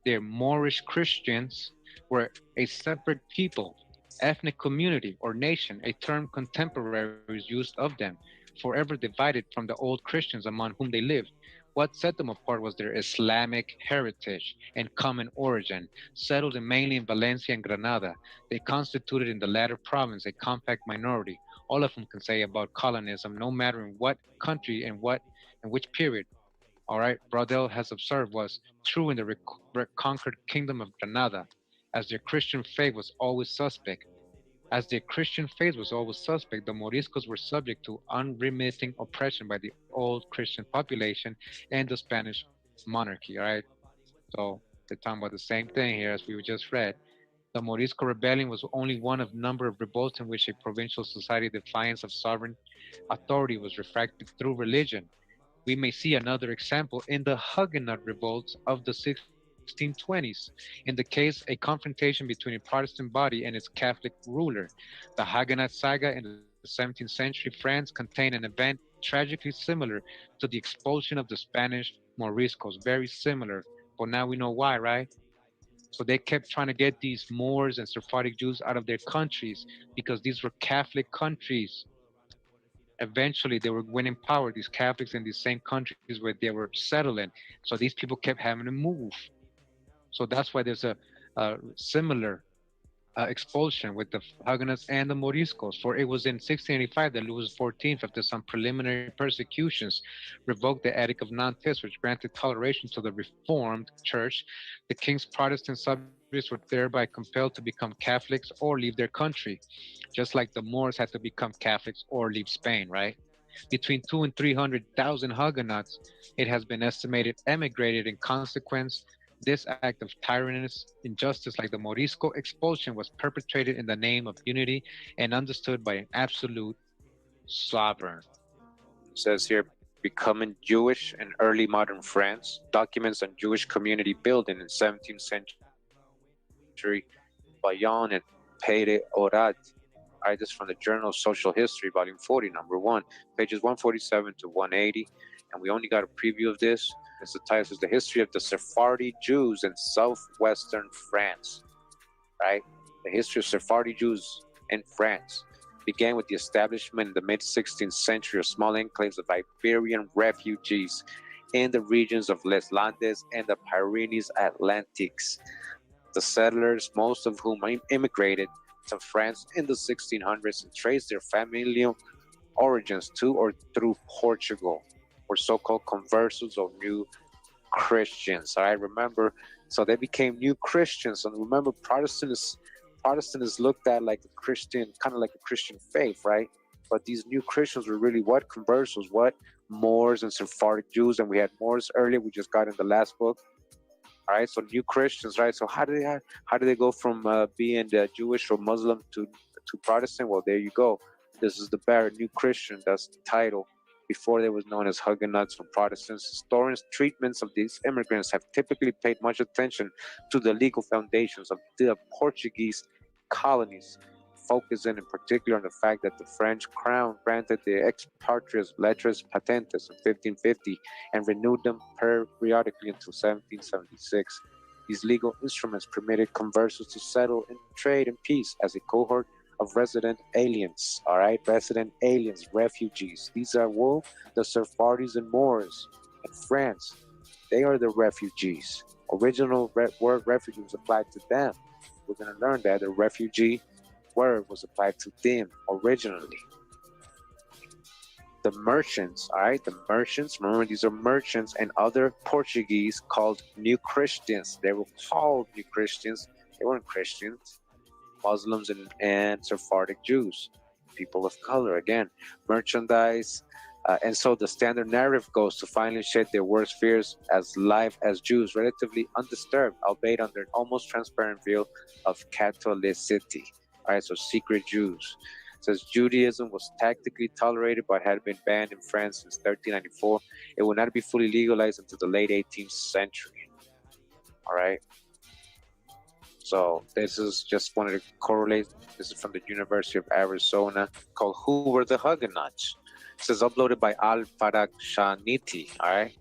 They're Moorish Christians were a separate people, ethnic community, or nation, a term contemporaries used of them, forever divided from the old Christians among whom they lived. What set them apart was their Islamic heritage and common origin. Settled mainly in Valencia and Granada, they constituted in the latter province a compact minority. All of them can say about colonism, no matter in what country and which period. All right, Braudel has observed was true in the reconquered kingdom of Granada, as their Christian faith was always suspect. The Moriscos were subject to unremitting oppression by the old Christian population and the Spanish monarchy, all right? So they're talking about the same thing here as we just read. The Morisco rebellion was only one of a number of revolts in which a provincial society defiance of sovereign authority was refracted through religion. We may see another example in the Huguenot revolts of the 1620s. In the case, a confrontation between a Protestant body and its Catholic ruler. The Huguenot saga in the 17th century France contained an event tragically similar to the expulsion of the Spanish Moriscos, very similar. But now we know why, right? So they kept trying to get these Moors and Sephardic Jews out of their countries because these were Catholic countries. Eventually, they were winning power, these Catholics in these same countries where they were settling. So these people kept having to move. So that's why there's a similar expulsion with the Huguenots and the Moriscos. For it was in 1685 that Louis XIV, after some preliminary persecutions, revoked the Edict of Nantes, which granted toleration to the Reformed Church. The king's Protestant subjects were thereby compelled to become Catholics or leave their country, just like the Moors had to become Catholics or leave Spain, right? Between 200,000 and 300,000 Huguenots, it has been estimated, emigrated in consequence. This act of tyrannous injustice, like the Morisco expulsion, was perpetrated in the name of unity and understood by an absolute sovereign. It says here, becoming Jewish in early modern France, documents on Jewish community building in 17th century, Bayon and Pere Orad. This from the Journal of Social History, Volume 40, Number 1, pages 147 to 180. And we only got a preview of this. It's the title is The History of the Sephardi Jews in Southwestern France, right? The history of Sephardi Jews in France began with the establishment in the mid-16th century of small enclaves of Iberian refugees in the regions of Les Landes and the Pyrenees Atlantics. The settlers, most of whom immigrated to France in the 1600s and traced their familial origins to or through Portugal, were so-called conversos or new Christians. All right, remember, so they became new Christians. And remember, Protestant is looked at like a Christian, kind of like a Christian faith, right? But these new Christians were really what? Conversos, what? Moors and Sephardic Jews, and we had Moors earlier. We just got in the last book. All right, so new Christians, right? So how do they go from being Jewish or Muslim to Protestant? Well, there you go. This is the Barrett New Christian. That's the title. Before they was known as Huguenots or Protestants. Historians' treatments of these immigrants have typically paid much attention to the legal foundations of the Portuguese colonies, focusing in particular on the fact that the French crown granted the expatriates lettres patentes in 1550 and renewed them periodically until 1776. These legal instruments permitted conversos to settle and trade in peace as a cohort of resident aliens, all right? Resident aliens, refugees. These are the Sephardics and Moors in France. They are the refugees. Original word refugee was applied to them. We're going to learn that the refugee word was applied to them originally. The merchants, all right? The merchants, remember these are merchants and other Portuguese called New Christians. They were called New Christians. They weren't Christians. Muslims and Sephardic Jews, people of color, again, merchandise. And so the standard narrative goes to finally shed their worst fears as live as Jews, relatively undisturbed, albeit under an almost transparent veil of Catholicity. All right, so secret Jews. It says Judaism was tactically tolerated but had been banned in France since 1394. It would not be fully legalized until the late 18th century. All right. So this is just wanted to correlate. This is from the University of Arizona, called "Who Were the Huguenots?" It says uploaded by Al-Farakshaniti. All right.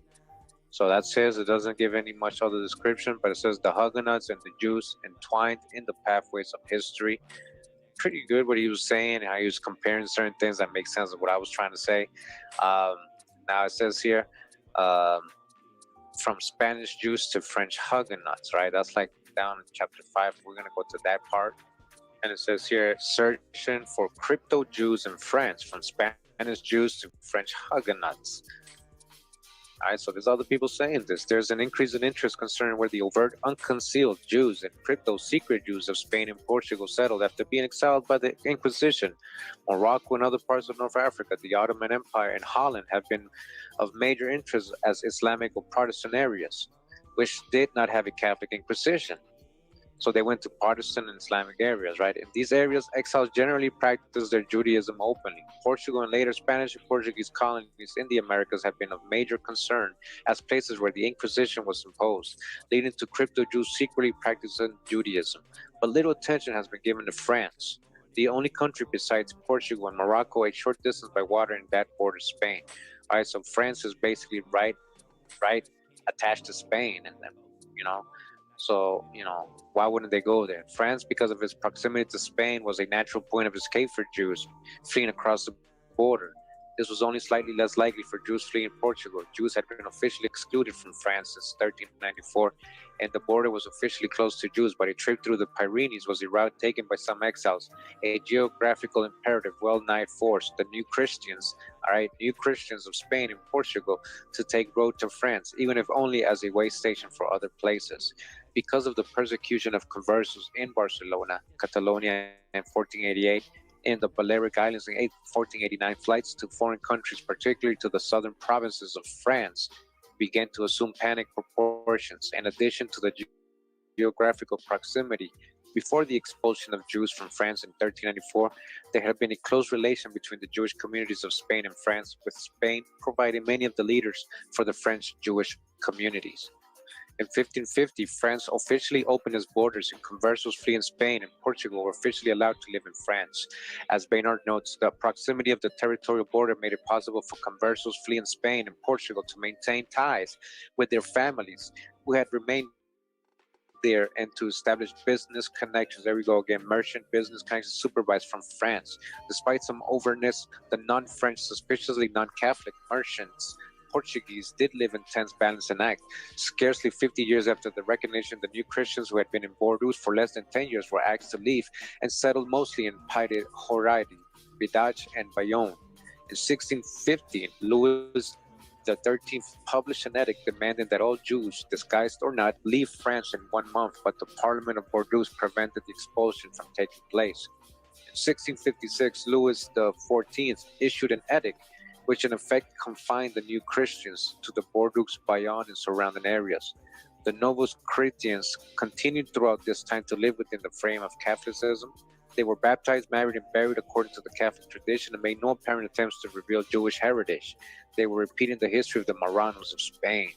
So that says, it doesn't give any much other description, but it says the Huguenots and the Jews entwined in the pathways of history. Pretty good what he was saying, how he was comparing certain things that make sense of what I was trying to say. Now it says here, from Spanish Jews to French Huguenots, right? That's like down in chapter 5. We're going to go to that part. And it says here, searching for crypto Jews in France, from Spanish Jews to French Huguenots. All right, so there's other people saying this. There's an increase in interest concerning where the overt, unconcealed Jews and crypto secret Jews of Spain and Portugal settled after being exiled by the Inquisition. Morocco and other parts of North Africa, the Ottoman Empire, and Holland have been of major interest as Islamic or Protestant areas, which did not have a Catholic Inquisition. So they went to Protestant and Islamic areas, right? In these areas, exiles generally practiced their Judaism openly. Portugal and later Spanish and Portuguese colonies in the Americas have been of major concern as places where the Inquisition was imposed, leading to crypto Jews secretly practicing Judaism. But little attention has been given to France, the only country besides Portugal and Morocco a short distance by water in that border Spain. All right, so France is basically right attached to Spain, and then, so, why wouldn't they go there? France, because of its proximity to Spain, was a natural point of escape for Jews fleeing across the border. This was only slightly less likely for Jews fleeing Portugal. Jews had been officially excluded from France since 1394, and the border was officially closed to Jews, but a trip through the Pyrenees was a route taken by some exiles. A geographical imperative well nigh forced the New Christians of Spain and Portugal to take road to France, even if only as a way station for other places. Because of the persecution of conversos in Barcelona, Catalonia in 1488, in the Balearic Islands in 1489, flights to foreign countries, particularly to the southern provinces of France, began to assume panic proportions. In addition to the geographical proximity, before the expulsion of Jews from France in 1394, there had been a close relation between the Jewish communities of Spain and France, with Spain providing many of the leaders for the French Jewish communities. In 1550, France officially opened its borders, and conversos fleeing Spain and Portugal were officially allowed to live in France. As Baynard notes, the proximity of the territorial border made it possible for conversos fleeing Spain and Portugal to maintain ties with their families who had remained there and to establish business connections. There we go again, merchant business connections supervised from France. Despite some overness, the non-French, suspiciously non-Catholic merchants Portuguese did live in tense balance and act. Scarcely 50 years after the recognition, the New Christians who had been in Bordeaux for less than 10 years were asked to leave and settled mostly in Paide, Horaide, Bidache, and Bayonne. In 1650, Louis XIII published an edict demanding that all Jews, disguised or not, leave France in 1 month, but the Parliament of Bordeaux prevented the expulsion from taking place. In 1656, Louis XIV issued an edict which in effect confined the New Christians to the Bordeaux, Bayonne, and surrounding areas. The Novus Christians continued throughout this time to live within the frame of Catholicism. They were baptized, married, and buried according to the Catholic tradition and made no apparent attempts to reveal Jewish heritage. They were repeating the history of the Marranos of Spain.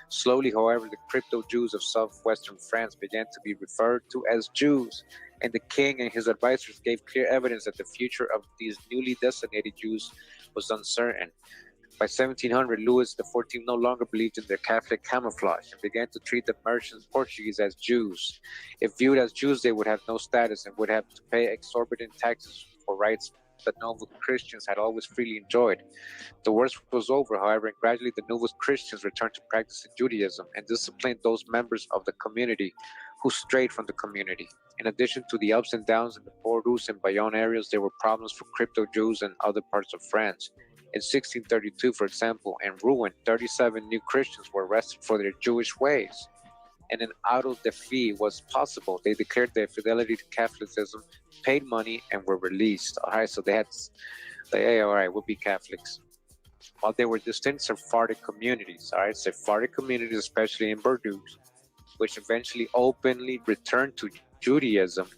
Slowly, however, the crypto-Jews of southwestern France began to be referred to as Jews, and the king and his advisors gave clear evidence that the future of these newly designated Jews was uncertain. By 1700, Louis XIV no longer believed in their Catholic camouflage and began to treat the merchant Portuguese as Jews. If viewed as Jews, they would have no status and would have to pay exorbitant taxes for rights that Novus Christians had always freely enjoyed. The worst was over, however, and gradually the Novus Christians returned to practicing Judaism and disciplined those members of the community who strayed from the community. In addition to the ups and downs in the Bordeaux and Bayonne areas, there were problems for crypto-Jews in other parts of France. In 1632, for example, in Rouen, 37 new Christians were arrested for their Jewish ways, and an auto-da-fé was possible. They declared their fidelity to Catholicism, paid money, and were released. All right, so they had, hey, all right, we'll be Catholics. While there were distinct Sephardic communities, all right, Sephardic communities, especially in Bordeaux, which eventually openly returned to Judaism.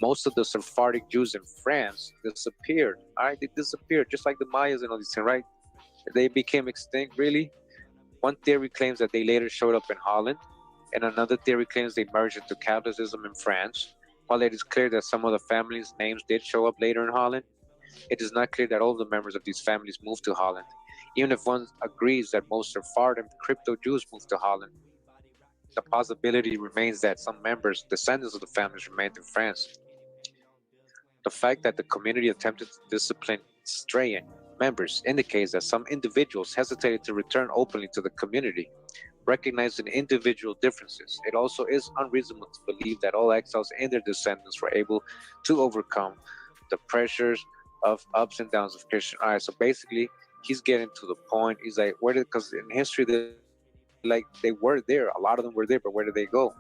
Most of the Sephardic Jews in France disappeared. All right, they disappeared, just like the Mayas and all these things, right? They became extinct, really. One theory claims that they later showed up in Holland, and another theory claims they merged into Catholicism in France. While it is clear that some of the families' names did show up later in Holland, it is not clear that all the members of these families moved to Holland. Even if one agrees that most Sephardic crypto-Jews moved to Holland, the possibility remains that some members, descendants of the families, remained in France. The fact that the community attempted to discipline straying members indicates that some individuals hesitated to return openly to the community, recognizing individual differences. It also is unreasonable to believe that all exiles and their descendants were able to overcome the pressures of ups and downs of Christian. All right, so basically, he's getting to the point. He's like, where did, because in history, they were there. A lot of them were there, but where did they go?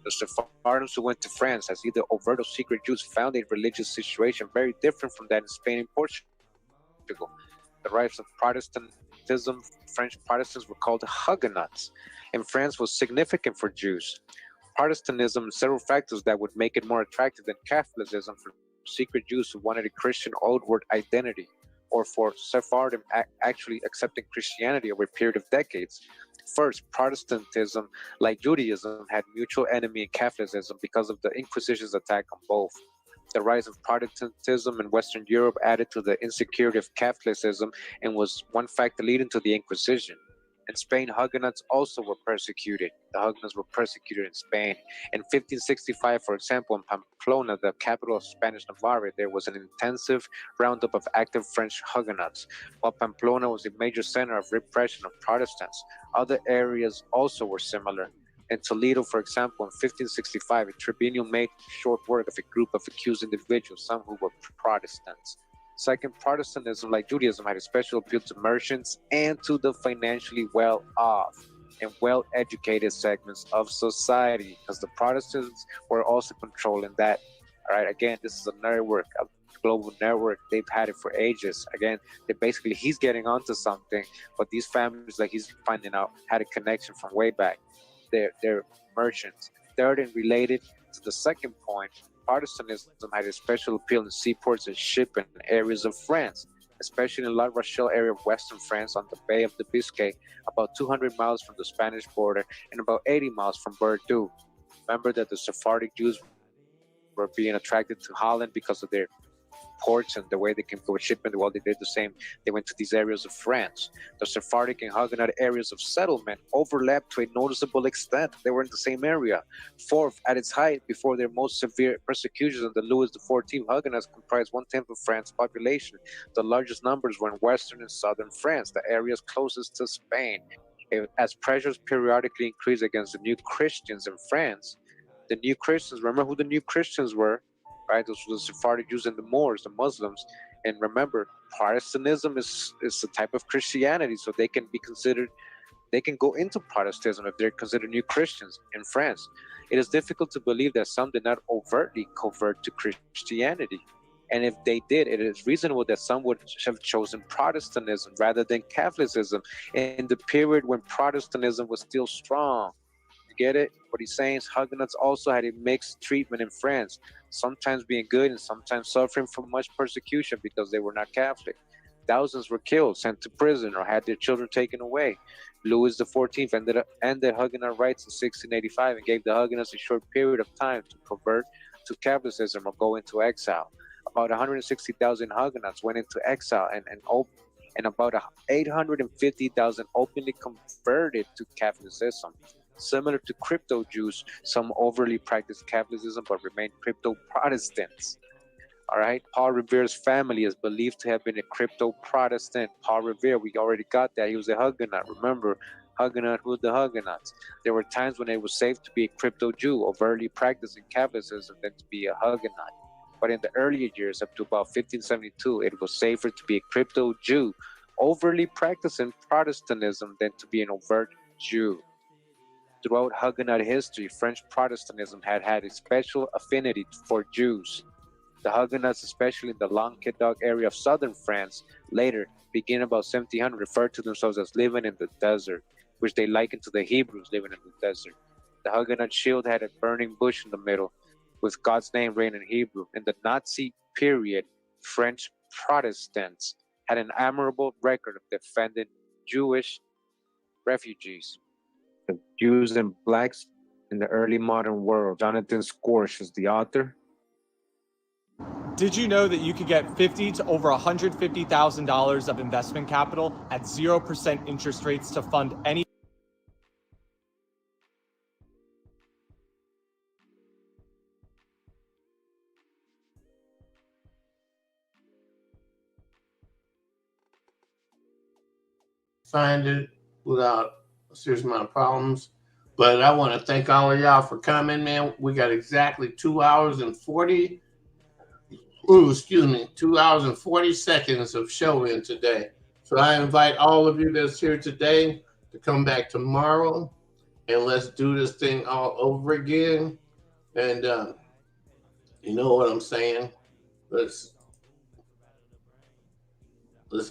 The Sephardians who went to France as either overt or secret Jews found a religious situation very different from that in Spain and Portugal. The rise of Protestantism, French Protestants were called Huguenots. In France was significant for Jews. Protestantism, several factors that would make it more attractive than Catholicism for secret Jews who wanted a Christian outward identity, or for Sephardim actually accepting Christianity over a period of decades. First, Protestantism, like Judaism, had mutual enemy in Catholicism because of the Inquisition's attack on both. The rise of Protestantism in Western Europe added to the insecurity of Catholicism and was one factor leading to the Inquisition. In Spain, Huguenots also were persecuted. The Huguenots were persecuted in Spain. In 1565, for example, in Pamplona, the capital of Spanish Navarre, there was an intensive roundup of active French Huguenots. While Pamplona was a major center of repression of Protestants, other areas also were similar. In Toledo, for example, in 1565, a tribunal made short work of a group of accused individuals, some who were Protestants. Second, Protestantism, like Judaism, had a special appeal to merchants and to the financially well-off and well-educated segments of society, because the Protestants were also controlling that. All right, again, this is a network, a global network. They've had it for ages. Again, he's getting onto something, but these families, like he's finding out, had a connection from way back. They're merchants. Third, and related to the second point, Protestantism had a special appeal in seaports and shipping areas of France, especially in La Rochelle area of western France on the Bay of the Biscay, about 200 miles from the Spanish border and about 80 miles from Bordeaux. Remember that the Sephardic Jews were being attracted to Holland because of their ports and the way they can go with shipment. Well, they did the same. They went to these areas of France. The Sephardic and Huguenot areas of settlement overlapped to a noticeable extent. They were in the same area. Fourth, at its height, before their most severe persecutions under Louis XIV, Huguenots comprised 1/10 of France's population. The largest numbers were in western and southern France, the areas closest to Spain. As pressures periodically increased against the new Christians in France, the new Christians, remember who the new Christians were? Right, those were the Sephardic Jews and the Moors, the Muslims. And remember, Protestantism is a type of Christianity, so they can be considered, they can go into Protestantism if they're considered new Christians in France. It is difficult to believe that some did not overtly convert to Christianity. And if they did, it is reasonable that some would have chosen Protestantism rather than Catholicism in the period when Protestantism was still strong. You get it? What he's saying is Huguenots also had a mixed treatment in France, sometimes being good and sometimes suffering from much persecution because they were not Catholic. Thousands were killed, sent to prison, or had their children taken away. Louis XIV ended Huguenot rights in 1685 and gave the Huguenots a short period of time to convert to Catholicism or go into exile. About 160,000 Huguenots went into exile and about 850,000 openly converted to Catholicism. Similar to crypto Jews, some overtly practiced Catholicism but remained crypto Protestants. All right, Paul Revere's family is believed to have been a crypto Protestant. Paul Revere, we already got that. He was a Huguenot. Remember, Huguenot, who the Huguenots? There were times when it was safe to be a crypto Jew, overtly practicing Catholicism, than to be a Huguenot. But in the earlier years, up to about 1572, it was safer to be a crypto Jew, overtly practicing Protestantism, than to be an overt Jew. Throughout Huguenot history, French Protestantism had a special affinity for Jews. The Huguenots, especially in the Languedoc area of southern France, later, beginning about 1700, referred to themselves as living in the desert, which they likened to the Hebrews living in the desert. The Huguenot shield had a burning bush in the middle, with God's name written in Hebrew. In the Nazi period, French Protestants had an admirable record of defending Jewish refugees, the Jews and blacks in the early modern world. Jonathan Scorch is the author. Did you know that you could get $50,000 to over $150,000 of investment capital at 0% interest rates to fund any? Find it without a serious amount of problems. But I want to thank all of y'all for coming, man. We got exactly 2 hours and 40 seconds of show in today. So I invite all of you that's here today to come back tomorrow and let's do this thing all over again. And you know what I'm saying? Let's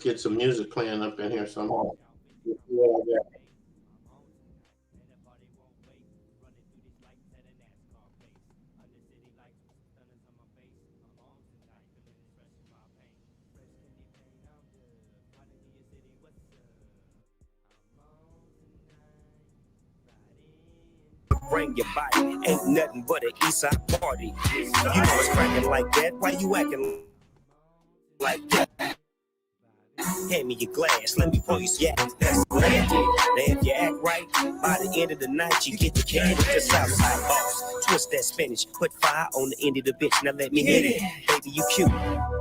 get some music playing up in here somehow. Bring your body, ain't nothing but an Eastside party. You know it's cracking like that. Why you acting like that? Hand me your glass, let me pour you some. Yeah, that's plenty. Now if you act right, by the end of the night you get the candy to Southside boss. Twist that spinach, put fire on the end of the bitch. Now let me hit it, baby. You cute,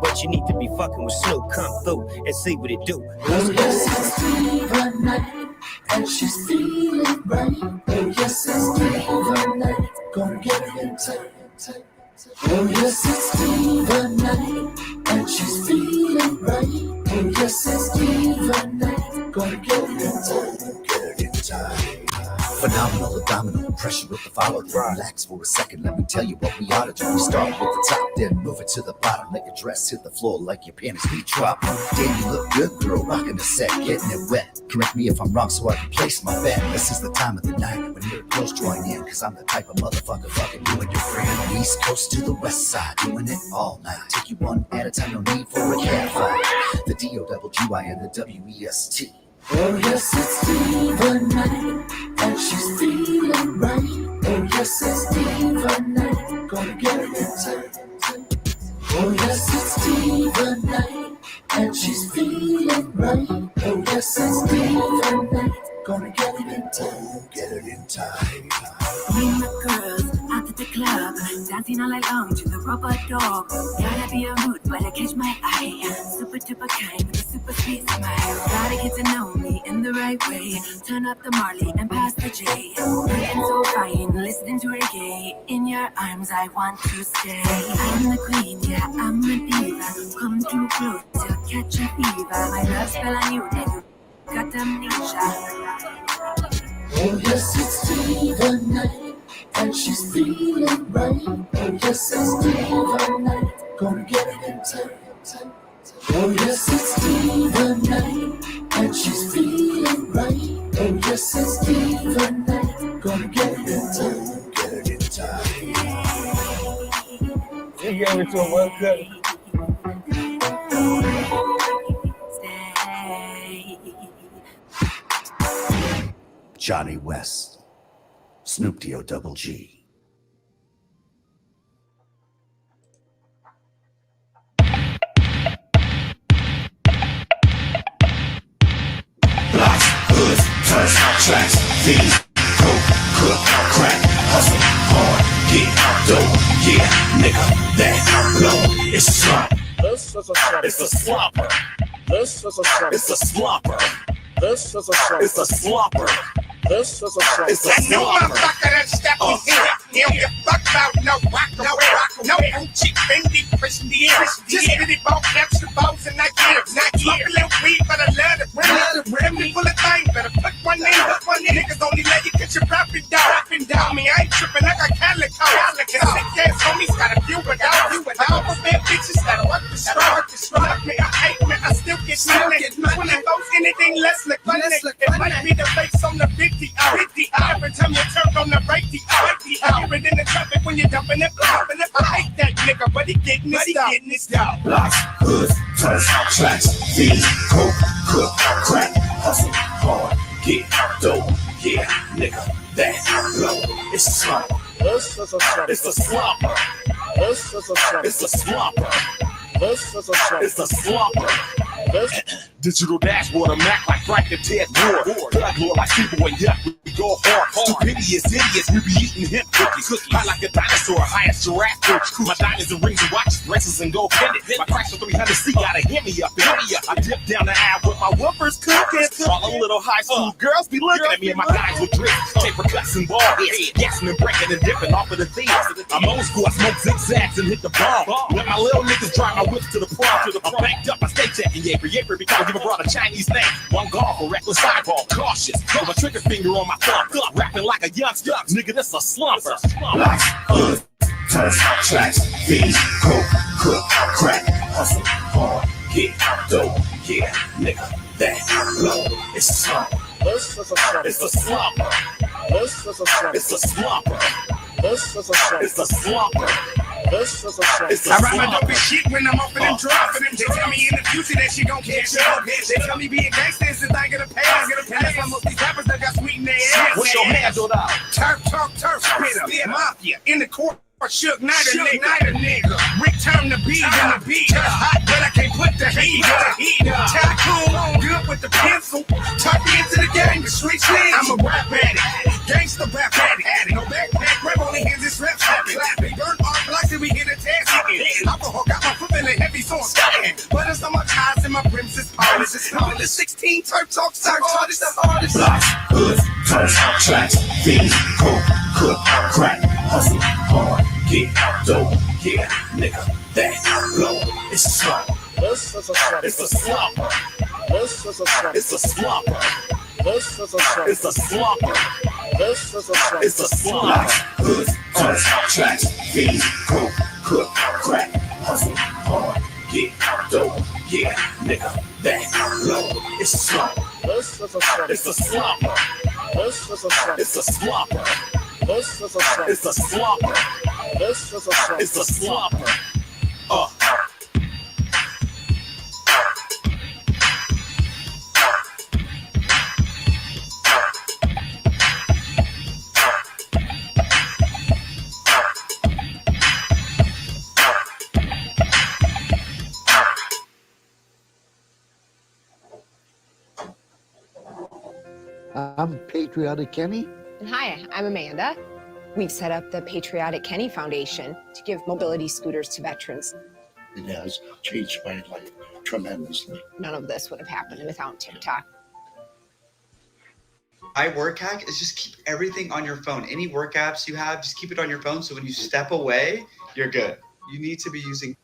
but you need to be fucking with Snoop. Come through and see what it do. Oh yes, it's Eva night, and she's feeling right. Oh yes, it's Eva night, gonna get it in tight. Oh yes, it's Eva night, and she's feeling right. Oh yes, it's Eva night, gonna get it in time. Phenomenal abdominal pressure with the follow through. Relax for a second, let me tell you what we ought to do. We start with the top, then move it to the bottom. Make a dress hit the floor like your panties be dropping. Damn, you look good, girl, rocking the set, getting it wet. Correct me if I'm wrong so I can place my bet. This is the time of the night when your girls join in, cause I'm the type of motherfucker fucking you and your friend. East coast to the west side, doing it all night. Take you one at a time, no need for a cat fight. The D-O-double-G-Y and the W-E-S-T. Oh yes, it's Eva night, and she's feeling right. Oh yes, it's Eva night, gonna get it in tight. Oh yes, it's Eva night, and she's feeling right. Oh yes, it's Eva night, gonna get it in time. Get it in time. Me and my girls out at the club, dancing all night long to the rubber dog. Gotta be a rude, but I catch my eye. Super duper kind with a super sweet smile. Gotta get to know me in the right way. Turn up the Marley and pass the J. Looking so fine, listening to reggae. In your arms, I want to stay. I'm the queen, yeah, I'm a diva. Come too close, you'll catch a fever. My love spell on you, then you got amnesia. Oh yes, it's Eva night, and she's feeling right. Oh yes, it's Eva night, gonna get it in Oh yes, it's diva night, and she's feeling right. Oh yes, it's diva night, gonna get it in time, get it in time. You gave it to him one cut. Johnny West, Snoop D-O double G. Blocks, hoods, turns, tracks, feed, coke, cook, crack, hustle, hard, get dope, yeah, nigga, that blow, it's a slump. This is a slump. It's a slumper. This is a slump. It's a slumper. This is a slump. It's a slumper. This is a slump. It's a slumper. That step is here. He don't give a fuck about no rock, no cheap bendy, Christian the air. Just bitty ball, caps the balls, and not here. Smoke a little weed, but I love it. Rim me full of things, better put one in. Niggas only let you catch your rapping down. I mean, I ain't tripping, I got calico. Sick ass homies got a few without you. Powerful bad bitches that'll work the strong. Love me, I hate me, I still get money. When I post anything less like funny, it might be the face on the 50 out. Every time you turn on the radio, I hear it in the traffic when you're dumping it. I hate that nigga, but he getting it down. Blocks, hoods, turns, tracks, feed, coke, cook, crack, hustle, hard, get dope, yeah, nigga, that blow, it's a slump. This is a slump. It's a slumper. This is a slump. It's a slumper. This is a slump. It's a slumper. Digital dashboard, I'm act like Frank and Ted Moore. Blood lore like people and yuck, we go hard. Stupidity is idiots, we be eating hemp cookies. High like a dinosaur, high as giraffe coach. My diamonds and rings and watches, bracelets and gold pendant. My Chrysler 300C gotta hit me up. I dip down the aisle with my woofers cooking. All the little high school girls be looking at me and my guys with drips. Taper cuts and ball heads. Gassing and breaking and dipping off of the thieves. I'm old school, I smoke zigzags and hit the bomb. Let my little niggas drive my whips to the prom. I'm banked up, I stay checking Yaper because you brought a Chinese name. One golf, a reckless eyeball, cautious. With a trigger finger on my thumb, rapping like a youngster. Nigga, this a slumper. Blocks, hoods, turns, tracks, feed, coke, cook, crack, hustle, hard, get dope, yeah, nigga, that blow, it's a slumper. This is a slump. It's a slumper. This is a slump. It's a slumper. This is a slump. It's a slumper. This is a slump. It's a I ride my slumper. dope as shit when I'm off in them drugs. They tell me in the future that she gon' catch up. They tell me being gangsta is a thing of the past. And that's why most these rappers that got sweet in their ass. What's your handle now? Turf, spitter, mafia, in the court. Shook night a nigga. Rick turn the beat in the beat. Hot, but I can't put the heat. Tycoon, good with the pencil. Tuck into the game, the street slang. I'm a rap addict, gangsta rap addict. No backpack, grab on the hands, it's rap slapping. Burn off blocks and we hit a test. Alcohol got my foot feeling heavy, so I'm stopping. But there's so much highs in my brims, it's polished. It's polished. The 16 turf talk, hardest, the hardest. Blocks, hoods, turns, tracks, feed, coke, cook, crack, hustle, hard, get dope, yeah, nigga, that blow, it's a slumper. This is a slump. It's a slumper. This is a slump. It's a slumper. This is a slump. It's a slumper. This is a slump. It's a slumper. Hoods, turns, tracks, feed, coke, cook, crack, hustle, hard, get dope, yeah, nigga, that blow, it's a slumper. This is a slump. It's a slumper. This is a slump. It's a slumper. This is a slump. It's a slumper. This is a slump. It's a slumper. I'm Patriotic Kenny. And hi, I'm Amanda. We've set up the Patriotic Kenny Foundation to give mobility scooters to veterans. It has changed my life tremendously. None of this would have happened without TikTok. My work hack is just keep everything on your phone. Any work apps you have, just keep it on your phone so when you step away, you're good. You need to be using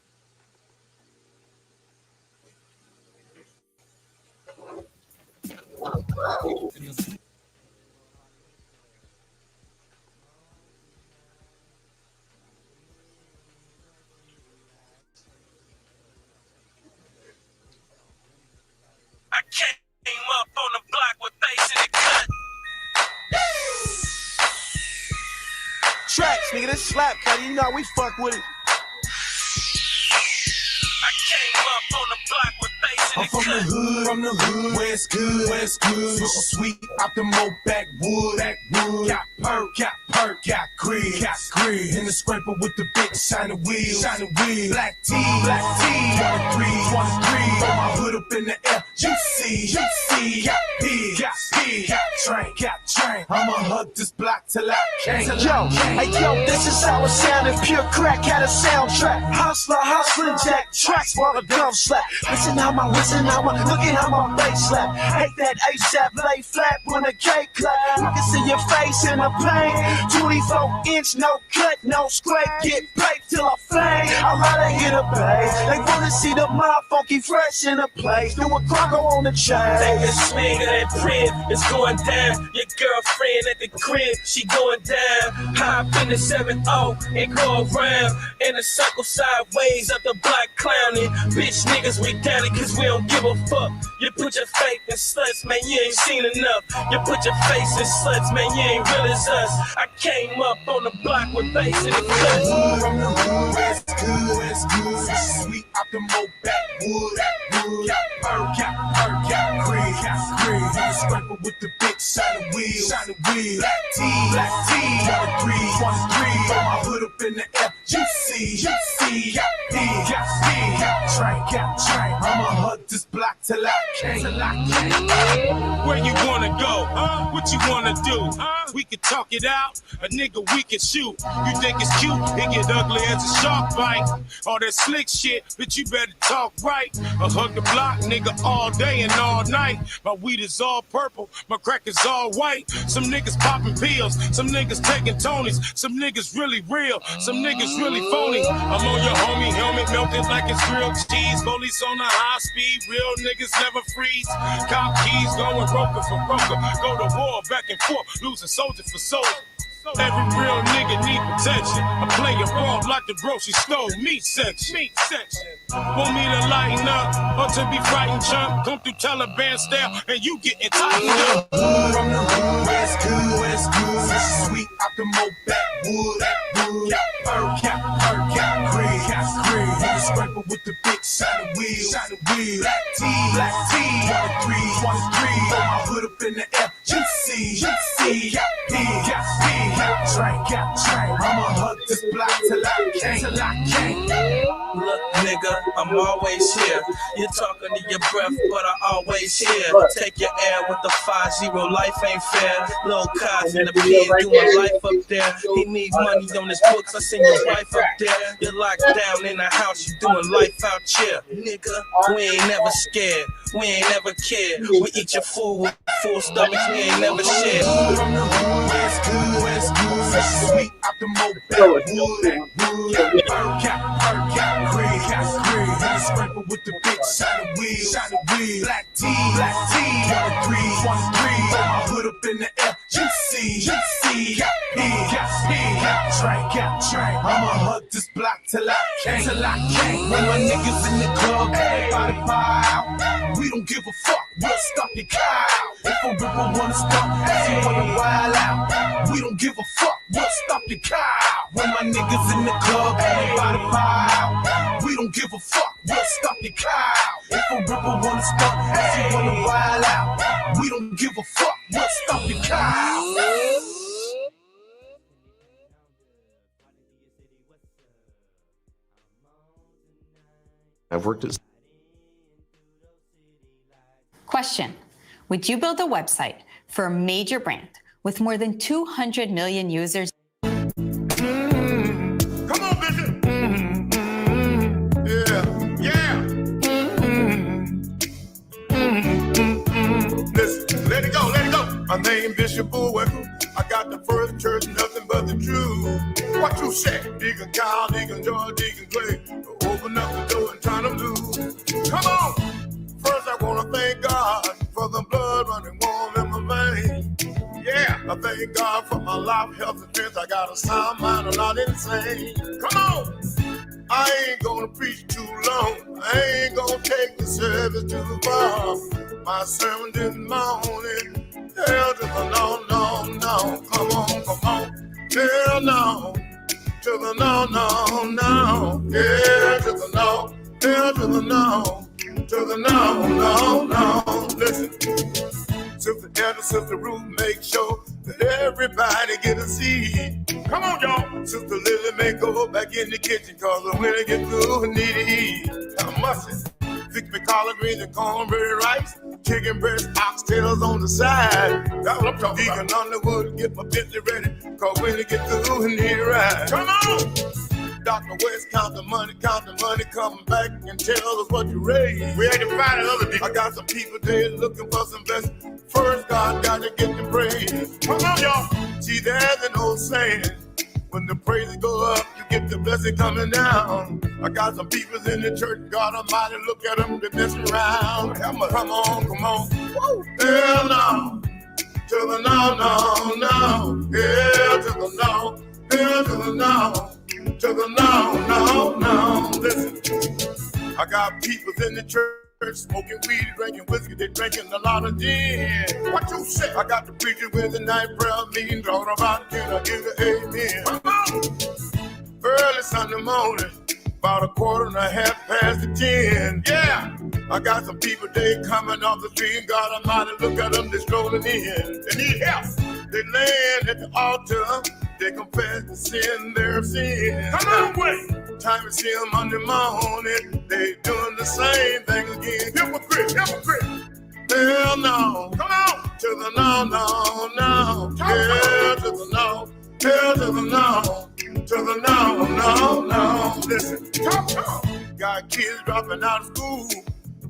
slap, cuz you know we fuck with it. I came up on the block with bass in the from the hood, where it's good, so sweet, out the mo backwood, got perk, got grid, in the scraper with the big shiny wheels, black tee, 23, throw my hood up in the air, you see, got pig, got train, I'ma hug this block till I can't. Yo, this is how it sounded, pure crack had a soundtrack, hustling jack tracks while the drum slap, listen how my, look at how my bass slap, hate that ASAP, lay flat when the cake clap, you can see your face in the pain, 24-inch, no cut, no scrape, get paid till I flame, I rather hit a bass, they wanna see the mob funky fresh in the place, do a croco on the chain. Take a swing of that print, it's going down, your girlfriend at the crib, she going down, hop in the 7-0 and go around, in a circle sideways up the block clowning, bitch niggas we down it cause we don't give a fuck, you put your faith in sluts, man you ain't seen enough, you put your face in sluts, man you ain't real as us, I came up on the block with bass in the cut. From the hood, it's good, so sweet, out the mo backwood, got grid, in the scraper with the big shiny wheels, black tee, 23, throw my hood up in the air, you see, got pig, got train, I'ma hug this block till I can't. Where you wanna go? What you wanna do? We can talk it out, a nigga we can shoot. You think it's cute? It get ugly as a shark bite. All that slick shit, but you better talk right. I hug the block, nigga, all day and all night. My weed is all purple, my crack is all white. Some niggas popping pills, some niggas taking Tonys, some niggas really real, some niggas really phony. I'm on your homie helmet, melted like it's grilled cheese. Police on a high speed, real niggas never freeze. Cop keys going broker for broker, go to war back and forth, losing soldier for soldier. Every real nigga need protection. I play a role like the grocery store meat section. Want me to lighten up or to be frightened, chump? Come through Taliban style and you getting tightened up. From the hood, where it's good, so sweet, out the mo backwood, got grid, in the scraper with the big shiny wheels, black tee, 23, throw my hood up in the air, you see, got pig, got train, I'ma hug this block till I can't. Look, nigga, I'm always here. You're talking to your breath, but I always hear. Take your air with the 5-0, life ain't fair. Lil' Kaz in the pit, doing life up there. He need money on his books, I seen your wife up there. You're locked down in the house, you doing life out here. Nigga, we ain't never scared, we ain't never cared. We eat your food with full stomachs, we ain't never shared. From the hood, where it's good, so sweet, out the mo backwood, got grid, in the scraper with the big shiny wheels, black tee, 23, throw my hood up in the air, you see, got pig, got train, I'ma hug this block till I can't. When my niggas in the club, everybody buy out, we don't give a fuck, we'll stop your cow. If a ripper wanna stop, as you wanna wild out, we don't give a fuck, we'll stop your cow. When my niggas in the club, everybody buy out, we don't give a fuck, we'll stop your cow. If a ripper wanna stop, as you wanna wild out, we don't give a fuck, we'll stop your cow. I've worked at... Question: would you build a website for a major brand with more than 200 million users? Come on, Bishop. Yeah. Listen, let it go. My name Bishop Bullwinkle. I got the first church, nothing but the truth. What you say? Deacon Kyle, Deacon George, Deacon Clay. Open up the door and turn them loose. Come on. First, I want to thank God for the blood running warm in my veins. Yeah, I thank God for my life, health, and strength. I got a sound mind, I'm not insane. Come on. I ain't gonna preach too long. I ain't gonna take the service too far. My sermon this morning, hell to the no. Come on. Hell no. to the no, no, no. Yeah, to the no, yeah, to the no, to the no, no, no. Listen, Sister Anna, Sister Ruth, make sure that everybody get a seat. Come on, y'all. Sister Lily may go back in the kitchen, cause when they get through, we need to eat. I must fix me collard greens and cornbread rice, chicken breast, oxtails on the side. That's what I'm talking about. Deacon Underwood, get my picture ready, cause when they get through, we need to ride. Come on! Dr. West, count the money, come back and tell us what you raised. We ain't to find other people. I got some people there looking for some blessings. First, God got to get the praise. Come on, y'all. See, there's an old saying, when the praises go up, you get the blessing coming down. I got some people in the church, God Almighty, look at them, they're messing around. Come on. Woo. Hell no. To the no, no, no. Yeah, to the no. Yeah, to the no. To the no, no, no. Listen, I got people in the church smoking weed, drinking whiskey, they drinking a lot of gin. What you say? I got the preacher with the night prayer meeting, talking about can I give the amen. Come on. Early Sunday morning, about 10:15. Yeah. I got some people, they coming off the street, God Almighty, look at them, they strolling in. They need help. They laying at the altar, they confess to sin, their sin. Come on, wait. Time to see them Monday morning, they doing the same thing again. Hypocrite. Hell no. Come on. To the no, no, no. Yeah, to the no. Hell to the no. To the no, no, no. Listen. Talk. Got kids dropping out of school,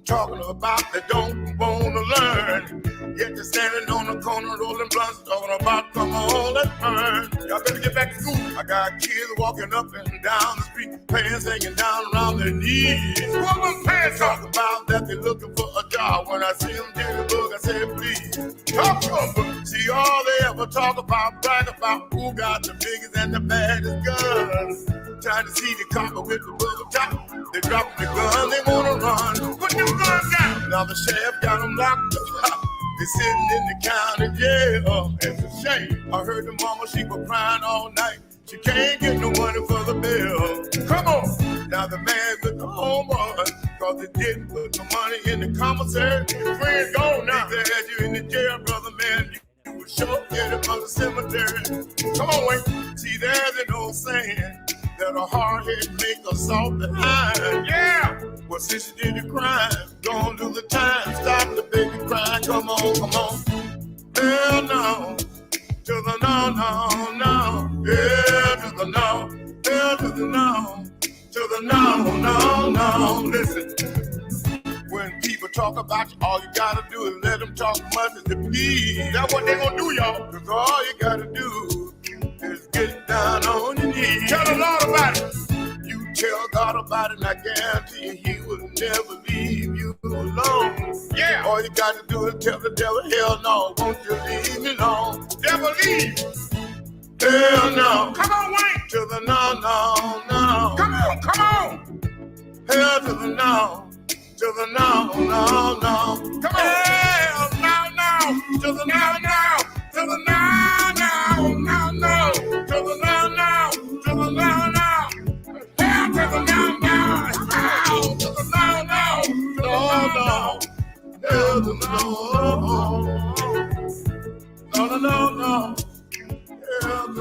talking about they don't want to learn. Yet they're standing on the corner rolling blunts, talking about come on, let's burn. Y'all better get back to school. I got kids walking up and down the street, pants hanging down around their knees. What them pants talk about that they're looking for a job. When I see them get the book, I say please. Talk to them. See all they ever talk about, brag about who got the biggest and the baddest guns. Trying to see the copper with the bubble top. They dropping the gun, they wanna run. Put them guns down. Now the sheriff got them locked up. They sitting in the county jail. It's a shame. I heard the mama, she was crying all night. She can't get no money for the bill. Come on. Now the man with the homeboy, cause they didn't put the money in the commissary. Your friend's gone now. They had you in the jail, brother, man. You were sure get it from the cemetery. Come on, wait. See, there's an old saying that a hard head make a soft behind. Yeah! Well, since you did the crime, don't do the time. Stop the baby crying. Come on. Hell no. To the no, no, no. Yeah, to the no. Hell to the no. To the no, no, no. Listen. When people talk about you, all you gotta do is let them talk much as they please. That's what they gonna do, y'all. Cause all you gotta do is get down on your knees. Tell the Lord about it. You tell God about it, and I guarantee you He will never leave you alone. Yeah. All you got to do is tell the devil, hell no, won't you leave me alone? Devil leave. Hell no. Come on, wait. To the no, no, no. Come on. Hell to the no. To the no, no, no. Come on. Hell no. To the no, no. To the no, no, no, no. To the no, no. To the no, no. Hell to the no, no. To the no, no. No. Hell to the no. No. Hell to the no.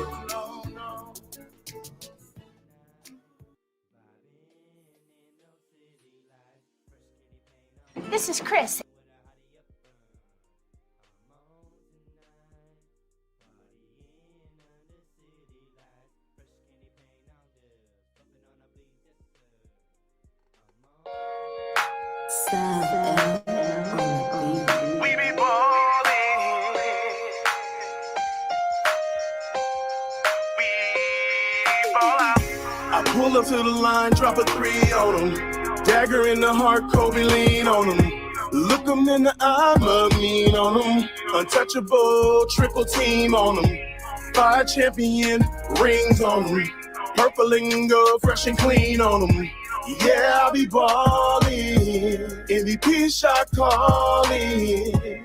This is Chris. I pull up to the line, drop a 3 on them. Dagger in the heart, Kobe lean on them. Look them in the eye, mug mean on them. Untouchable, triple team on them. 5 champion rings on them. Purple and gold, fresh and clean on them. Yeah, I'll be balling. MVP shot calling.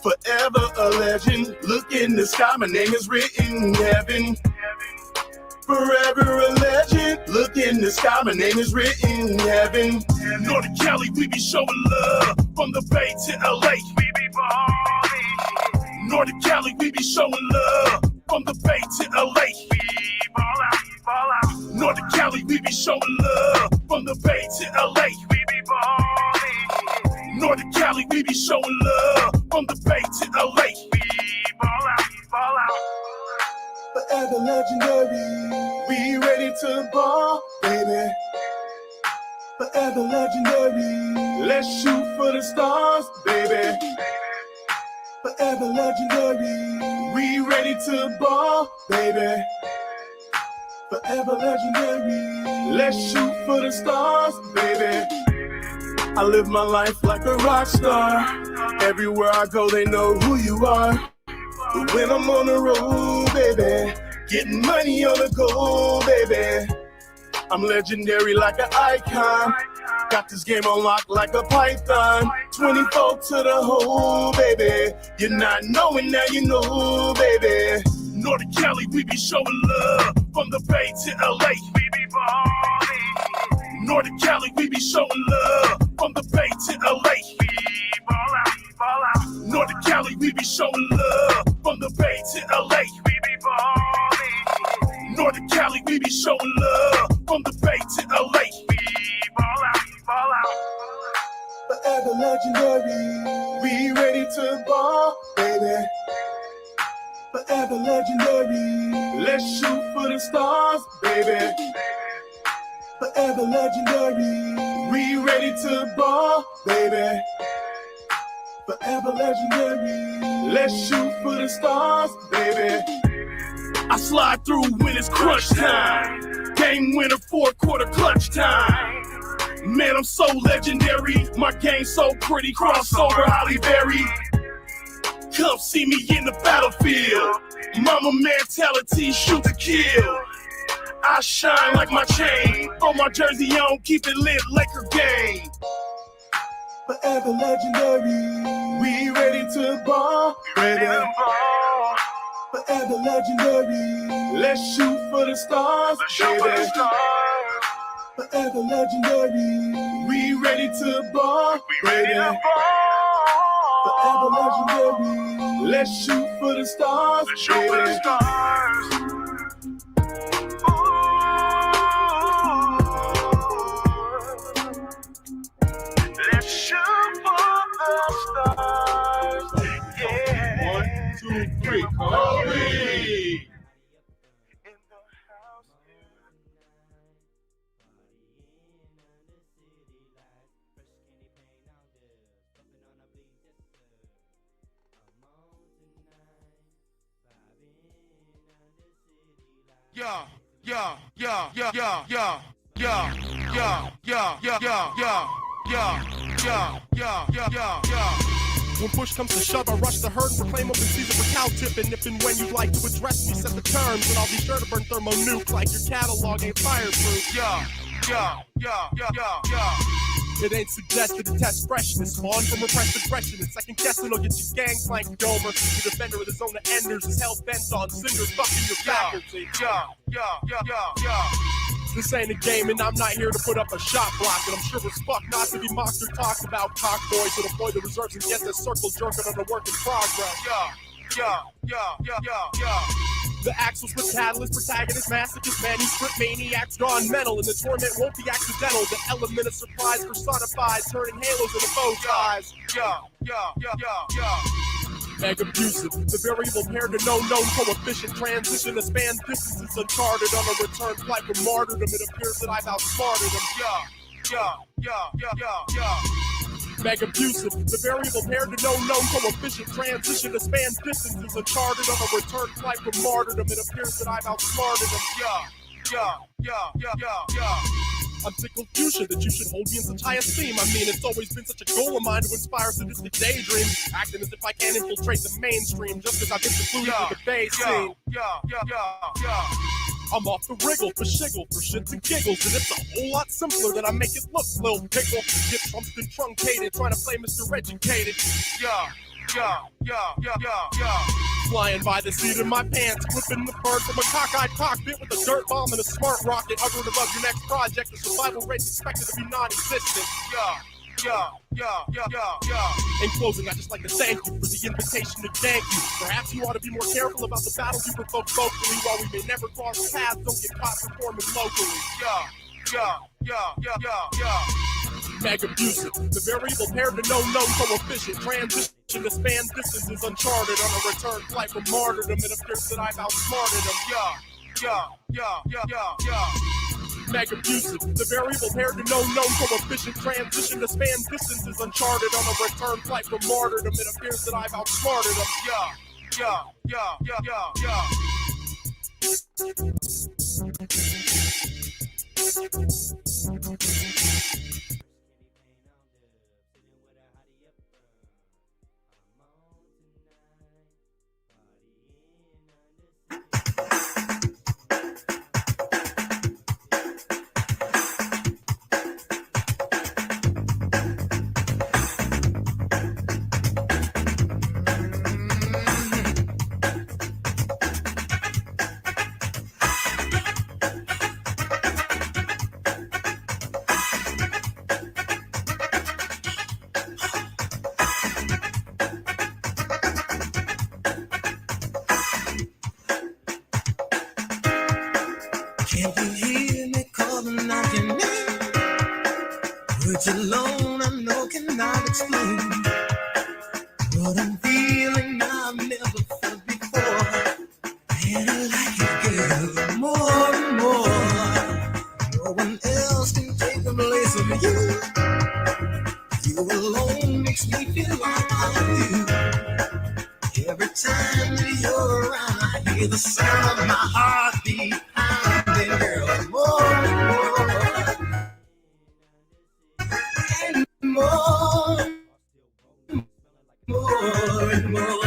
Forever a legend. Look in the sky, my name is written in heaven. Forever a legend. Look in the sky, my name is written in heaven. Northern Cali, we be showing love. From the Bay to LA, we be ballin'. Northern Cali, we be showing love. From the Bay to LA, we ball out. Northern Cali, we be showing love. From the Bay to LA, we be ballin'. Northern Cali, we be showing love. From the Bay to LA, we ball out. Forever legendary, we ready to ball, baby. Forever legendary, let's shoot for the stars, baby. Forever legendary, we ready to ball, baby. Forever legendary, let's shoot for the stars, baby. I live my life like a rock star. Everywhere I go, they know who you are. But when I'm on the road, baby, getting money on the go, baby, I'm legendary like an icon. Got this game on lock like a python. 24 to the hole, baby. You're not knowing, now you know, baby. Northern Cali, we be showing love. From the Bay to LA, we be ballin'. Northern Cali, we be showing love. From the Bay to LA, we ball out. Northern Cali, we be showing love. From the Bay to LA, we be ballin'. Northern Cali, we be showing love. From the Bay to LA, we ball out. Forever legendary, we ready to ball, baby. Forever legendary, let's shoot for the stars, baby. Forever legendary, we ready to ball, baby. Forever legendary, let's shoot for the stars, baby. I slide through when it's crunch time. Game winner, fourth quarter clutch time. Man, I'm so legendary. My game so pretty, crossover Holly Berry. Come see me in the battlefield. Mama mentality, shoot to kill. I shine like my chain. On my jersey, I don't keep it lit, Laker game. Forever legendary, we ready to ball, baby. Forever legendary, let's shoot for the stars, baby. Forever legendary, we ready to ball, baby. Forever legendary, let's shoot for the stars, baby. Let's shoot for the stars, yeah. 1, 2, 3, call me. Yeah, yeah, yeah, yeah, yeah, yeah, yeah, yeah, yeah, yeah, yeah, yeah, yeah, yeah, yeah, yeah, yeah. When push comes to shove, I rush the herd, proclaim open season for cow tipping. If and when you'd like to address me, set the terms, and I'll be sure to burn thermonuke like your catalog ain't fireproof. Yeah, yeah, yeah, yeah, yeah, yeah. It ain't suggested to test freshness, spawn from repressed aggression, and second guessing will get you gangplanked, Gomer. The defender of the zone of enders is hell bent on cinders fucking your faculty. Yeah, yeah, yeah, yeah, yeah. This ain't a game and I'm not here to put up a shot block, and I'm sure as fuck not to be mocked or talked about. Cock boys to deploy the reserves and get this circle jerking on a work in progress. Yeah, yeah, yeah, yeah, yeah, yeah. The axles with catalyst, protagonist, masochist, manuscript, maniacs, gone mental, and the torment won't be accidental. The element of surprise personified, turning halos into bow ties. Yeah, yeah, yeah, yeah, yeah. Meg abusive, the variable pair to no known coefficient, transition to span distances uncharted on a return flight from martyrdom. It appears that I've outsmarted them. Yeah, yeah, yeah, yeah, yeah, yeah. Meg abusive, the variable pair to no known coefficient, transition to span distances uncharted on a return flight from martyrdom. It appears that I've outsmarted them. Yeah, yeah, yeah, yeah, yeah, yeah. I'm tickled fuchsia that you should hold me in such high esteem. I mean, it's always been such a goal of mine to inspire sadistic daydreams, acting as if I can't infiltrate the mainstream just because I've been secluded with the Bay scene. I'm off the wriggle for shiggle, for shits and giggles, and it's a whole lot simpler than I make it look, little pickle. Get trumped and truncated, trying to play Mr. Educated. Yeah, yeah, yeah, yeah, yeah, yeah. Flying by the seat of my pants, flipping the bird from a cockeyed cockpit with a dirt bomb and a smart rocket hovering above your next project. The survival rate's expected to be non-existent. In closing, I'd just like to thank you for the invitation to thank you. Perhaps you ought to be more careful about the battles you provoke vocally. While we may never cross paths, don't get caught performing locally. Mag abusive, the variable paired to no coefficient. Transition to span distances uncharted on a return flight from martyrdom. It appears that I've outsmarted them. Mag abusive, the variable paired to no coefficient. Transition to span distances uncharted on a return flight from martyrdom. It appears that I've outsmarted them. Can you hear me calling out your name? Words alone I know cannot explain what I'm feeling I've never felt before. And I like it, girl, more and more. No one else can take the place of you. You alone makes me feel like I do. Every time that you're around, I hear the sound of my heartbeat. Girl, more and more, and more, more and more,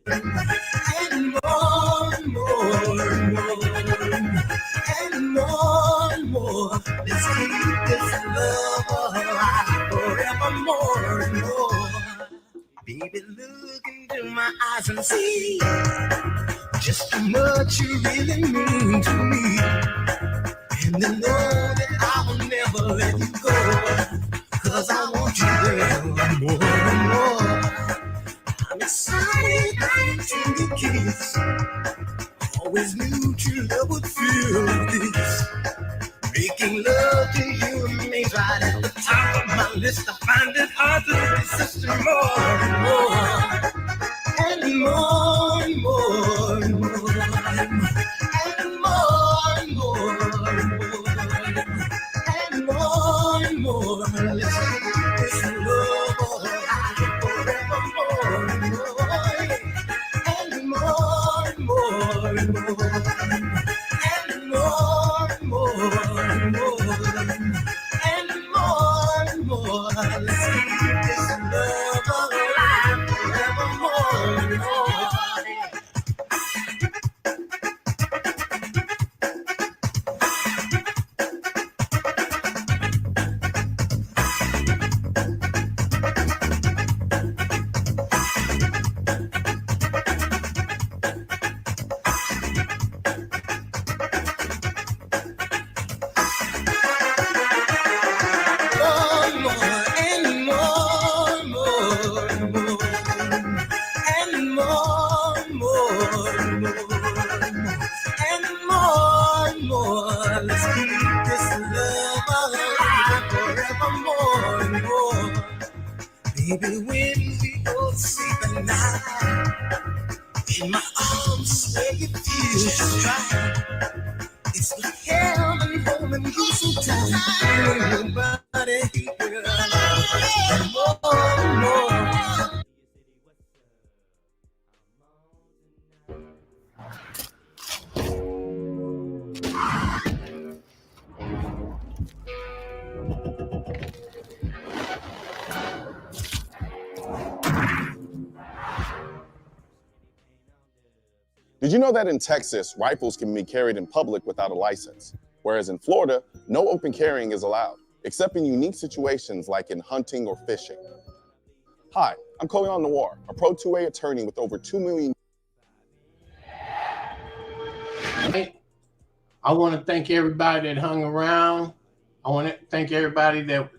and more and more, and more and more. Let's keep this love alive forevermore and more. Baby, look into my eyes and see just how much you really mean to me. And to know that I will never let you go, 'cause I want you, girl, more and more. I'm excited to the kiss. Always knew true love would feel like this. Making love to you and me right at the top of my list. I find it hard to resist more and more. And more and more and more and more and more and more and more. Let's keep this love alive forevermore and more and more and more and more and more and more and more. Let's keep this love alive forevermore and more. Baby, when we both sleep at night, in my arms where you feel just right. It's like heaven holding you so tight. Your body, girl, and more and more. Did you know that in Texas, rifles can be carried in public without a license? Whereas in Florida, no open carrying is allowed, except in unique situations like in hunting or fishing. Hi, I'm Koyon Noir, a Pro 2A attorney with over 2 million I want to thank everybody that hung around. I want to thank everybody that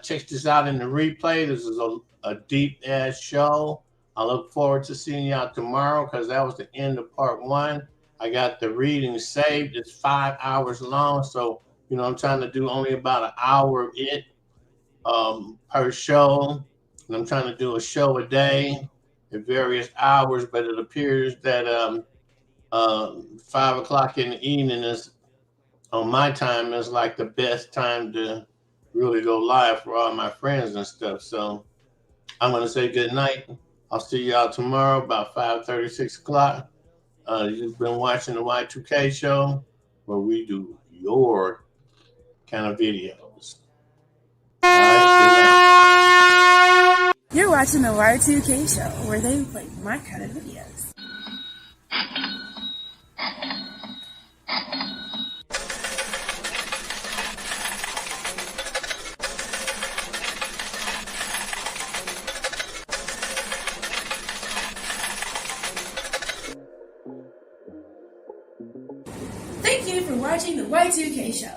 checked this out in the replay. This is a deep-ass show. I look forward to seeing y'all tomorrow because that was the end of part 1. I got the reading saved. It's 5 hours long, so I'm trying to do only about an hour of it per show. And I'm trying to do a show a day at various hours, but it appears that 5 o'clock in the evening is on my time is like the best time to really go live for all my friends and stuff. So I'm going to say good night. I'll see y'all tomorrow about 5:30, 6 o'clock. You've been watching the Y2K show where we do your kind of videos. All right, You're watching the Y2K show where they play my kind of videos. Thank you for watching the Y2K show.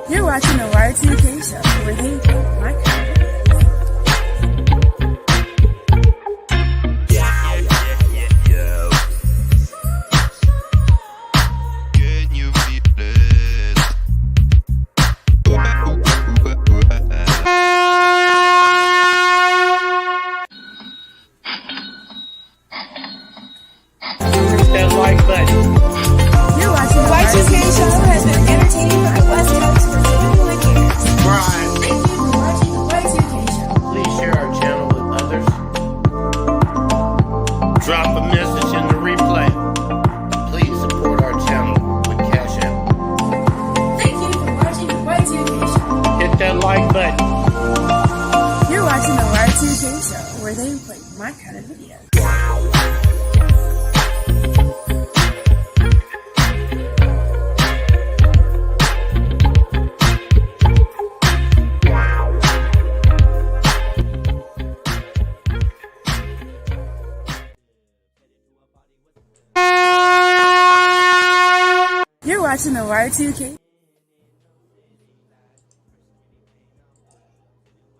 You're watching the Y2K show where they play my kind of that like button. You're watching the Y2K show has been entertaining my West Coast for 21 years. Brian, Thank you for watching the Y2K show. please share our channel with others. Drop a message in the replay. Please support our channel with Cash App. Thank you for watching the Y2K show. Hit that like button. You're watching the Y2K show where they play my kind of videos. You're watching the Y2K.